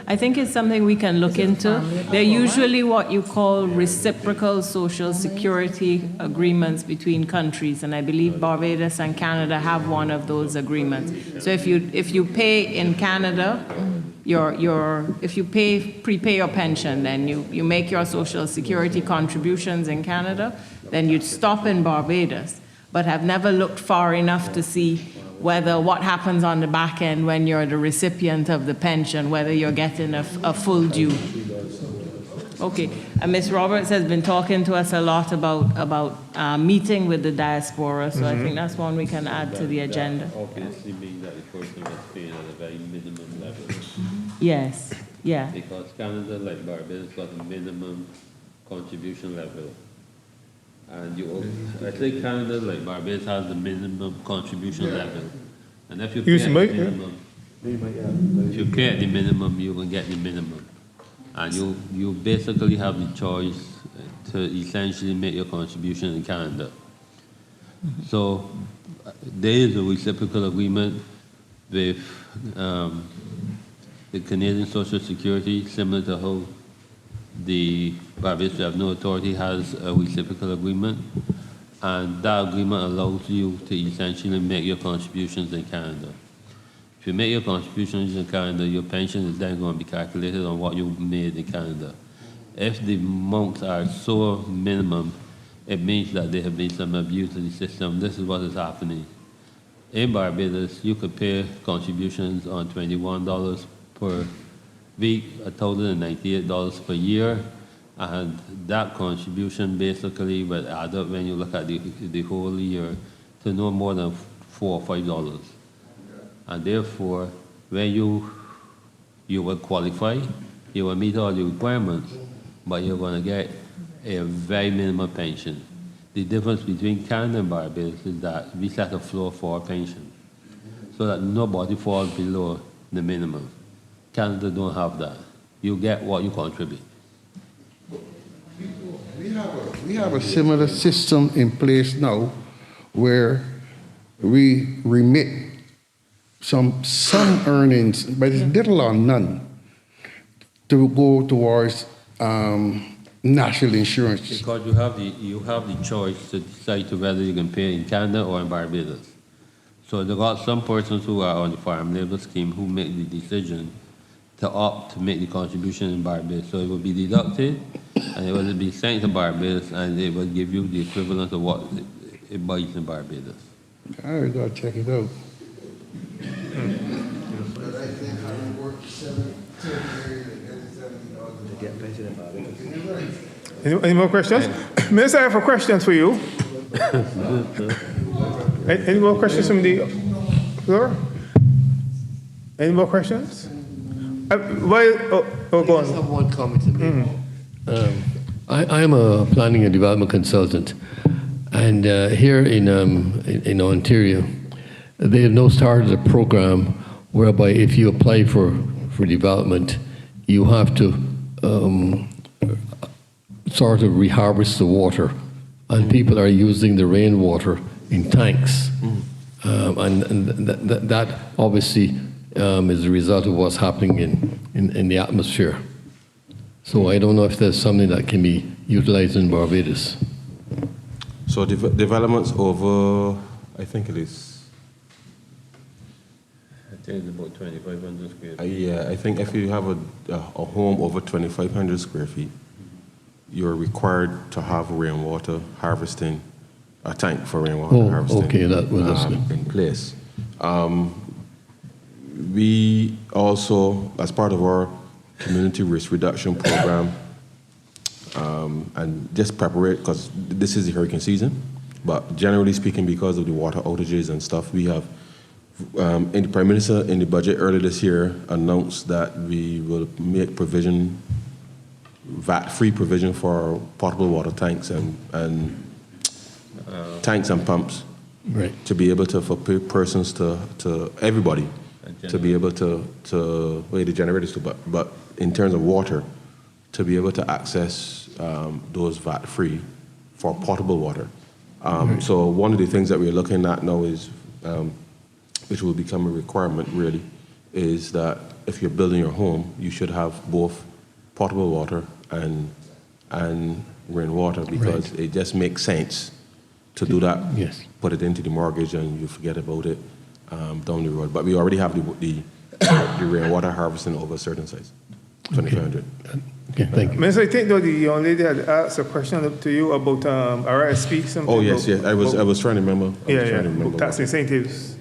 I think it's something we can look into. They're usually what you call reciprocal social security agreements between countries, and I believe Barbados and Canada have one of those agreements. So if you pay in Canada, if you prepay your pension, then you make your social security contributions in Canada, then you'd stop in Barbados, but have never looked far enough to see whether what happens on the back end when you're the recipient of the pension, whether you're getting a full due. Okay, Ms. Roberts has been talking to us a lot about meeting with the diaspora, so I think that's one we can add to the agenda. Obviously means that the person is paid at a very minimum level. Yes, yeah. Because Canada, like Barbados, got a minimum contribution level. And I think Canada, like Barbados, has the minimum contribution level. And if you pay at the minimum, if you pay at the minimum, you will get the minimum. And you basically have the choice to essentially make your contribution in Canada. So there is a reciprocal agreement with the Canadian Social Security, similar to how the Barbados Revenue Authority has a reciprocal agreement, and that agreement allows you to essentially make your contributions in Canada. If you make your contributions in Canada, your pension is then going to be calculated on what you made in Canada. If the amounts are so minimum, it means that there have been some abuse of the system. This is what is happening. In Barbados, you could pay contributions on $21 per week, $1,098 per year, and that contribution basically will add up when you look at the whole year to no more than $4 or $5. And therefore, when you will qualify, you will meet all the requirements, but you're going to get a very minimum pension. The difference between Canada and Barbados is that we set a floor for our pension so that nobody falls below the minimum. Canada don't have that. You get what you contribute. We have a similar system in place now where we remit some earnings, but it's little or none, to go towards national insurance. Because you have the choice to decide to whether you can pay in Canada or in Barbados. So there are some persons who are on the farm labor scheme who make the decision to opt to make the contribution in Barbados. So it will be deducted, and it will be sent to Barbados, and it will give you the equivalent of what it buys in Barbados. I gotta check it out. Any more questions? Minister, I have a question for you. Any more questions from the floor? Any more questions? Go I just on. have one comment to make. I am a planning and development consultant, and here in Ontario, they have now started a program whereby if you apply for development, you have to sort of reharvest the water, and people are using the rainwater in tanks, and that obviously is a result of what's happening in the atmosphere. So I don't know if there's something that can be utilized in Barbados. So developments over, I think it is. I think it's about 2,500 square feet. Yeah, I think if you have a home over 2,500 square feet, you're required to have rainwater harvesting, a tank for rainwater harvesting. Okay, that's good. In place. We also, as part of our community risk reduction program, and just preparate, because this is the hurricane season, but generally speaking, because of the water outages and stuff, we have, and the Prime Minister in the budget earlier this year announced that we will make provision, VAT-free provision for potable water tanks and tanks and pumps, right, to be able to, for persons to everybody, to be able to well, the generators too, but in terms of water, to be able to access those VAT-free for potable water. So one of the things that we're looking at now is, which will become a requirement really, is that if you're building your home, you should have both potable water and rainwater, because it just makes sense to do that. Yes. Put it into the mortgage and you forget about it down the road. But we already have the rainwater harvesting over a certain size, 2,500. Okay, thank you. Minister, I think though the young lady had asked a question to you about RSP. Something Oh yes, about, yes. I was trying to remember. about tax incentives.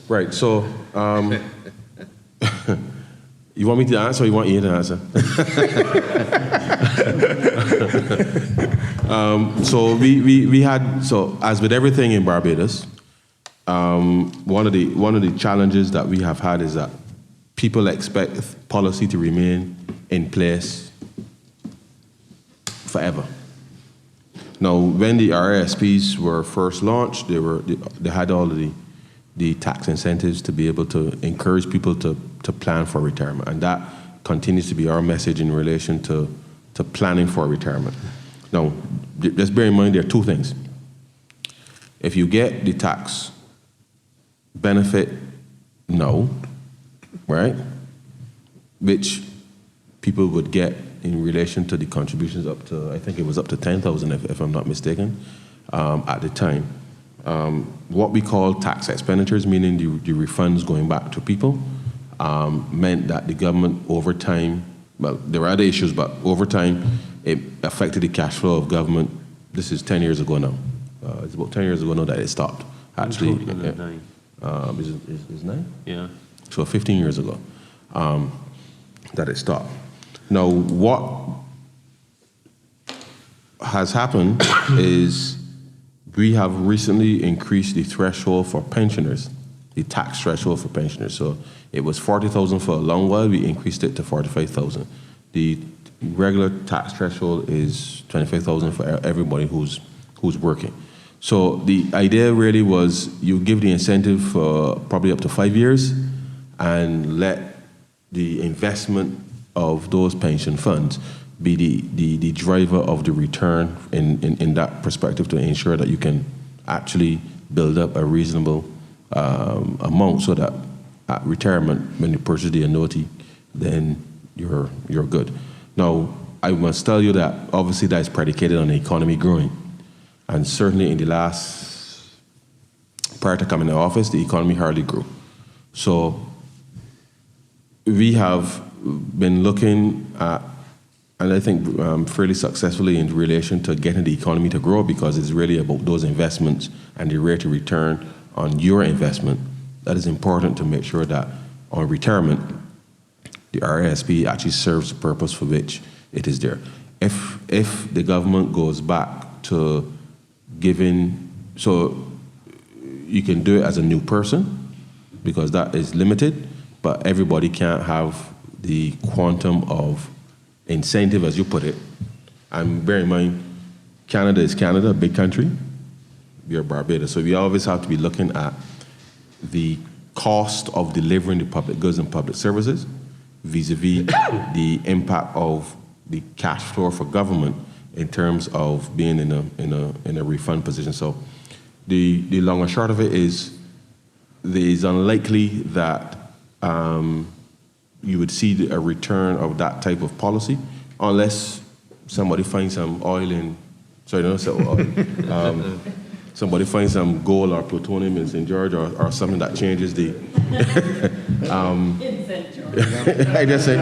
Right. So, you want me to answer, or you want Ian to answer? So we had, so as with everything in Barbados, one of the challenges that we have had is that people expect policy to remain in place forever. Now, when the RSPs were first launched, they had all of the tax incentives to be able to encourage people to plan for retirement, and that continues to be our message in relation to planning for retirement. Now, just bear in mind there are two things. If you get the tax benefit now, right, which people would get in relation to the contributions up to, I think it was up to 10,000 if I'm not mistaken, at the time. What we call tax expenditures, meaning the refunds going back to people, meant that the government over time, well, there were other issues, but over time, it affected the cash flow of government. This is 10 years ago now. It's about 10 years ago now that it stopped, actually. 2009. Is 9? Yeah. So 15 years ago that it stopped. Now, what has happened is we have recently increased the threshold for pensioners, the tax threshold for pensioners. So it was 40,000 for a long while. We increased it to 45,000. The regular tax threshold is 25,000 for everybody who's working. So the idea really was you give the incentive for probably up to 5 years and let the investment of those pension funds be the driver of the return in that perspective, to ensure that you can actually build up a reasonable amount, so that at retirement, when you purchase the annuity, then you're good. Now, I must tell you that obviously that is predicated on the economy growing. And certainly in the last, prior to coming to office, the economy hardly grew. So we have been looking at, and I think fairly successfully in relation to getting the economy to grow, because it's really about those investments and the rate of return on your investment. That is important to make sure that on retirement, the RSP actually serves the purpose for which it is there. If the government goes back to giving, so you can do it as a new person, because that is limited, but everybody can't have the quantum of incentive, as you put it. And bear in mind, Canada is Canada, a big country. We are Barbados. So we always have to be looking at the cost of delivering the public goods and public services vis-a-vis the impact of the cash flow for government in terms of being in a refund position. So the long and short of it is, it is unlikely that you would see a return of that type of policy unless somebody finds some oil in, sorry, no, so oil. Somebody finds some gold or plutonium in St. George, or something that changes the. I just say,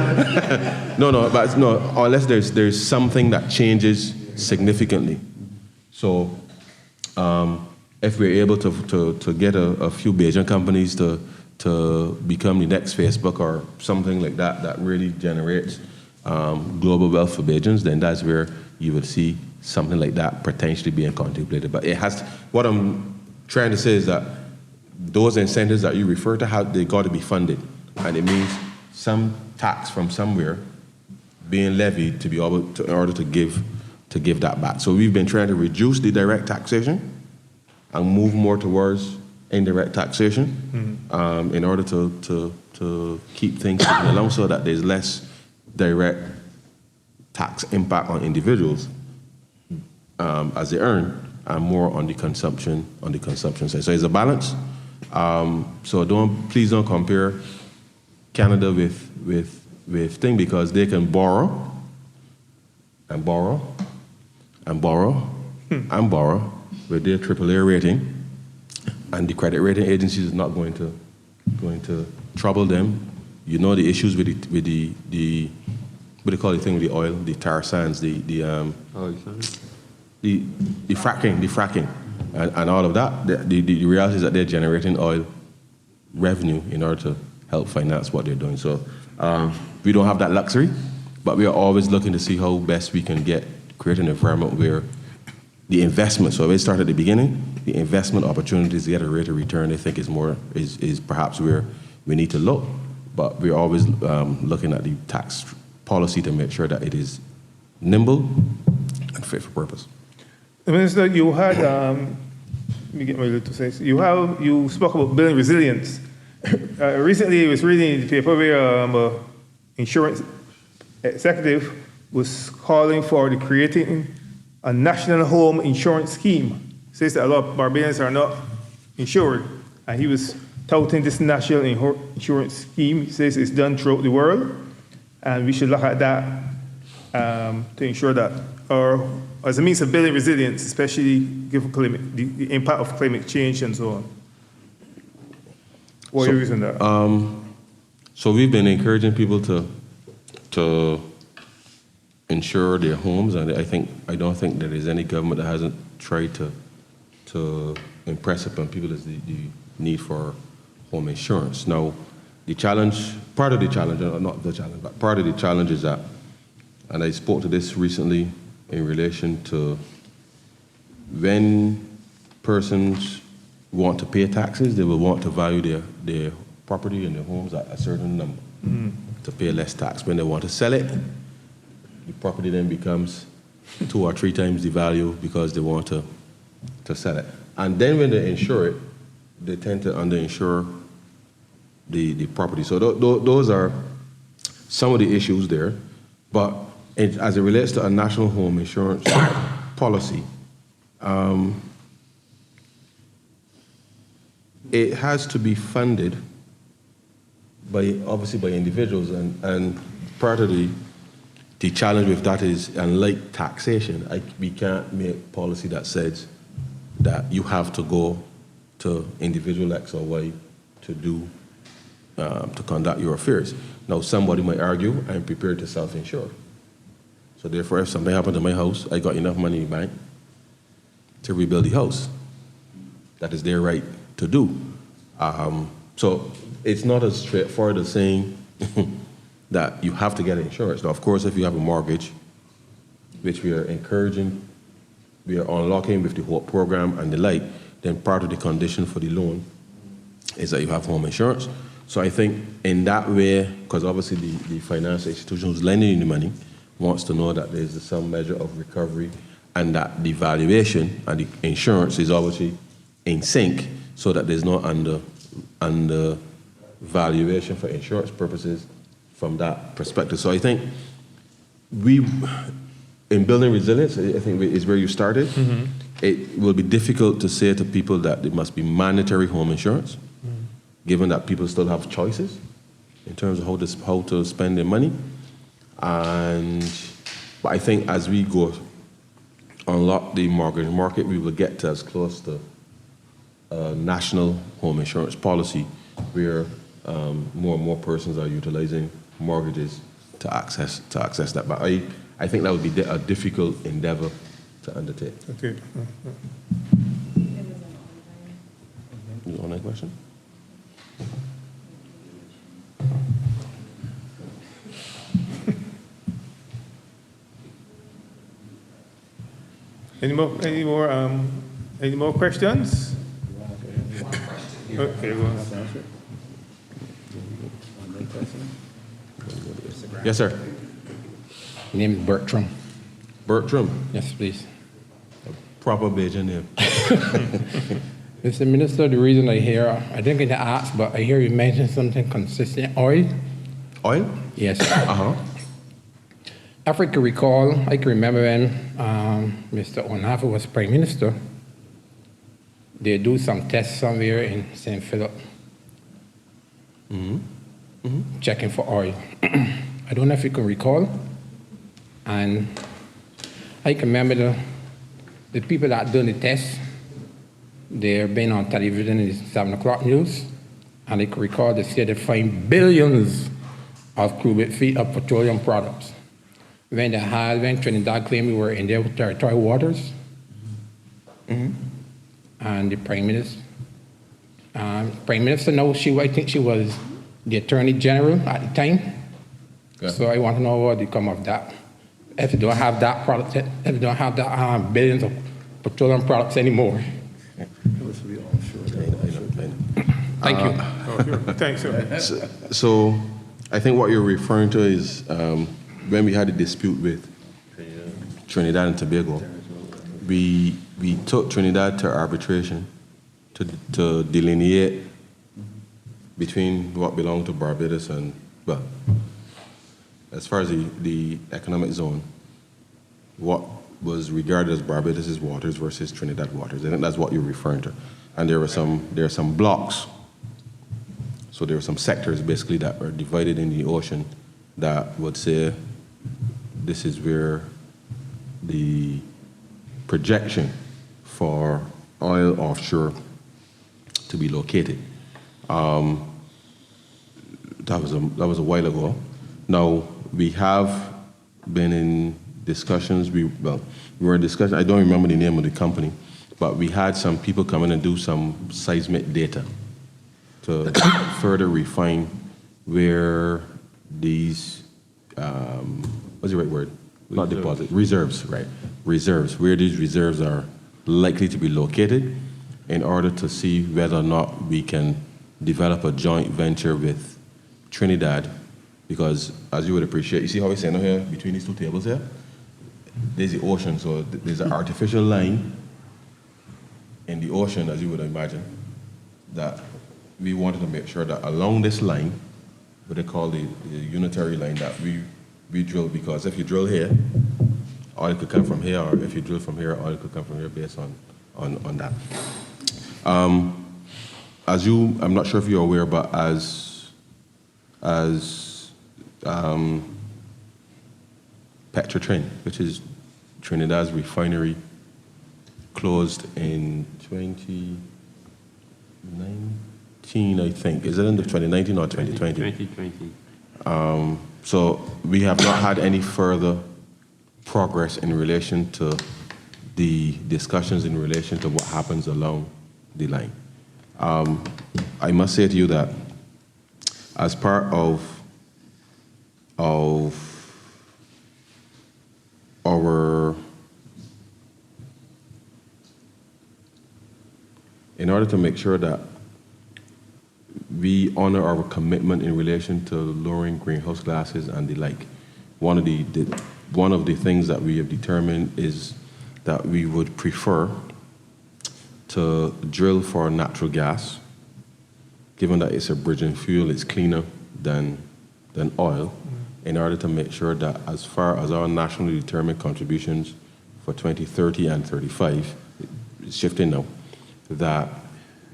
but unless there's something that changes significantly. So, if we're able to get a few Bajan companies to become the next Facebook or something like that really generates global wealth for Bajans, then that's where you would see something like that potentially being contemplated. But it has, what I'm trying to say is that those incentives that you refer to, they got to be funded. And it means some tax from somewhere being levied to be able to, in order to give that back. So we've been trying to reduce the direct taxation and move more towards indirect taxation in order to keep things ticking along, so that there's less direct tax impact on individuals as they earn, and more on the consumption side. So it's a balance. So please don't compare Canada with thing, because they can borrow and borrow and borrow and borrow with their AAA rating, and the credit rating agencies is not going to trouble them. You know the issues with the what do you call the thing with the oil, the tar sands, the fracking, and all of that. The reality is that they're generating oil revenue in order to help finance what they're doing. So we don't have that luxury, but we are always looking to see how best we can create an environment where the investment, so if it started at the beginning, the investment opportunities to get a rate of return, I think is perhaps where we need to look. But we're always looking at the tax policy to make sure that it is nimble and fit for purpose. Minister, you had, let me get my little say, you spoke about building resilience. Recently, I was reading in the paper where an insurance executive was calling for creating a national home insurance scheme. Says that a lot of Barbadians are not insured, and he was touting this national insurance scheme. He says it's done throughout the world, and we should look at that to ensure that, or as a means of building resilience, especially given the impact of climate change and so on. What are your reasons on that? So we've been encouraging people to insure their homes, and I don't think that there's any government that hasn't tried to impress upon people is the need for home insurance. Now, part of the challenge is that, and I spoke to this recently in relation to when persons want to pay taxes, they will want to value their property and their homes at a certain number to pay less tax. When they want to sell it, the property then becomes 2 or 3 times the value because they want to sell it. And then when they insure it, they tend to underinsure the property. So those are some of the issues there. But as it relates to a national home insurance policy, it has to be funded obviously by individuals, and part of the challenge with that is, unlike taxation, we can't make policy that says that you have to go to individual X or Y to do to conduct your affairs. Now, somebody might argue, I'm prepared to self-insure. So therefore, if something happened to my house, I got enough money in the bank to rebuild the house. That is their right to do. So it's not as straightforward as saying that you have to get insurance. Now, of course, if you have a mortgage, which we are encouraging, we are unlocking with the HOPE program and the like, then part of the condition for the loan is that you have home insurance. So I think in that way, because obviously the financial institution who's lending you the money wants to know that there's some measure of recovery and that the valuation and the insurance is obviously in sync so that there's no under valuation for insurance purposes from that perspective. So I think in building resilience, I think is where you started. Mm-hmm. It will be difficult to say to people that it must be mandatory home insurance, given that people still have choices in terms of how to spend their money. But I think as we go unlock the mortgage market, we will get to as close to a national home insurance policy where more and more persons are utilizing mortgages to access that. But I think that would be a difficult endeavor to undertake. Okay. You want that question? Any more questions? Okay, go on. Yes, sir. My name is Bertram. Bertram? Yes, please. Proper Bajan name. Mr. Minister, the reason I didn't get to ask, but I hear you mention something consistent. Oil? Oil? Yes. Uh-huh. If I can recall, I can remember when Mr. Hon was Prime Minister, they do some tests somewhere in St. Philip, checking for oil. I don't know if you can recall. And I can remember the people that done the test, they've been on television in the 7 o'clock news, and I can recall they said they find billions of cubic feet of petroleum products. When Trinidad claimed we were in their territorial waters, and the Prime Minister now, I think she was the Attorney General at the time. Okay. So I want to know what come of that. If you don't have that product, if you don't have that billions of petroleum products anymore. Thank you. Thanks, sir. So I think what you're referring to is when we had a dispute with Trinidad and Tobago, we took Trinidad to arbitration to delineate between what belonged to Barbados and, well, as far as the economic zone, what was regarded as Barbados' waters versus Trinidad waters. I think that's what you're referring to. And there are some blocks. So there are some sectors basically that are divided in the ocean that would say this is where the projection for oil offshore to be located. That was a while ago. Now, we have been in discussions. We were in discussion. I don't remember the name of the company, but we had some people come in and do some seismic data to further refine where these, what's the right word? Not deposit, reserves, right? Reserves, where these reserves are likely to be located in order to see whether or not we can develop a joint venture with Trinidad, because as you would appreciate, you see how we stand here between these two tables here? There's the ocean, so there's an artificial line in the ocean, as you would imagine, that we wanted to make sure that along this line, what they call the unitary line, that we drill, because if you drill here, oil could come from here, or if you drill from here, oil could come from here based on that. I'm not sure if you're aware, but as Petrotrin, which is Trinidad's refinery, closed in 2019, 2019, I think. Is it end of 2019 or 2020? 2020. So we have not had any further progress in relation to the discussions in relation to what happens along the line. I must say to you that as part of our, in order to make sure that we honor our commitment in relation to lowering greenhouse gases and the like, one of the things that we have determined is that we would prefer to drill for natural gas, given that it's a bridging fuel, it's cleaner than oil, in order to make sure that as far as our nationally determined contributions for 2030 and 35, it's shifting now, that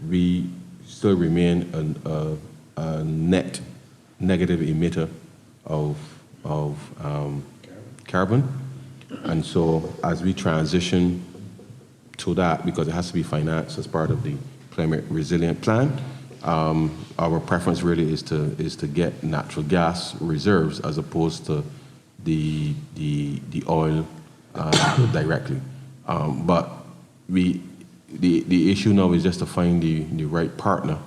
we still remain a net negative emitter of carbon. And so as we transition to that, because it has to be financed as part of the climate resilient plan, our preference really is to get natural gas reserves as opposed to the oil directly. But the issue now is just to find the right partner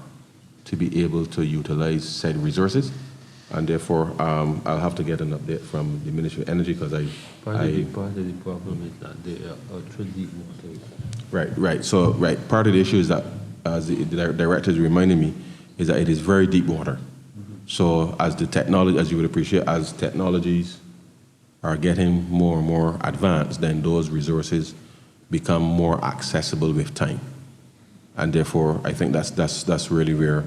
to be able to utilize said resources. And therefore, I'll have to get an update from the Ministry of Energy because Part of the problem is that they are ultra deep water. Right. So, part of the issue is that, as the director is reminding me, is that it is very deep water. Mm-hmm. So, as the technology, as you would appreciate, as technologies are getting more and more advanced, then those resources become more accessible with time. And therefore, I think that's really where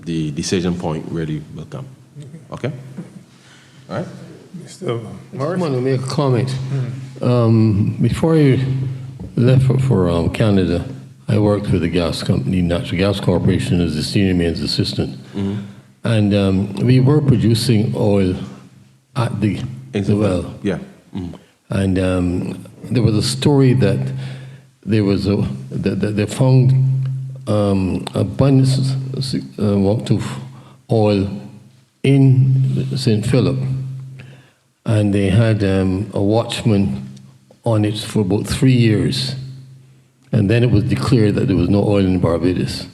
the decision point really will come. Okay? All right? Mr. I Morris? want to make a comment. Before I left for Canada, I worked with a gas company, Natural Gas Corporation, as a senior mains assistant. Mm-hmm. And we were producing oil at the well. Yeah. Mm-hmm. And there was a story that there was that they found abundance of oil in St. Philip, and they had a watchman on it for about 3 years, and then it was declared that there was no oil in Barbados.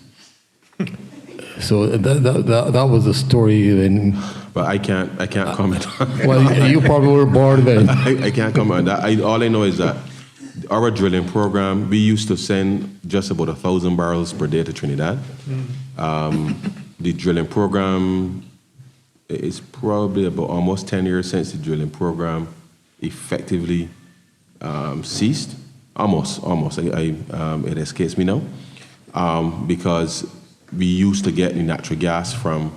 So that was a story. But I can't comment on that. Well, you probably were born then. I can't comment on that. All I know is that our drilling program, we used to send just about 1,000 barrels per day to Trinidad. The drilling program is probably about almost 10 years since the drilling program effectively ceased. Almost. It escapes me now. Because we used to get the natural gas from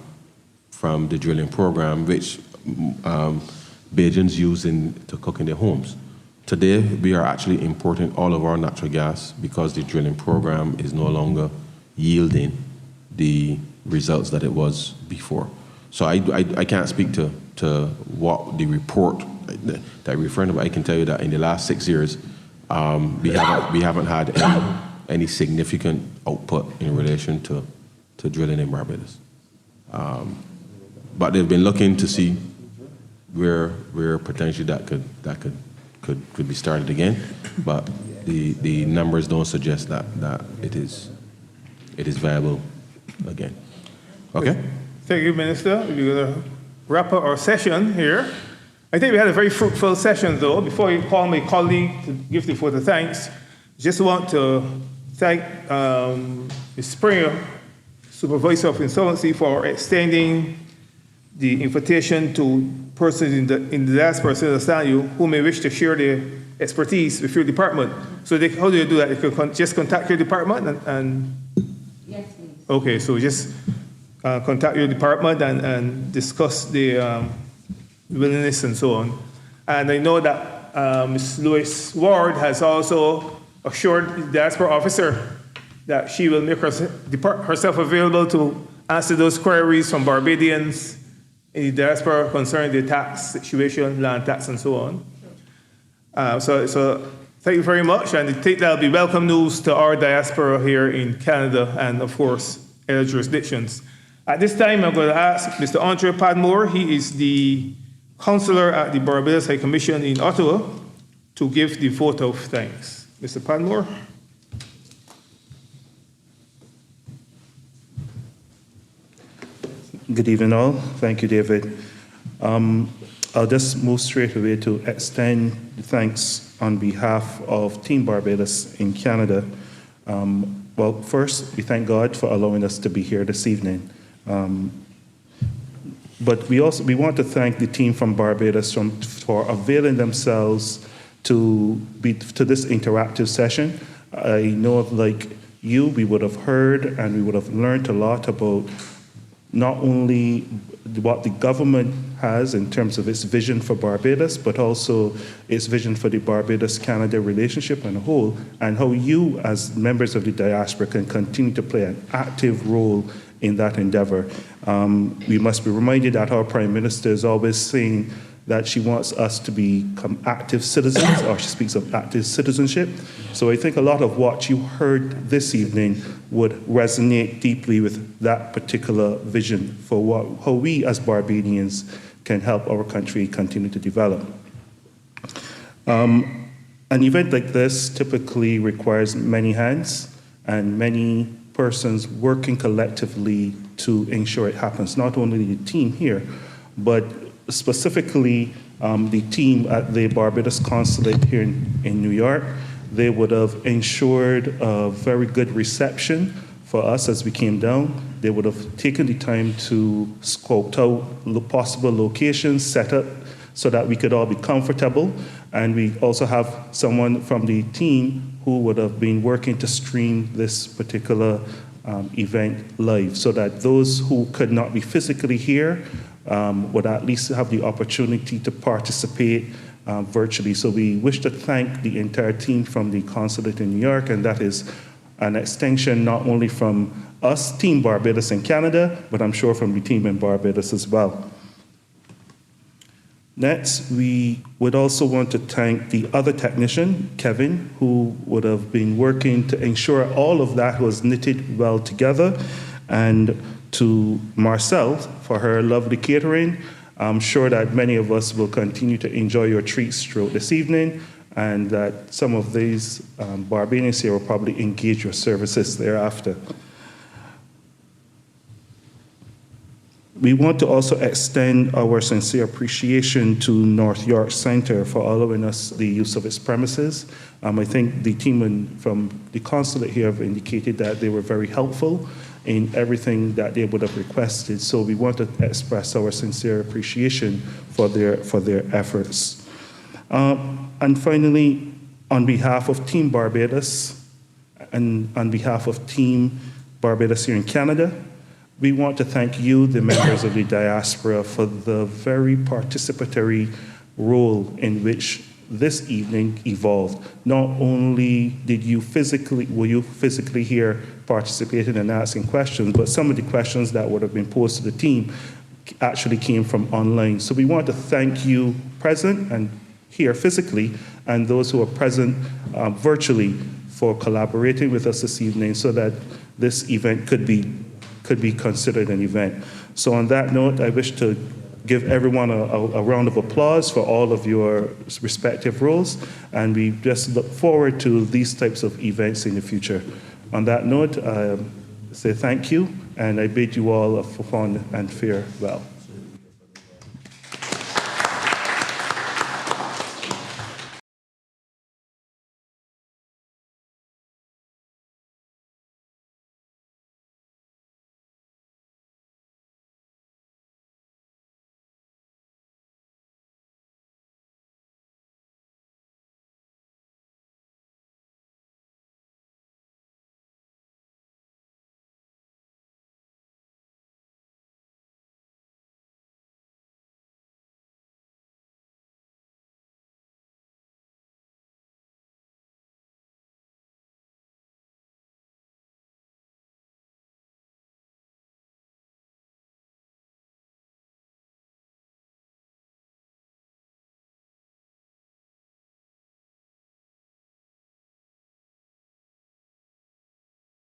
the drilling program, which Bajans use to cook in their homes. Today, we are actually importing all of our natural gas because the drilling program is no longer yielding the results that it was before. So I can't speak to what the report that you're referring to, but I can tell you that in the last 6 years, we haven't had any significant output in relation to drilling in Barbados. But they've been looking to see where potentially that could be started again, but the numbers don't suggest that it is viable again. Okay. Thank you, Minister. We're going to wrap up our session here. I think we had a very fruitful session, though. Before you call my colleague to give the vote of thanks, just want to thank Ms. Springer, Supervisor of Insolvency, for extending the invitation to persons in the diaspora who may wish to share their expertise with your department. So how do you do that? You can just contact your department and Yes, please. okay, so just contact your department and discuss the willingness and so on. And I know that Ms. Lewis Ward has also assured the diaspora officer that she will make herself available to answer those queries from Barbadians in the diaspora concerning the tax situation, land tax, and so on. So Thank you very much, and I think that'll be welcome news to our diaspora here in Canada and, of course, other jurisdictions. At this time, I'm going to ask Mr. Andre Padmore, he is the counselor at the Barbados High Commission in Ottawa, to give the vote of thanks. Mr. Padmore. Good evening, all. Thank you, David. I'll just move straight away to extend thanks on behalf of Team Barbados in Canada. Well, first, we thank God for allowing us to be here this evening. But we want to thank the team from Barbados for availing themselves to this interactive session. I know, like you, we would have heard and we would have learned a lot about not only what the government has in terms of its vision for Barbados, but also its vision for the Barbados-Canada relationship on a whole, and how you, as members of the diaspora, can continue to play an active role in that endeavor. We must be reminded that our Prime Minister is always saying that she wants us to become active citizens, or she speaks of active citizenship. So I think a lot of what you heard this evening would resonate deeply with that particular vision for how we as Barbadians can help our country continue to develop. An event like this typically requires many hands and many persons working collectively to ensure it happens. Not only the team here, but specifically the team at the Barbados Consulate here in New York. They would have ensured a very good reception for us as we came down. They would have taken the time to scope out possible locations, set up so that we could all be comfortable. And we also have someone from the team who would have been working to stream this particular event live, so that those who could not be physically here would at least have the opportunity to participate virtually. So we wish to thank the entire team from the consulate in New York, and that is an extension not only from us, Team Barbados in Canada, but I'm sure from the team in Barbados as well. Next, we would also want to thank the other technician, Kevin, who would have been working to ensure all of that was knitted well together, and to Marcel for her lovely catering. I'm sure that many of us will continue to enjoy your treats throughout this evening, and that some of these Barbadians here will probably engage your services thereafter. We want to also extend our sincere appreciation to North York Centre for allowing us the use of its premises. I think the team from the consulate here have indicated that they were very helpful in everything that they would have requested. So we want to express our sincere appreciation for their efforts. And finally, on behalf of Team Barbados and on behalf of Team Barbados here in Canada, we want to thank you, the members of the diaspora, for the very participatory role in which this evening evolved. Not only were you physically here participating and asking questions, but some of the questions that would have been posed to the team actually came from online. So we want to thank you present and here physically, and those who are present virtually, for collaborating with us this evening so that this event could be considered an event. So on that note, I wish to give everyone a round of applause for all of your respective roles, and we just look forward to these types of events in the future. On that note, I say thank you, and I bid you all a fond and farewell.